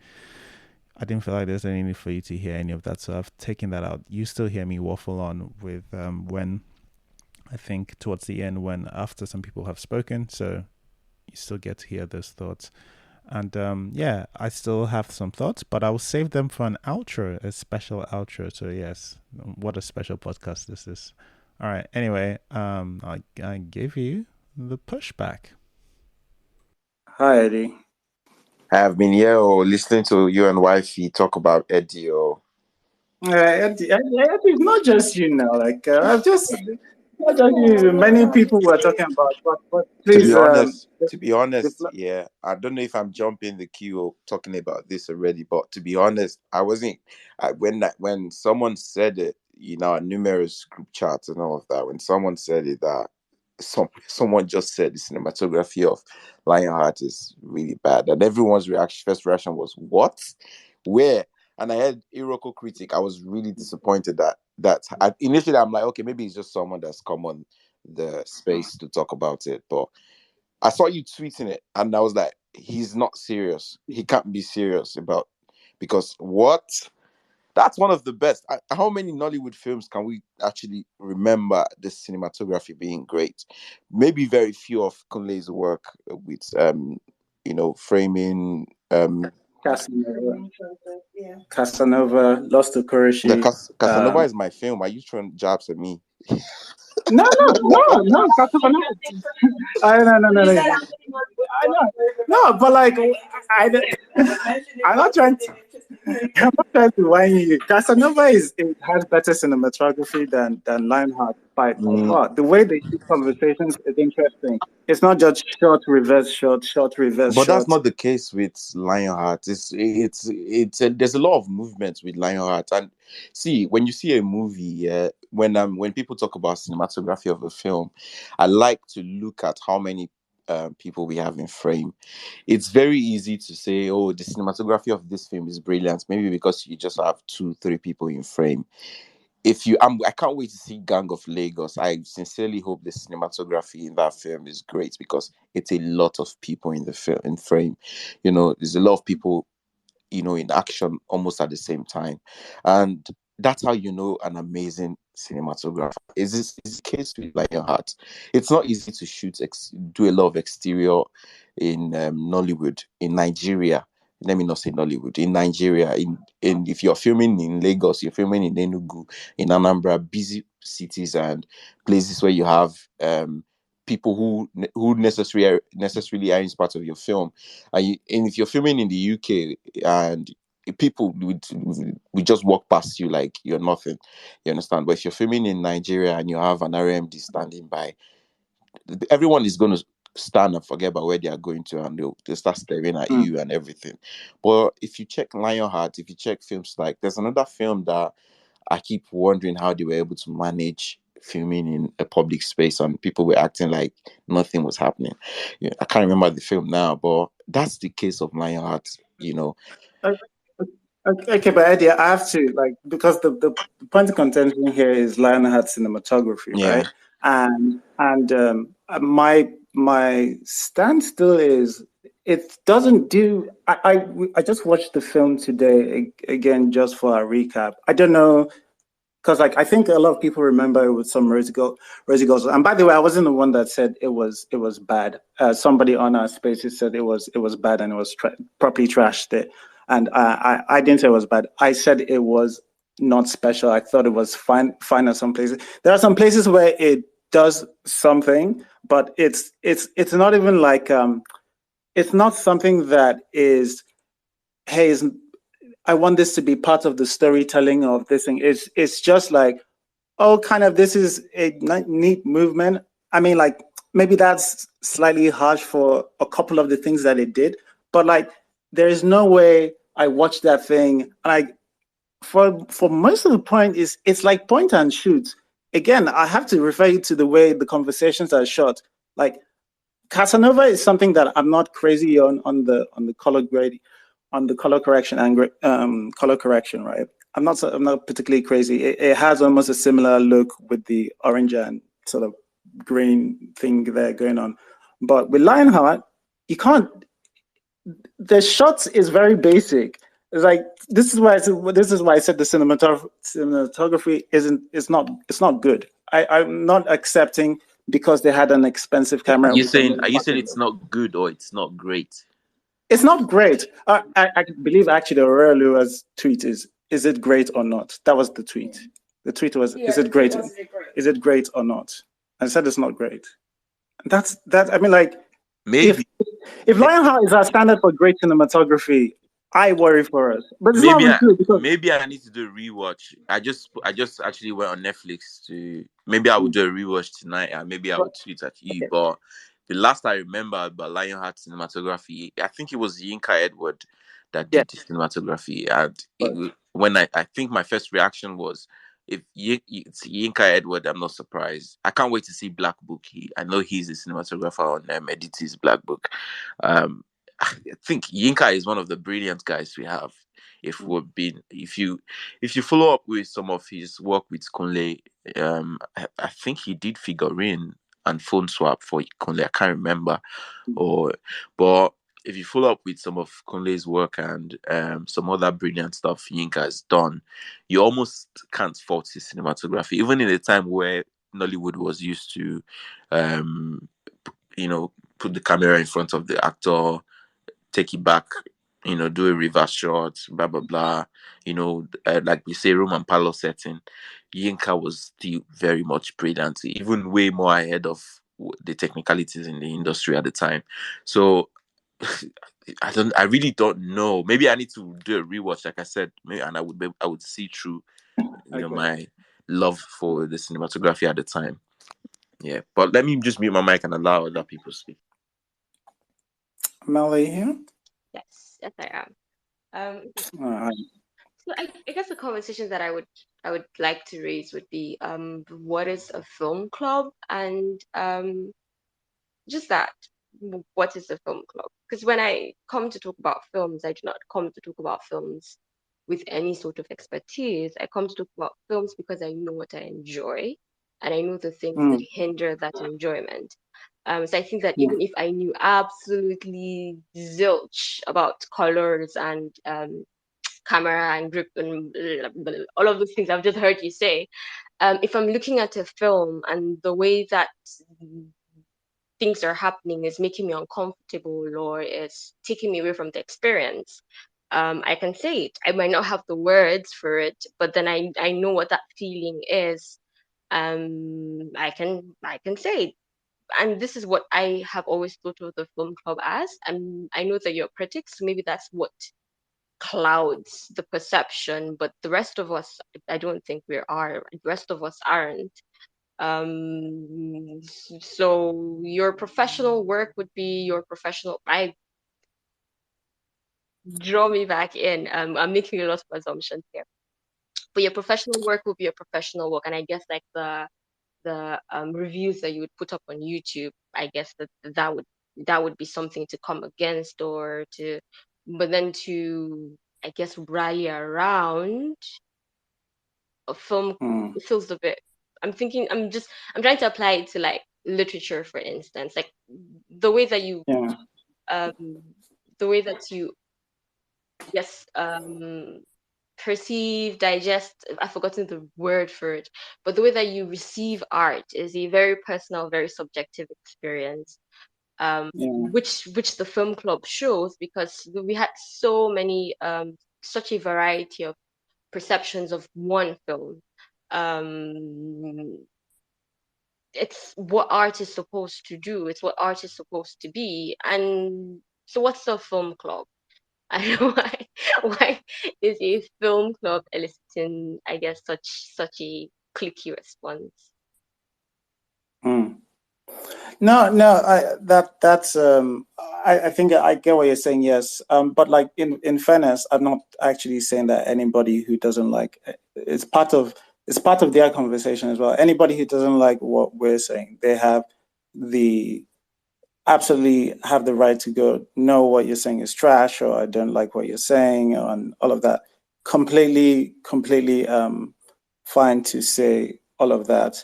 I didn't feel like there's any need for you to hear any of that, so I've taken that out. You still hear me waffle on with when, I think towards the end, when after some people have spoken, so you still get to hear those thoughts. And I still have some thoughts, but I will save them for an outro, a special outro. So yes, what a special podcast this is. All right, anyway, I gave you the pushback. Hi, Eddie. I have been here listening to you and wifey talk about Eddie. Eddie, it's not just you now. Like I've just not just you. Many people were talking about, but please. To be honest, yeah, I don't know if I'm jumping the queue or talking about this already, but to be honest, I wasn't. When someone said it, numerous group chats and all of that. When someone said it, that someone just said the cinematography of Lionheart is really bad, and everyone's first reaction was what, where, and I had Iroko critic. I was really disappointed initially I'm like, okay, maybe it's just someone that's come on the space to talk about it, but I saw you tweeting it, and I was like, he's not serious. He can't be serious about because what? That's one of the best. How many Nollywood films can we actually remember the cinematography being great? Maybe very few of Kunle's work with framing. Casanova, Lost to Kurishi. Casanova is my film. Are you throwing jabs at me? No. Casanova. No, but like I'm not trying to whine you. Casanova it has better cinematography than Lionheart by far. The way they do conversations is interesting. It's not just short, reverse, short, reverse, but short. That's not the case with Lionheart. There's a lot of movement with Lionheart. And see, when you see a movie, when people talk about cinematography of a film, I like to look at how many people we have in frame. It's very easy to say, oh, the cinematography of this film is brilliant, maybe because you just have 2-3 people in frame. I can't wait to see Gang of Lagos. I sincerely hope the cinematography in that film is great because it's a lot of people in the film in frame. There's a lot of people, in action almost at the same time, and that's how an amazing cinematographer. Is the case with Lionheart? It's not easy to do a lot of exterior in Nollywood, in Nigeria. Let me not say Nollywood, in Nigeria. If you're filming in Lagos, you're filming in Enugu, in Anambra, busy cities and places where you have people who necessarily are in part of your film, and if you're filming in the UK and people would just walk past you like you're nothing, you understand? But if you're filming in Nigeria and you have an RMD standing by, everyone is going to stand and forget about where they are going to, and they'll start staring at you and everything. But if you check Lionheart, if you check films, like there's another film that I keep wondering how they were able to manage filming in a public space and people were acting like nothing was happening. I can't remember the film now, but that's the case of Lionheart. Okay, but Eddie, I have to because the point of contention here is Lionheart cinematography, right? And my stand still is it doesn't do. I just watched the film today again just for a recap. I don't know. Because I think a lot of people remember it with some Rosie Gold. And by the way, I wasn't the one that said it was bad. Somebody on our spaces said it was bad and it was properly trashed it. And I didn't say it was bad. I said it was not special. I thought it was fine at some places. There are some places where it does something, but it's not even like it's not something that is, hey, I want this to be part of the storytelling of this thing. It's just like, oh, kind of, this is a neat movement. I mean, like, maybe that's slightly harsh for a couple of the things that it did, but there is no way I watched that thing and for most of the point it's like point and shoot. Again, I have to refer you to the way the conversations are shot. Like Casanova is something that I'm not crazy on the color grade, on the color correction and color correction, right? I'm not particularly crazy. It has almost a similar look with the orange and sort of green thing there going on. But with Lionheart, you can't. The shots is very basic. It's like this is why I said the cinematography it's not good. I'm not accepting because they had an expensive camera. Are you saying it's not good or it's not great? It's not great. I believe actually Aurelua's tweet is it great or not? That was the tweet. The tweet was, is it great? Is it great or not? I said it's not great. That's I mean, like, maybe if Lionheart is our standard for great cinematography, I worry for us. But it's maybe not really because maybe I need to do a rewatch. I just actually went on Netflix to, maybe I will do a rewatch tonight and maybe I will tweet at you. Okay. But the last I remember about Lionheart cinematography, I think it was Yinka Edward that did the cinematography. And when I think my first reaction was, if it's Yinka Edward, I'm not surprised. I can't wait to see Black Book. I know he's the cinematographer on Edity's Black Book. I think Yinka is one of the brilliant guys we have. If you follow up with some of his work with Kunle, I think he did Figurine and Phone Swap for Kunle. I can't remember, but if you follow up with some of Kunle's work and some other brilliant stuff Yinka has done, you almost can't fault his cinematography, even in a time where Nollywood was used to, put the camera in front of the actor, take it back, do a reverse shot, blah blah blah. Like we say, room and parlor setting. Yinka was still very much brilliant, even way more ahead of the technicalities in the industry at the time. So I really don't know. Maybe I need to do a rewatch, like I said, and I would see through, my love for the cinematography at the time. Yeah, but let me just mute my mic and allow other people to speak. Melly here? Yes, I am. So I guess the conversation that I would like to raise would be what is a film club, and just that, what is a film club? Because when I come to talk about films, I do not come to talk about films with any sort of expertise. I come to talk about films because I know what I enjoy, and I know the things that hinder that enjoyment. So I think that even if I knew absolutely zilch about colors and camera and grip and all of those things I've just heard you say, if I'm looking at a film and the way that things are happening is making me uncomfortable or is taking me away from the experience, I can say it. I might not have the words for it, but then I know what that feeling is. I can say it. And this is what I have always thought of the film club as. And I know that you're critics, so maybe that's what clouds the perception, but the rest of us, I don't think we are. The rest of us aren't. So your professional work would be your professional. I draw me back in. I'm making a lot of assumptions here, but your professional work would be your professional work, and I guess like the reviews that you would put up on YouTube, I guess that would be something to come against or to, but then to, I guess, rally around a film. It feels a bit. I'm trying to apply it to like literature, for instance, like the way that you, the way that you, yes, perceive, digest, I've forgotten the word for it, but the way that you receive art is a very personal, very subjective experience, which the film club shows, because we had so many, such a variety of perceptions of one film. It's what art is supposed to do, it's what art is supposed to be. And so what's the film club? I don't know why is a film club eliciting, I guess, such a cliquey response. No, that's I think I get what you're saying, yes. But like in fairness, I'm not actually saying that anybody who doesn't like it's part of their conversation as well. Anybody who doesn't like what we're saying, they absolutely have the right to go, no, what you're saying is trash, or I don't like what you're saying, and all of that. Completely fine to say all of that.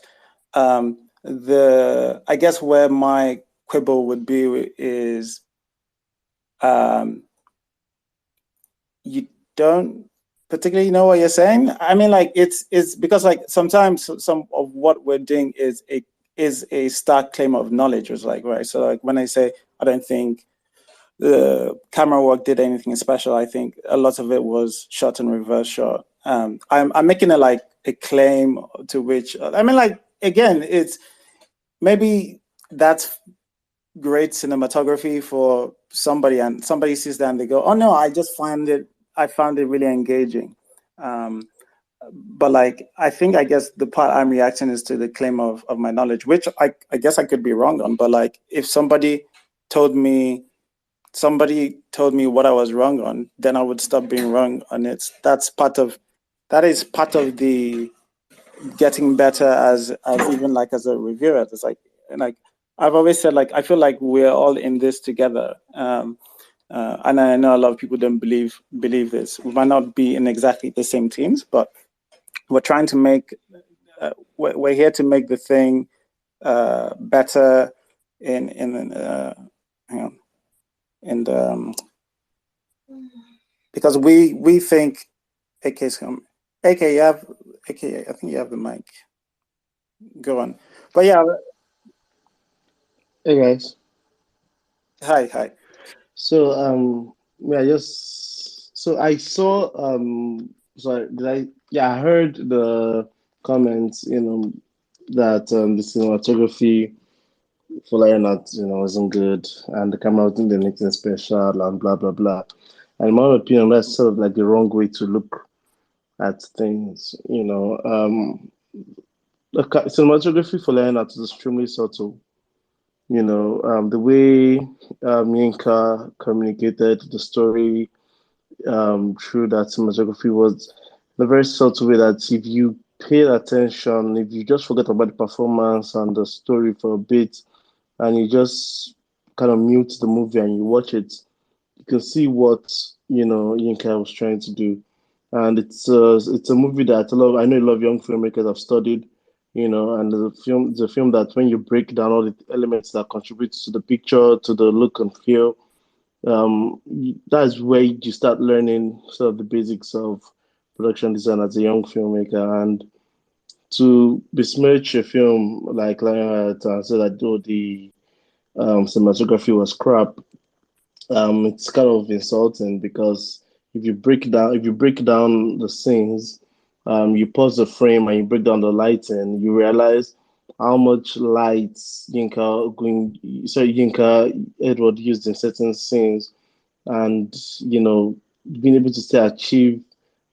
I guess where my quibble would be is you don't particularly know what you're saying. I mean, like it's because like sometimes some of what we're doing is a stark claim of knowledge. It's like, right. So like when I say I don't think the camera work did anything special, I think a lot of it was shot and reverse shot. I'm making it like a claim to which I mean, like again, it's maybe that's great cinematography for somebody, and somebody sees that and they go, oh no, I found it really engaging. But like I guess the part I'm reacting is to the claim of my knowledge, which I guess I could be wrong on, but like if somebody told me what I was wrong on, then I would stop being wrong on it. That is part of the getting better as even like as a reviewer. It's like I've always said, like I feel like we're all in this together. And I know a lot of people don't believe this. We might not be in exactly the same teams, but we're trying to make we're here to make the thing better in hang on. in the because we think AK's come. AK, you have AK. I think you have the mic. Go on. But yeah. Hey guys. Hi. So yeah, just so I saw sorry, did I yeah, I heard the comments, that the cinematography for Lionheart, wasn't good and the camera wasn't doing anything special and blah blah blah. And in my opinion, that's sort of like the wrong way to look at things. Cinematography for Lionheart is extremely subtle. The way Yinka communicated the story through that cinematography was in a very subtle way that if you pay attention, if you just forget about the performance and the story for a bit, and you just kind of mute the movie and you watch it, you can see what Yinka was trying to do. And it's a movie that I know a lot of young filmmakers have studied, and it's a film that when you break down all the elements that contribute to the picture, to the look and feel, that's where you start learning sort of the basics of production design as a young filmmaker. And to besmirch a film like Lionheart and say that the cinematography was crap, it's kind of insulting because if you break down the scenes, you pause the frame and you break down the lighting, you realize how much light Yinka Edward used in certain scenes, and being able to still achieve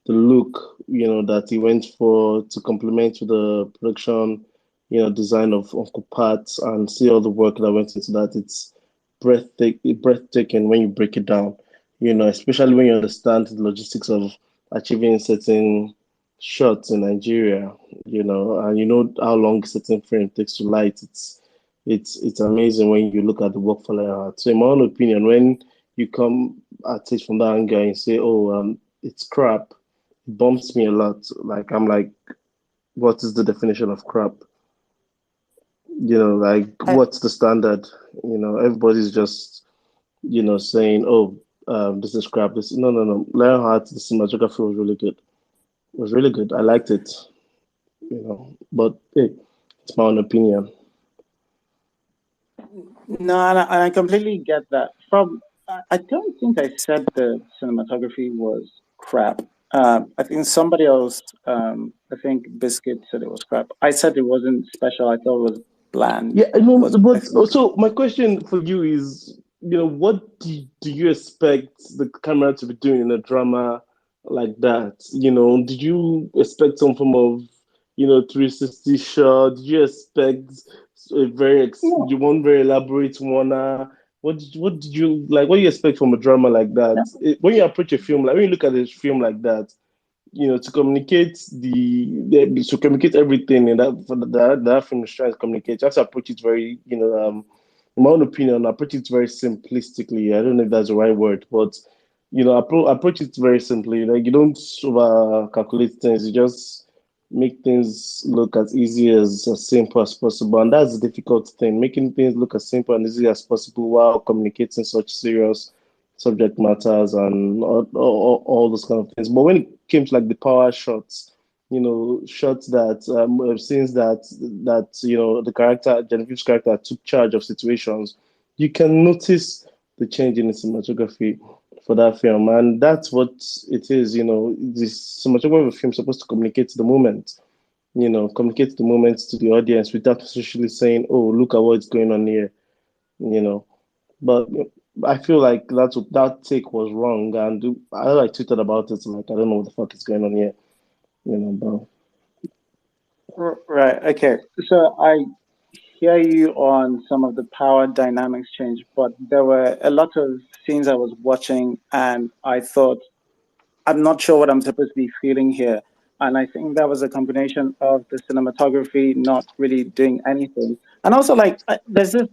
the look that he went for to complement with the production design of Uncle Pat, and see all the work that went into that. It's breathtaking when you break it down, especially when you understand the logistics of achieving certain shots in Nigeria, and how long certain frame takes to light. It's amazing when you look at the work for Lionheart. So in my own opinion, when you come at it from that angle and say, "Oh, it's crap," it bumps me a lot. Like I'm like, what is the definition of crap? What's the standard? Everybody's just saying, "Oh, this is crap." This no. Lionheart, the cinematography was really good. It was really good. I liked it. But hey, it's my own opinion. No, and I completely get that. I don't think I said the cinematography was crap. I think somebody else, I think Biscuit said it was crap. I said it wasn't special. I thought it was bland. Yeah, but also my question for you is, what do you expect the camera to be doing in a drama like that? Did you expect some form of, 360 shot? Did you expect a you want very elaborate one? What did you like? What do you expect from a drama like that? When you approach a film, like when you look at a film like that, to communicate to communicate everything in that film is trying to communicate, you have to approach it very, in my own opinion, approach it very simplistically. I don't know if that's the right word, but approach it very simply. Like you don't over calculate things, you just make things look as simple as possible. And that's the difficult thing, making things look as simple and easy as possible while communicating such serious subject matters and all those kind of things. But when it came to like the power shots, shots that scenes that the character, Genevieve's character, took charge of situations, you can notice the change in the cinematography for that film, and that's what it is. The cinematography of a film is supposed to communicate the moment. Communicate the moment to the audience without necessarily saying, "Oh, look at what's going on here." But I feel like that take was wrong, and I like tweeted about it. Like I don't know what the fuck is going on here, But right. Okay. So I hear you on some of the power dynamics change, but there were a lot of scenes I was watching, and I thought, I'm not sure what I'm supposed to be feeling here. And I think that was a combination of the cinematography not really doing anything, and also like there's this.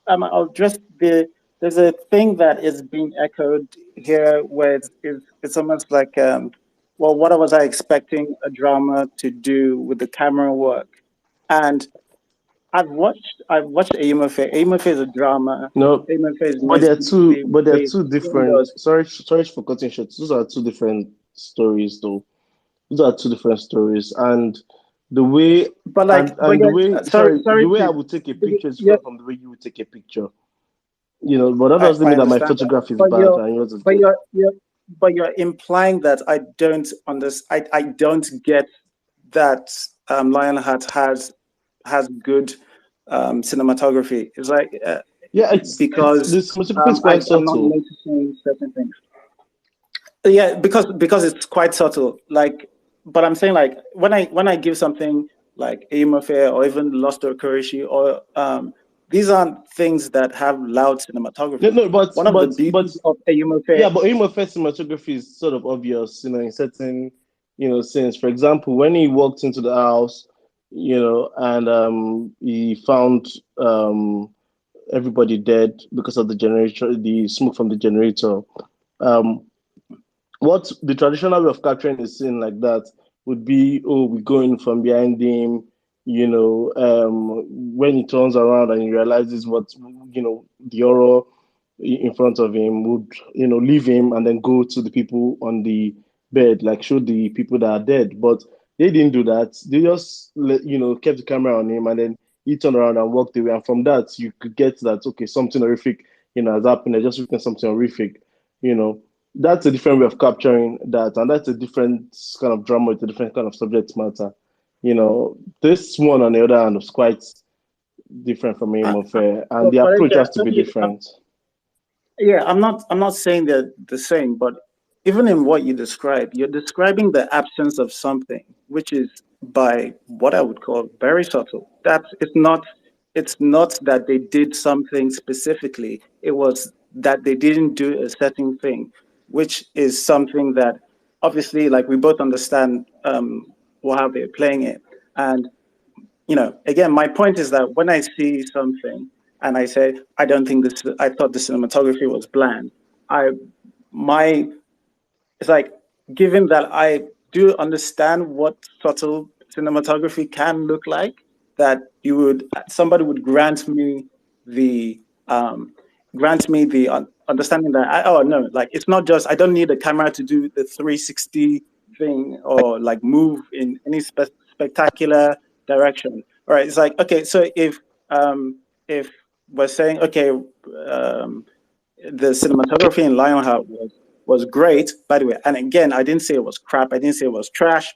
I'll just there's a thing that is being echoed here where it's almost like well, what was I expecting a drama to do with the camera work? And I've watched Emefe. Emefe is a drama. No, Emefe is but they're two. mostly But they're based two in different. the Sorry for cutting short. Those are two different stories, though. Those are two different stories, and the way but like but and the way yeah, sorry the sorry way I to would take a picture is yeah, different from the way you would take a picture. But that doesn't I mean that my understand that. photograph is But bad you're and yours is but good. you're implying that I don't understand. I don't get that Lionheart has good cinematography. It's like Yeah, it's because this photography is quite I'm not subtle. noticing certain things. Yeah, because it's quite subtle. Like, but I'm saying like when I give something like Aim Affair or even Lost or Kurishi or these aren't things that have loud No, cinematography. no, One of the but beauties of Aim Affair, yeah, but aim of first cinematography is sort of obvious, in certain, scenes. For example, when he walked into the house, and he found everybody dead because of the generator, the smoke from the generator. Um, what the traditional way of capturing a scene like that would be, oh, we go in from behind him, when he turns around and he realizes what, the horror in front of him would, leave him and then go to the people on the bed, like show the people that are dead. But they didn't do that. They just, kept the camera on him and then he turned around and walked away. And from that, you could get that, okay, something horrific, has happened. They're just written something horrific, you know that's a different way of capturing that, and that's a different kind of drama with a different kind of subject matter. This one on the other hand was quite different from Aim of Fair, and the but approach again, has to be different. yeah, I'm not saying they're the same, but even in what you describe, you're describing the absence of something, which is by what I would call very subtle. That it's not that they did something specifically. It was that they didn't do a certain thing, which is something that obviously like we both understand how they're playing it. And again, my point is that when I see something and I say, I thought the cinematography was bland. I, my, it's like, given that I do understand what subtle cinematography can look like, that somebody would the, um, grant me the understanding that oh no, like it's not just, I don't need a camera to do the 360 thing or like move in any spectacular direction. All right, it's like, okay, so if we're saying, okay, the cinematography in Lionheart was great, by the way. And again, I didn't say it was crap. I didn't say it was trash.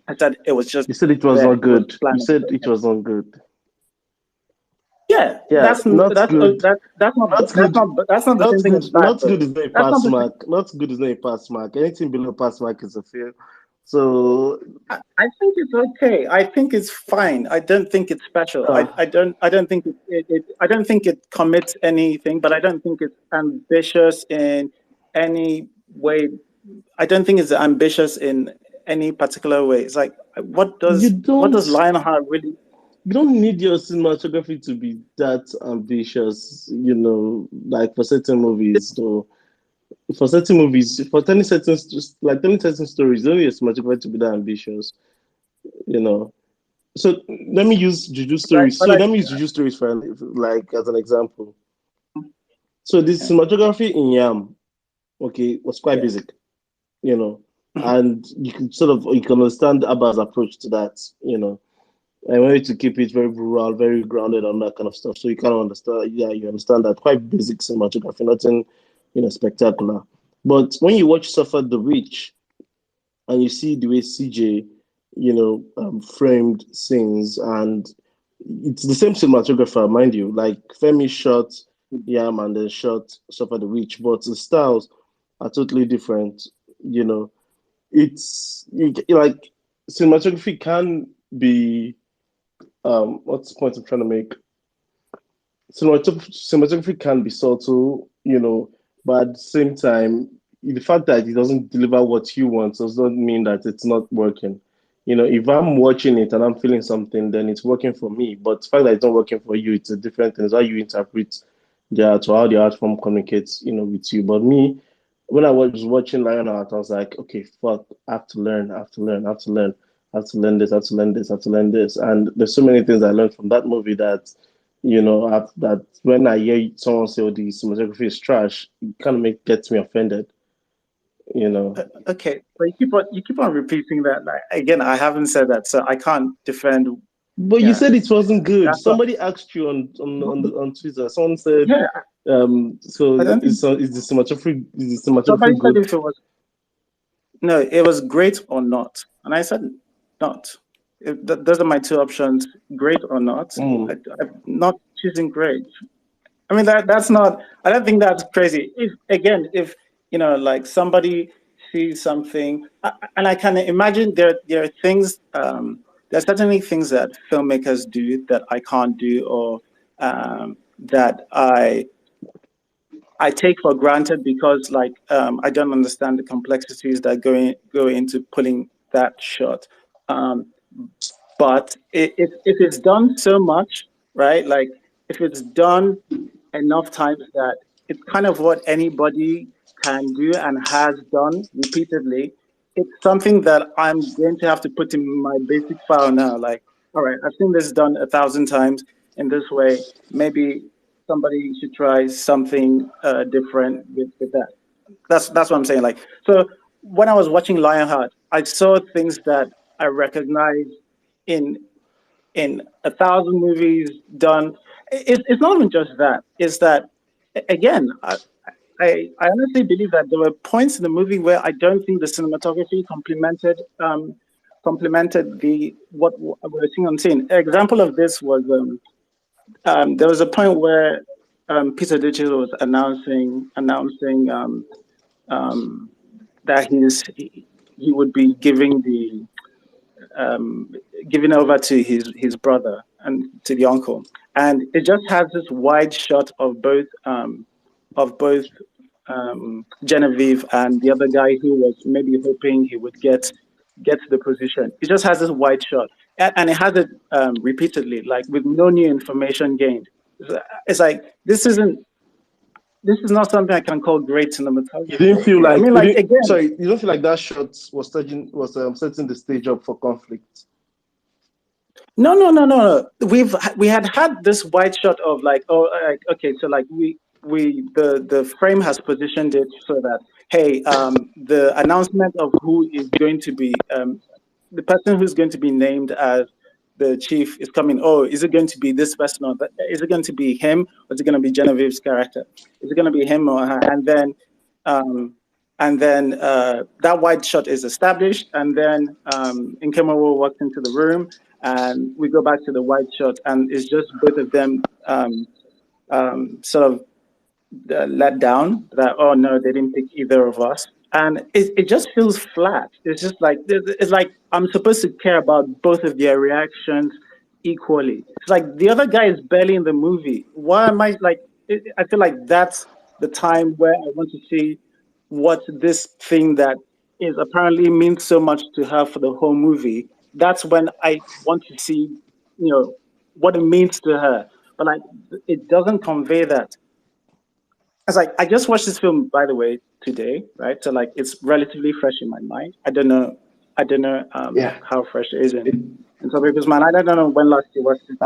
I said it was just You said it was there. not It was good. You planning. said it was not good. Yeah, Yeah, not good. that's not Not good. the Not same thing as good. bad Not though. good is not a That's not pass the same. mark. Not good is not a pass mark. Anything below pass mark is a fail. So, I think it's okay. I think it's fine. I don't think it's special. uh, I don't think I don't think it commits anything, but I don't think it's ambitious in any way. I don't think it's ambitious in any particular way. It's like you what don't does Lionheart really? you don't need your cinematography to be that ambitious, like for certain movies. Though, for certain movies, for telling certain just like telling certain stories, you don't need your cinematography to be that ambitious. You know. So let me use Juju Right, stories. but So let me use Juju stories for like as an example. So the yeah, cinematography in Yam, okay, was quite yeah. basic, you know, and you can understand Abba's approach to that, I wanted to keep it very rural, very grounded on that kind of stuff. So you kind of understand, yeah, you understand that quite basic cinematography, nothing, spectacular. But when you watch Suffer the Witch and you see the way CJ, framed scenes, and it's the same cinematographer, mind you, like Femi shot Yam and then shot Suffer the Witch, but the styles are totally different. You know, like cinematography can be what's the point I'm trying to make? Cinematography can be subtle, but at the same time, the fact that it doesn't deliver what you want does not mean that it's not working. If I'm watching it and I'm feeling something, then it's working for me. But the fact that it's not working for you, it's a different thing. It's how you interpret the art or how the art form communicates, with you. But me, when I was watching Lionheart, I was like, okay, fuck, I have to learn, I have to learn, I have to learn. I have to learn this, I have to learn this, I have to learn this. And there's so many things I learned from that movie that, that when I hear someone say, "Oh, the cinematography is trash," it kind of gets me offended. Okay, but you keep on repeating that. Like, again, I haven't said that, so I can't defend. But you said it wasn't good. That's what, Somebody asked you on Twitter. Someone said, yeah. so I don't think is the somebody cinematography said good? if it was no, it was great or not, and I said not. Those are my two options: great or not. I'm not choosing great. I mean that's not. I don't think that's crazy. If like somebody sees something, and I can imagine there are things. There are certainly things that filmmakers do that I can't do, or that I take for granted because I don't understand the complexities that go into pulling that shot. Um, but if it's done so much, right? Like if it's done enough times that it's kind of what anybody can do and has done repeatedly, it's something that I'm going to have to put in my basic file now. Like, all right, I've seen this done 1,000 times in this way. Maybe somebody should try something different with that. That's what I'm saying. Like, so when I was watching Lionheart, I saw things that I recognized in 1,000 movies done. It's not even just that. It's that again. I honestly believe that there were points in the movie where I don't think the cinematography complemented the what we were seeing on scene. An example of this was there was a point where Peter Digital was announcing that he would be giving over to his brother and to the uncle, and it just has this wide shot of both Genevieve and the other guy who was maybe hoping he would get to the position. It just has this wide shot, and it has it repeatedly, like with no new information gained. It's like this is not something I can call great cinematography. You didn't feel I like mean, like again, you don't feel like that shot was setting the stage up for conflict. No. We had this wide shot of like, okay, so like the frame has positioned it so that hey, the announcement of who is going to be the person who's going to be named as the chief is coming. Oh, is it going to be this person or that? Is it going to be him or is it going to be Genevieve's character? Is it going to be him or her? Um, and then that wide shot is established, and then Nkemawo walks into the room, and we go back to the wide shot, and it's just both of them sort of let down that, oh no, they didn't pick either of us, and it just feels flat. It's just like it's like I'm supposed to care about both of their reactions equally. It's like the other guy is barely in the movie. Why am I like? I feel like that's the time where I want to see what this thing that is apparently means so much to her for the whole movie. That's when I want to see, what it means to her. But like, it doesn't convey that. It's like I just watched this film, by the way, today, right? So like it's relatively fresh in my mind. I don't know how fresh it is in some people's mind. I don't know when last you watched it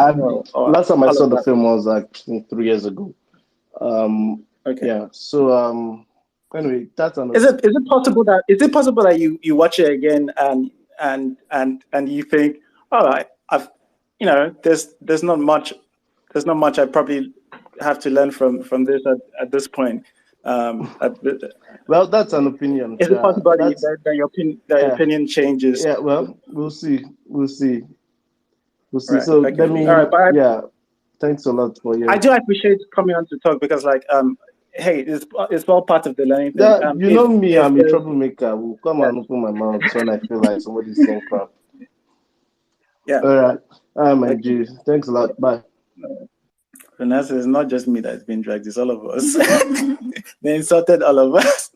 or Last time I all saw of the that. film was like 3 years ago. Okay. Yeah. So anyway, that's another. Is it possible that you watch it again and you think, all right, there's not much I probably have to learn from this at this point. Well, that's an opinion. Is it possible that your opinion changes? Yeah. Well, we'll see. Right, So okay. let me. All right, but Thanks a lot for your. I do appreciate coming on to talk because, like, hey, it's all part of the learning thing. Yeah, you know me, I'm a troublemaker. Will come and open my mouth when I feel like somebody's saying crap. Yeah. All right. My G. Thanks a lot. Bye. Vanessa, it's not just me that's been dragged, it's all of us. They insulted all of us.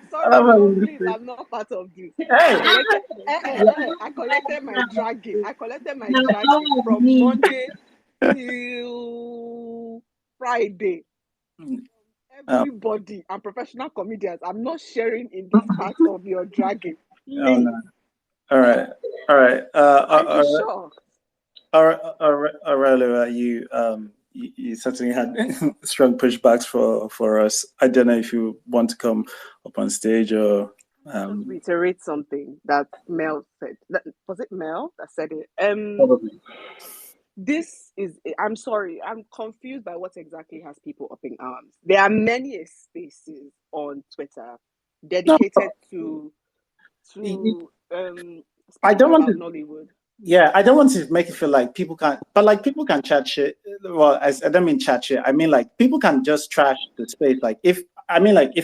Sorry, please, I'm not part of this. I collected my dragging. From Monday till Friday. Everybody and professional comedians, I'm not sharing in this part of your dragging. Oh no. All right. I'm shocked. Aurelio, you certainly had strong pushbacks for us. I don't know if you want to come up on stage or. Just reiterate something that Mel said. Was it Mel that said it? Probably. This is. I'm sorry. I'm confused by what exactly has people up in arms. There are many spaces on Twitter dedicated to I don't want to. Nollywood. Yeah, I don't want to make it feel like people can't, but like people can chat shit. Well, I don't mean chat shit. I mean like people can just trash the space. Like if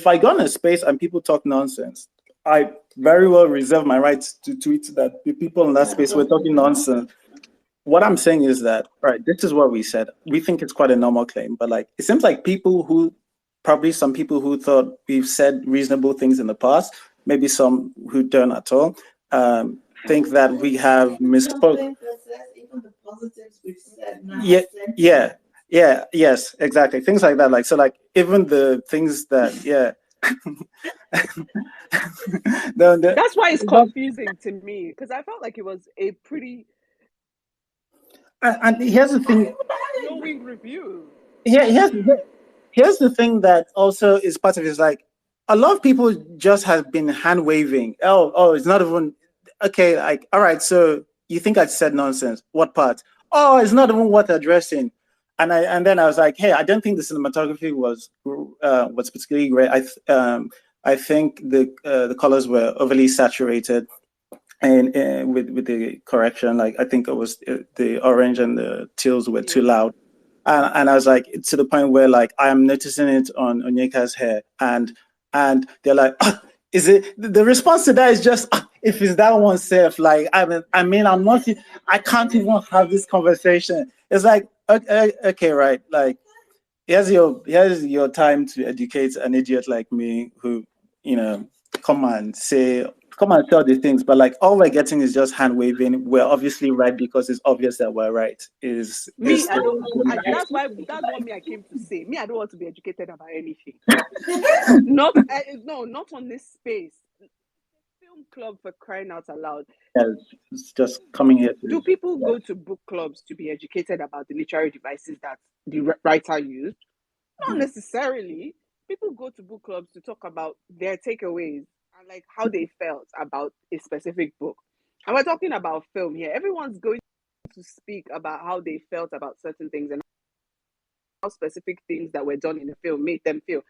I go in a space and people talk nonsense, I very well reserve my right to tweet that the people in that space were talking nonsense. What I'm saying is that, right, this is what we said. We think it's quite a normal claim, but like it seems like some people who thought we've said reasonable things in the past, maybe some who don't at all. Think that we have misspoke. Yes, exactly. Things like that. Like so, like even the things that That's why it's confusing to me because I felt like it was a pretty. And here's the thing. Glowing review. Here's the thing that also is part of it is like a lot of people just have been hand waving. Oh, it's not even. Okay, like, all right, so you think I said nonsense. What part? Oh, it's not even worth addressing. And then I was like, hey, I don't think the cinematography was particularly great. I think the colors were overly saturated, and with the correction, like I think it was the orange and the teals were too loud. And I was like, to the point where like I'm noticing it on Onyeka's hair, and they're like, is it the response to that is just if it's that one self, like I mean I'm not, I can't even have this conversation. It's like okay, right, like here's your time to educate an idiot like me who come and tell the things, but like all we're getting is just hand waving. We're obviously right because it's obvious that we're right. That's what me I came to say. Me, I don't want to be educated about anything. not on this space. Film club, for crying out aloud. Yeah, it's just coming here. Do people go to book clubs to be educated about the literary devices that the writer used? Not necessarily. People go to book clubs to talk about their takeaways and like how they felt about a specific book. And we're talking about film here. Everyone's going to speak about how they felt about certain things and how specific things that were done in the film made them feel.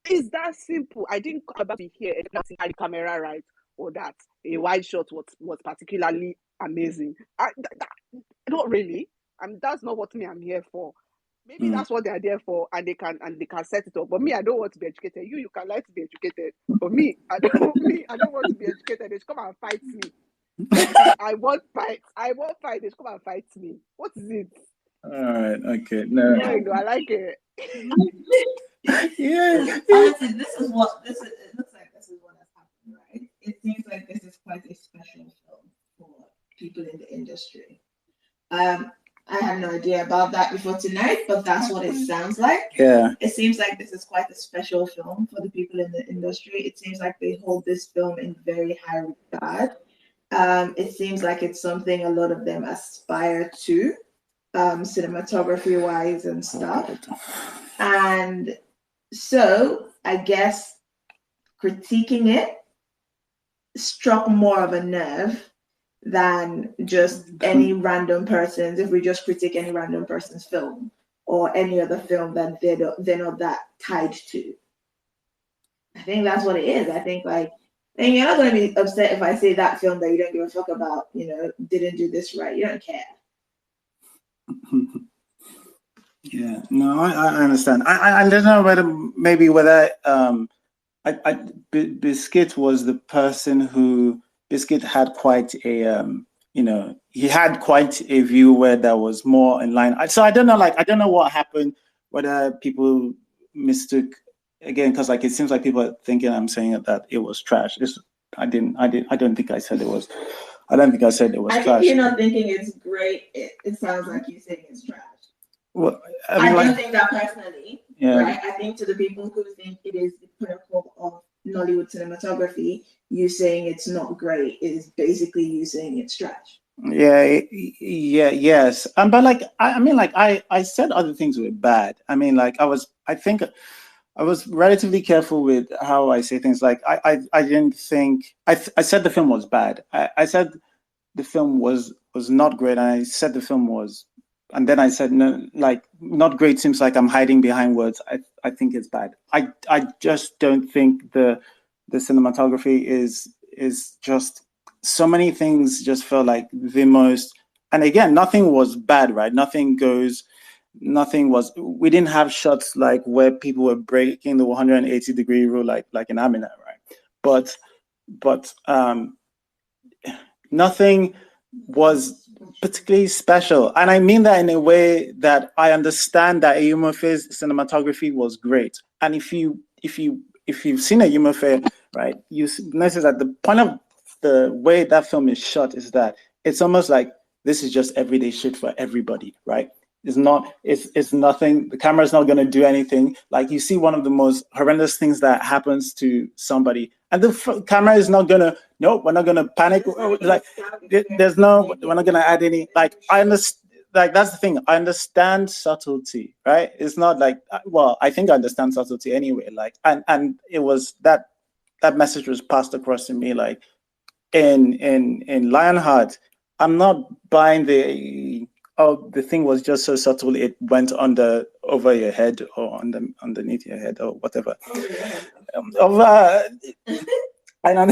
It's that simple. I didn't come about to be here and not see the camera right or that a wide shot was particularly amazing. Not really. That's not what I'm here for. Maybe that's what they are there for, and they can set it up. But me, I don't want to be educated. You can like to be educated. But me, I don't want to be educated. They should come and fight me. I want fight. They should come and fight me. What is it? All right. Okay. No. I like it. Yeah. Honestly, this is what it looks like. This is what has happened, right? It seems like this is quite a special film for people in the industry. I had no idea about that before tonight, but that's what it sounds like. Yeah. It seems like this is quite a special film for the people in the industry. It seems like they hold this film in very high regard. It seems like it's something a lot of them aspire to, cinematography-wise and stuff. And so I guess critiquing it struck more of a nerve than just any random person's. If we just critique any random person's film or any other film that they're not that tied to. I think that's what it is. I think and you're not going to be upset if I say that film that you don't give a fuck about, didn't do this right. You don't care. Yeah, no, I understand. I don't know whether Biscuit was the person who Biscuit had quite a he had quite a view where that was more in line. So I don't know, I don't know what happened, whether people mistook again, because it seems like people are thinking I'm saying that it was trash. I don't think I said it was. I don't think I said it was trash. I think you're not thinking it's great. It sounds like you're saying it's trash. Well, I don't think that personally. Yeah. Right? I think to the people who think it is the pinnacle of Nollywood cinematography, you saying it's not great is basically you saying it's trash. Yes. But like, I mean, like, I said other things were bad. I mean, like, I think I was relatively careful with how I say things. Like, I didn't think, I said the film was bad. I said the film was not great. And I said the film was, and then I said, no, like, not great seems like I'm hiding behind words. I think it's bad. I just don't think the cinematography is just, so many things just felt like the most, and again, nothing was bad, right? Nothing was, we didn't have shots like where people were breaking the 180-degree rule like in Amina, right? But nothing was particularly special. And I mean that in a way that I understand that Eyumofe's cinematography was great. And if you've seen Eyumofe, right, you notice that the point of the way that film is shot is that it's almost like this is just everyday shit for everybody, right? It's nothing, the camera's not gonna do anything. Like, you see one of the most horrendous things that happens to somebody, and the camera is not gonna, no, we're not gonna panic. Like, we're not gonna add any, like, I understand, like, that's the thing. I understand subtlety, right? It's not like, well, I think I understand subtlety anyway. Like, and it was that message was passed across to me, like, in Lionheart. I'm not buying the thing was just so subtle it went over your head or underneath your head or whatever. I don't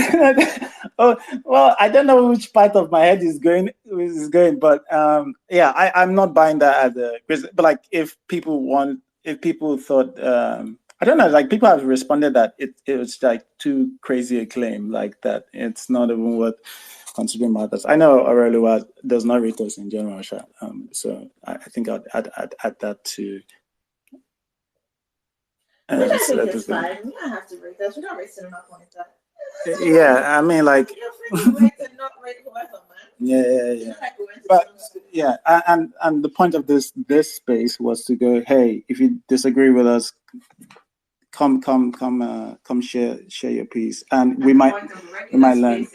oh, well, I don't know which part of my head is going, but yeah, I'm not buying that as but like, if people thought, I don't know, like, people have responded that it was like too crazy a claim, like that it's not even worth considering matters. I know Aurelua does not rate us in general, so I think I'd add that to. Which I think is fine. We don't have to rate us. We don't rate cinema points. Yeah, I mean, like, yeah. But yeah, and the point of this space was to go, hey, if you disagree with us, come share your piece, and we might learn.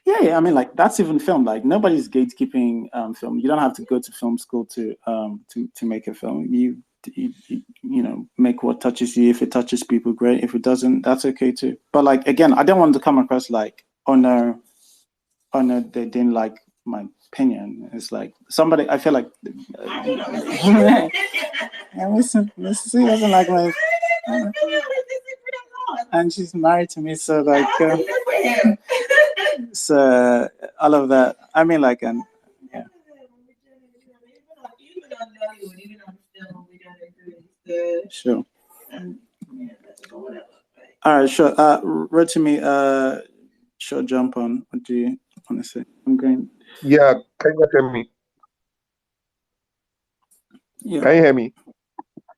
Yeah, I mean, like, that's even film. Like, nobody's gatekeeping film. You don't have to go to film school to make a film. You make what touches you. If it touches people, great. If it doesn't, that's okay too. But like, again, I don't want to come across like, oh no, they didn't like my opinion. It's like somebody, I feel like Missy doesn't like my, and she's married to me, so like, so all of that. I mean, like, and yeah. Sure. All right, sure. Rotimi, short jump on. What do you want to say? I'm going. Yeah, can you hear me? Yeah. Can you hear me?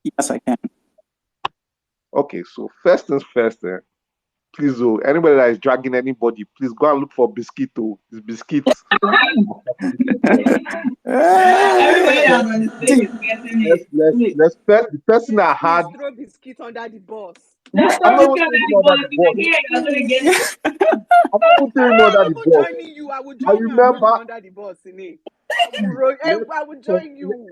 Yes, I can. Okay, so first things first, please, anybody that is dragging anybody, please go and look for Biscuito. It's biscuits. Let's first, the person that had throw biscuit under the bus. I'm not throwing him under the bus. Joining you. I will join you under the bus, I will join you.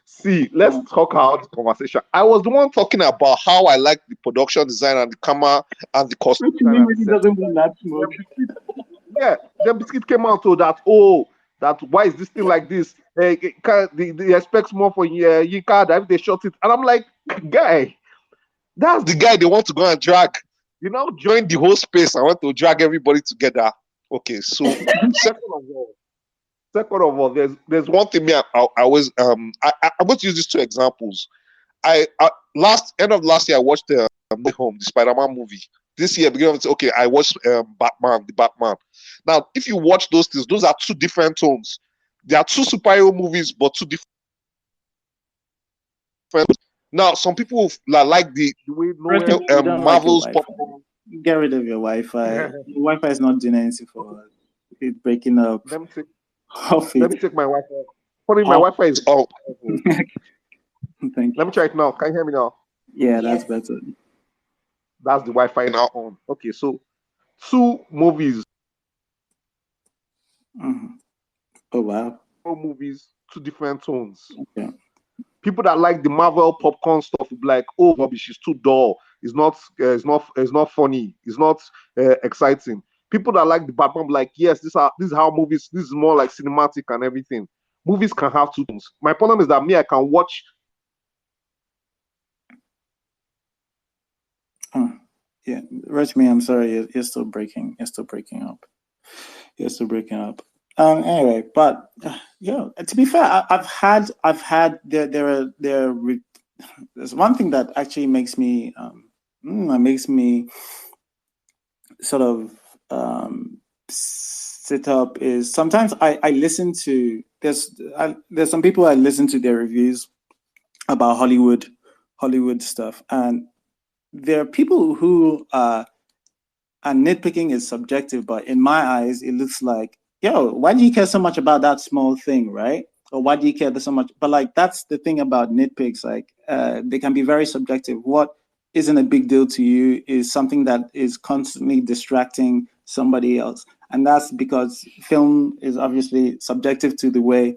See, let's talk out the conversation. I was the one talking about how I like the production design and the camera and the costume. Yeah, the biscuit came out so that why is this thing like this? They expect more for Yinka if they shot it, and I'm like, guy, that's the guy they want to go and drag. Join the whole space. I want to drag everybody together. Okay, so second of all, there's one thing I always I'm going to use these two examples. End of last year I watched the Home, the Spider-Man movie. This year, beginning of I watched the Batman. Now, if you watch those things, those are two different tones. They are two superhero movies, but two different. Now, some people like the way Marvel's popcorn. Get rid of your Wi-Fi. Your Wi-Fi is not doing anything for it breaking up. Let me take my Wi-Fi. Funny, my Wi-Fi is off. Thank Thank Let you. me try it now. Can you hear me now? Yeah, that's better. That's the Wi-Fi now on. Okay, so 2 movies. Mhm. Oh wow. 4 movies, 2 different tones. Okay. People that like the Marvel popcorn stuff will be like, "Oh, rubbish! It's too dull. It's not funny. It's not exciting." People that like the Batman will be like, "Yes, this is how movies. This is more like cinematic and everything." Movies can have 2 tones. My problem is that me, I can watch. Oh, yeah, Rachmi, I'm sorry, you're still breaking. You're still breaking up. You're still breaking up. Anyway, but yeah, to be fair, I've had there's one thing that actually makes me sort of sit up is sometimes I listen to there's some people I listen to their reviews about Hollywood stuff, and there are people who and nitpicking is subjective, but in my eyes, it looks like, yo, why do you care so much about that small thing, right? Or why do you care so much? But like, that's the thing about nitpicks. Like, they can be very subjective. What isn't a big deal to you is something that is constantly distracting somebody else, and that's because film is obviously subjective to the way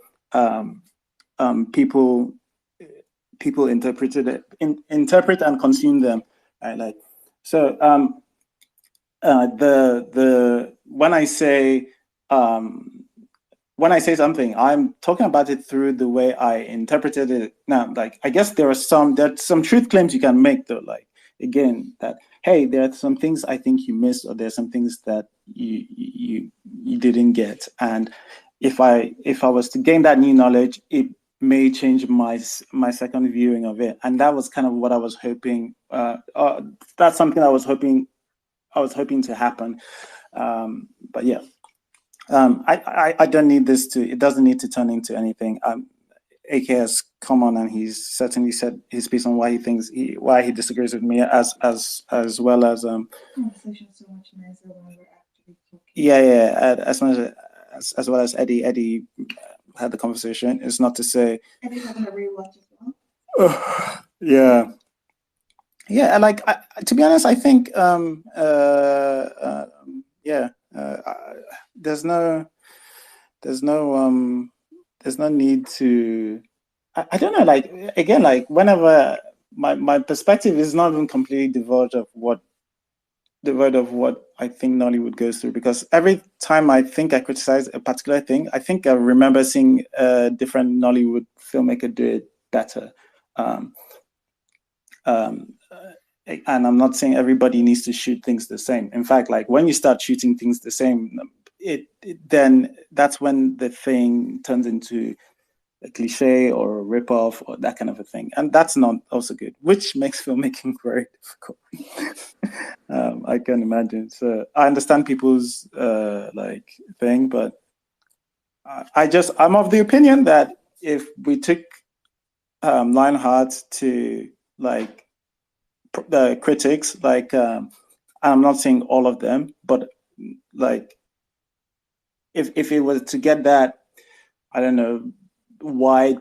people interpret and consume them. Right? Like, so. When I say something, I'm talking about it through the way I interpreted it. Now, like, I guess there's some truth claims you can make, though. Like, again, that hey, there are some things I think you missed, or there's some things that you didn't get, and if I was to gain that new knowledge, it may change my second viewing of it, and that was kind of what I was hoping. That's something I was hoping to happen. But yeah, I don't need this it doesn't need to turn into anything. AK has come on and he's certainly said his piece on why he disagrees with me as well as Conversation so much nicer when we're actually talking. Yeah, as well as Eddie had the conversation. It's not to say Eddie's having a rewatch as well. yeah. Yeah, like to be honest, I think there's no need to. I don't know. Like again, like whenever my perspective is not even completely devoid of what I think Nollywood goes through, because every time I think I criticize a particular thing, I think I remember seeing a different Nollywood filmmaker do it better. And I'm not saying everybody needs to shoot things the same. In fact, like when you start shooting things the same, then that's when the thing turns into a cliche or a ripoff or that kind of a thing, and that's not also good, which makes filmmaking very difficult. I can imagine. So I understand people's like thing, but I'm of the opinion that if we took Lionheart to like the critics, like I'm not saying all of them, but like if it was to get that, I don't know, wide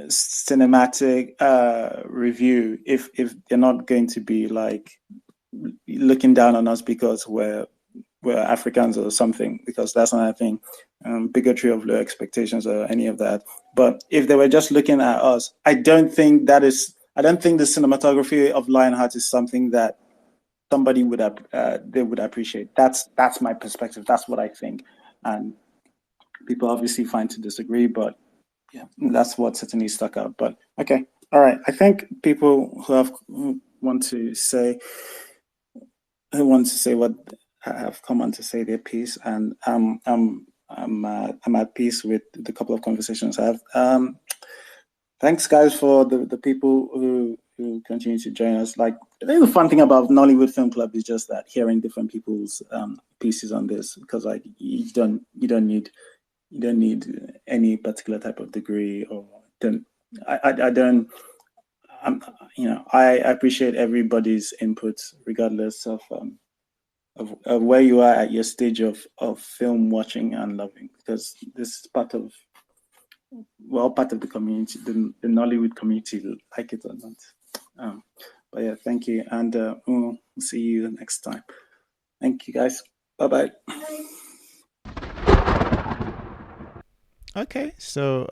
cinematic review, if they're not going to be like looking down on us because we're Africans or something, because that's another thing, bigotry of low expectations or any of that. But if they were just looking at us, I don't think the cinematography of Lionheart is something that somebody would they would appreciate. That's my perspective. That's what I think, and people obviously find to disagree, but yeah, that's what certainly stuck out. But okay, all right. I think people who want to say what have come on to say their piece, and I'm at peace with the couple of conversations I have. Thanks, guys, for the people who continue to join us. Like, I think the fun thing about Nollywood Film Club is just that hearing different people's pieces on this, because like you don't need any particular type of degree, or I don't. I appreciate everybody's input regardless of where you are at your stage of film watching and loving, because this is part of we're all part of the community, the Nollywood community, like it or not. But yeah, thank you, and we'll see you next time. Thank you, guys. Bye-bye. Okay, so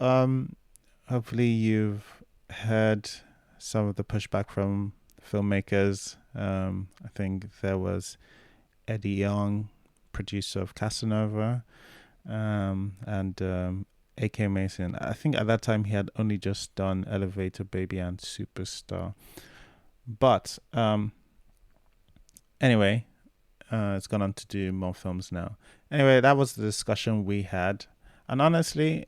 hopefully you've heard some of the pushback from filmmakers. I think there was Eddie Young, producer of Casanova, and A.K. Mason. I think at that time he had only just done Elevator Baby and Superstar. But anyway, it's gone on to do more films now. Anyway, that was the discussion we had. And honestly,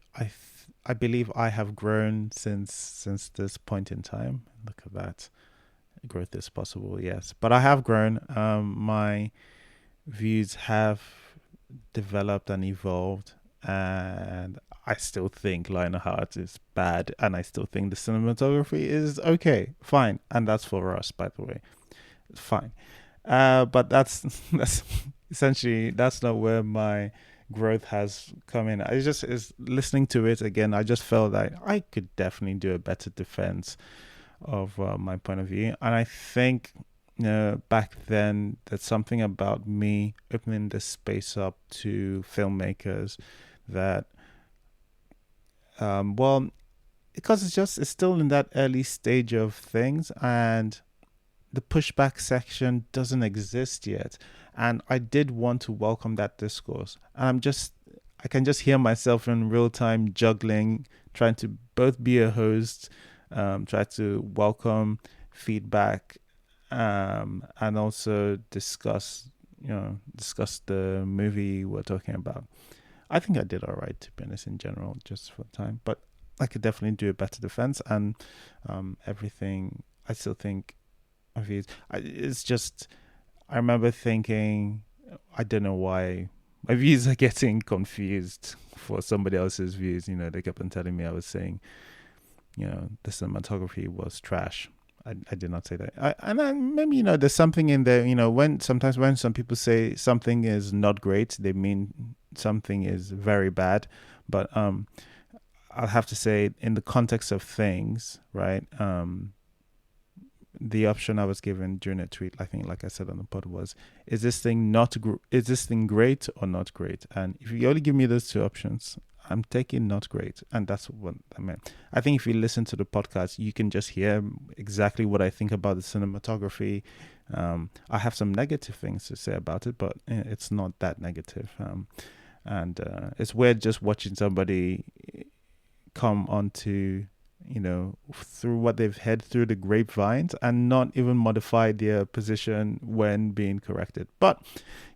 I believe I have grown since this point in time. Look at that. Growth is possible, yes. But I have grown. My views have developed and evolved. And I still think Lionheart is bad. And I still think the cinematography is okay. Fine. And that's for us, by the way. It's fine. But that's essentially, that's not where my growth has come in. I just is listening to it again. I just felt that I could definitely do a better defense of my point of view, and I think back then there's something about me opening this space up to filmmakers that, well, because it's still in that early stage of things, and the pushback section doesn't exist yet. And I did want to welcome that discourse. And I can just hear myself in real time juggling, trying to both be a host, try to welcome feedback, and also discuss the movie we're talking about. I think I did all right, to be honest, in general, just for time. But I could definitely do a better defense, and everything. I still think it's just, I remember thinking, I don't know why my views are getting confused for somebody else's views. They kept on telling me I was saying, the cinematography was trash. I did not say that. Maybe, there's something in there, when some people say something is not great, they mean something is very bad. But I'll have to say, in the context of things, right? The option I was given during a tweet, I think, like I said on the pod, was: is this thing great or not great? And if you only give me those two options, I'm taking not great, and that's what I meant. I think if you listen to the podcast, you can just hear exactly what I think about the cinematography. I have some negative things to say about it, but it's not that negative. And it's weird just watching somebody come onto, through what they've heard through the grapevines and not even modify their position when being corrected. But,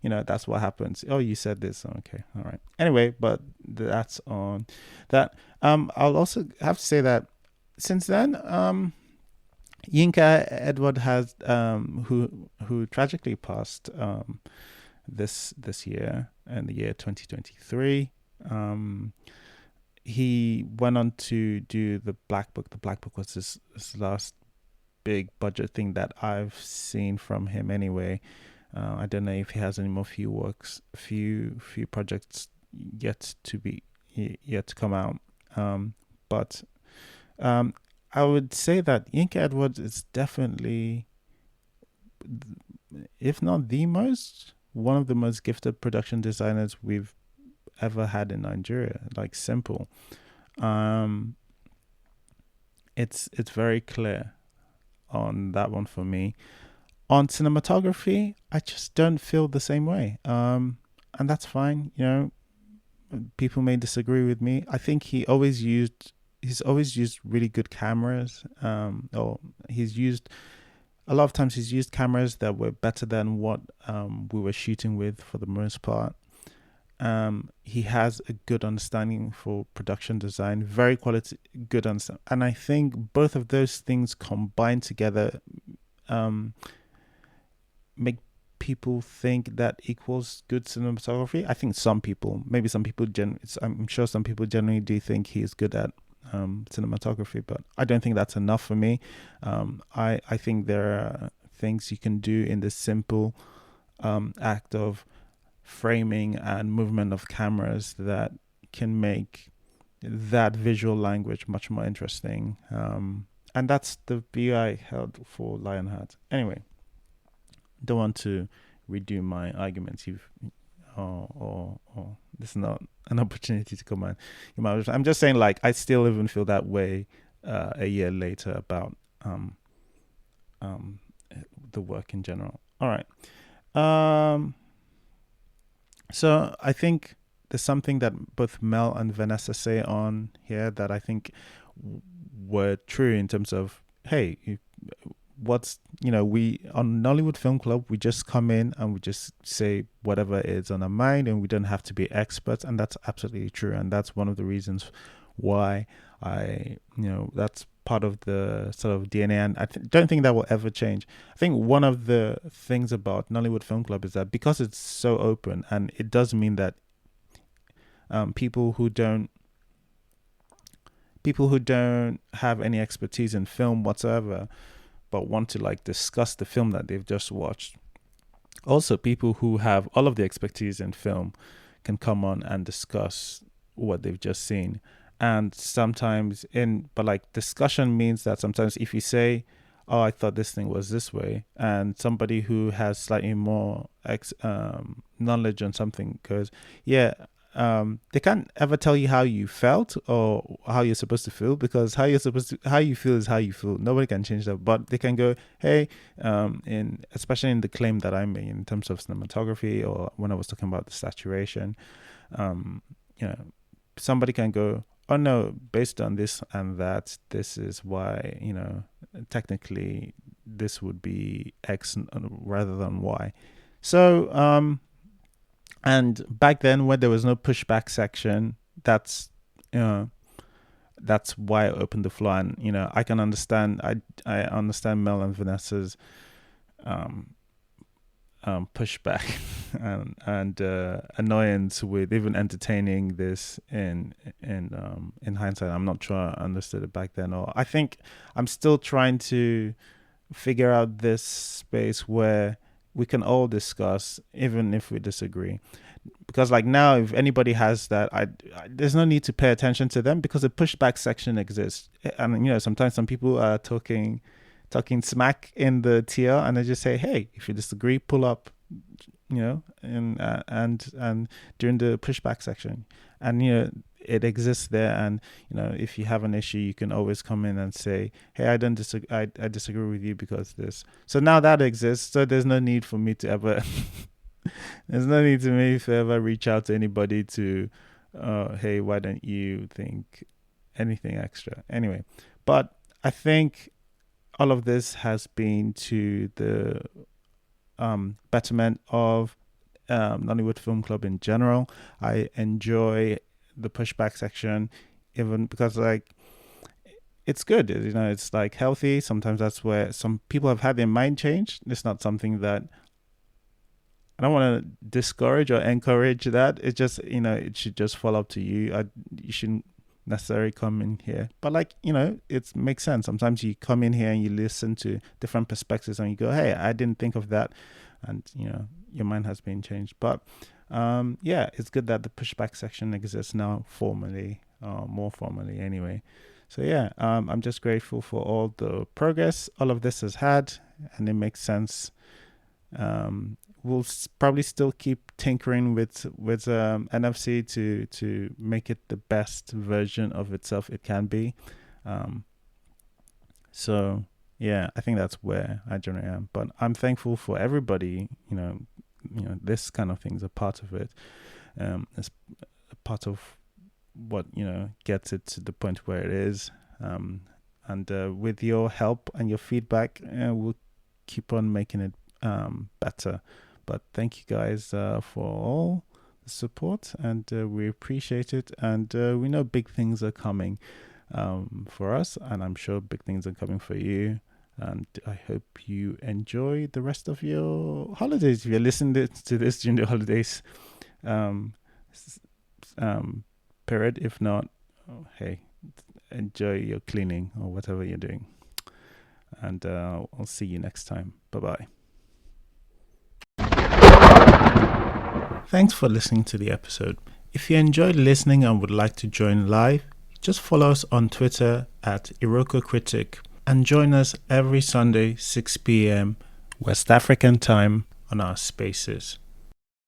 that's what happens. Oh, you said this. Okay. All right. Anyway, but that's on that. I'll also have to say that since then, Yinka Edward has, who tragically passed, this year, in the year 2023, he went on to do the Black Book. The Black Book was his last big budget thing that I've seen from him anyway. I don't know if he has any more few projects yet to come out. But I would say that Yinka Edwards is definitely, if not one of the most gifted production designers we've ever had in Nigeria. Like, simple. It's very clear on that one for me. On cinematography, I just don't feel the same way. And that's fine. People may disagree with me. I think he's always used really good cameras. Or a lot of times he's used cameras that were better than what we were shooting with for the most part. He has a good understanding for production design, very good understanding. And I think both of those things combined together make people think that equals good cinematography. I think I'm sure some people generally do think he is good at cinematography, but I don't think that's enough for me. I think there are things you can do in the simple act of framing and movement of cameras that can make that visual language much more interesting. And that's the view I held for Lionheart. Anyway, don't want to redo my arguments. Or this is not an opportunity to come on. I'm just saying, like, I still even feel that way a year later about the work in general. All right. So I think there's something that both Mel and Vanessa say on here that I think were true in terms of, hey, what's, we on Nollywood Film Club, we just come in and we just say whatever is on our mind, and we don't have to be experts, and that's absolutely true. And that's one of the reasons why that's part of the sort of DNA, and I don't think that will ever change. I think one of the things about Nollywood Film Club is that because it's so open, and it does mean that people who don't have any expertise in film whatsoever, but want to like discuss the film that they've just watched. Also, people who have all of the expertise in film can come on and discuss what they've just seen. And sometimes discussion means that sometimes if you say, oh, I thought this thing was this way, and somebody who has slightly more knowledge on something goes, they can't ever tell you how you felt or how you're supposed to feel, because how you feel is how you feel. Nobody can change that. But they can go, hey, especially in the claim that I made in terms of cinematography, or when I was talking about the saturation, somebody can go, oh no, based on this and that, this is why, technically this would be X rather than Y. So, and back then when there was no pushback section, that's why I opened the floor. And, I can understand, I understand Mel and Vanessa's pushback and annoyance with even entertaining this in hindsight. I'm not sure I understood it back then, or I think I'm still trying to figure out this space where we can all discuss even if we disagree, because like now, if anybody has that, there's no need to pay attention to them, because the pushback section exists. And sometimes some people are talking smack in the tier, and they just say, hey, if you disagree, pull up, and during the pushback section, and it exists there. And if you have an issue, you can always come in and say, hey, I don't disagree, I disagree with you because this. So now that exists, so there's no need for me to ever there's no need to me to ever reach out to anybody to hey, why don't you think anything extra. Anyway, but I think all of this has been to the betterment of Nollywood Film Club in general. I enjoy the pushback section, even because like it's good, it's like healthy. Sometimes that's where some people have had their mind changed. It's not something that I don't want to discourage or encourage that. It's just, it should just fall up to you. You shouldn't necessarily come in here, but like, it makes sense. Sometimes you come in here and you listen to different perspectives and you go, hey, I didn't think of that, and your mind has been changed. But it's good that the pushback section exists now formally, more formally anyway. So I'm just grateful for all the progress all of this has had, and it makes sense. We'll probably still keep tinkering with NFC to make it the best version of itself it can be. So I think that's where I generally am. But I'm thankful for everybody. This kind of thing's a part of it. It's a part of what gets it to the point where it is. And with your help and your feedback, we'll keep on making it better. But thank you guys for all the support, and we appreciate it. And we know big things are coming for us, and I'm sure big things are coming for you. And I hope you enjoy the rest of your holidays. If you're listening to this during the holidays period, if not, hey, enjoy your cleaning or whatever you're doing. And I'll see you next time. Bye-bye. Thanks for listening to the episode. If you enjoyed listening and would like to join live, just follow us on Twitter at Iroko Critic and join us every Sunday 6 p.m. West African time on our spaces.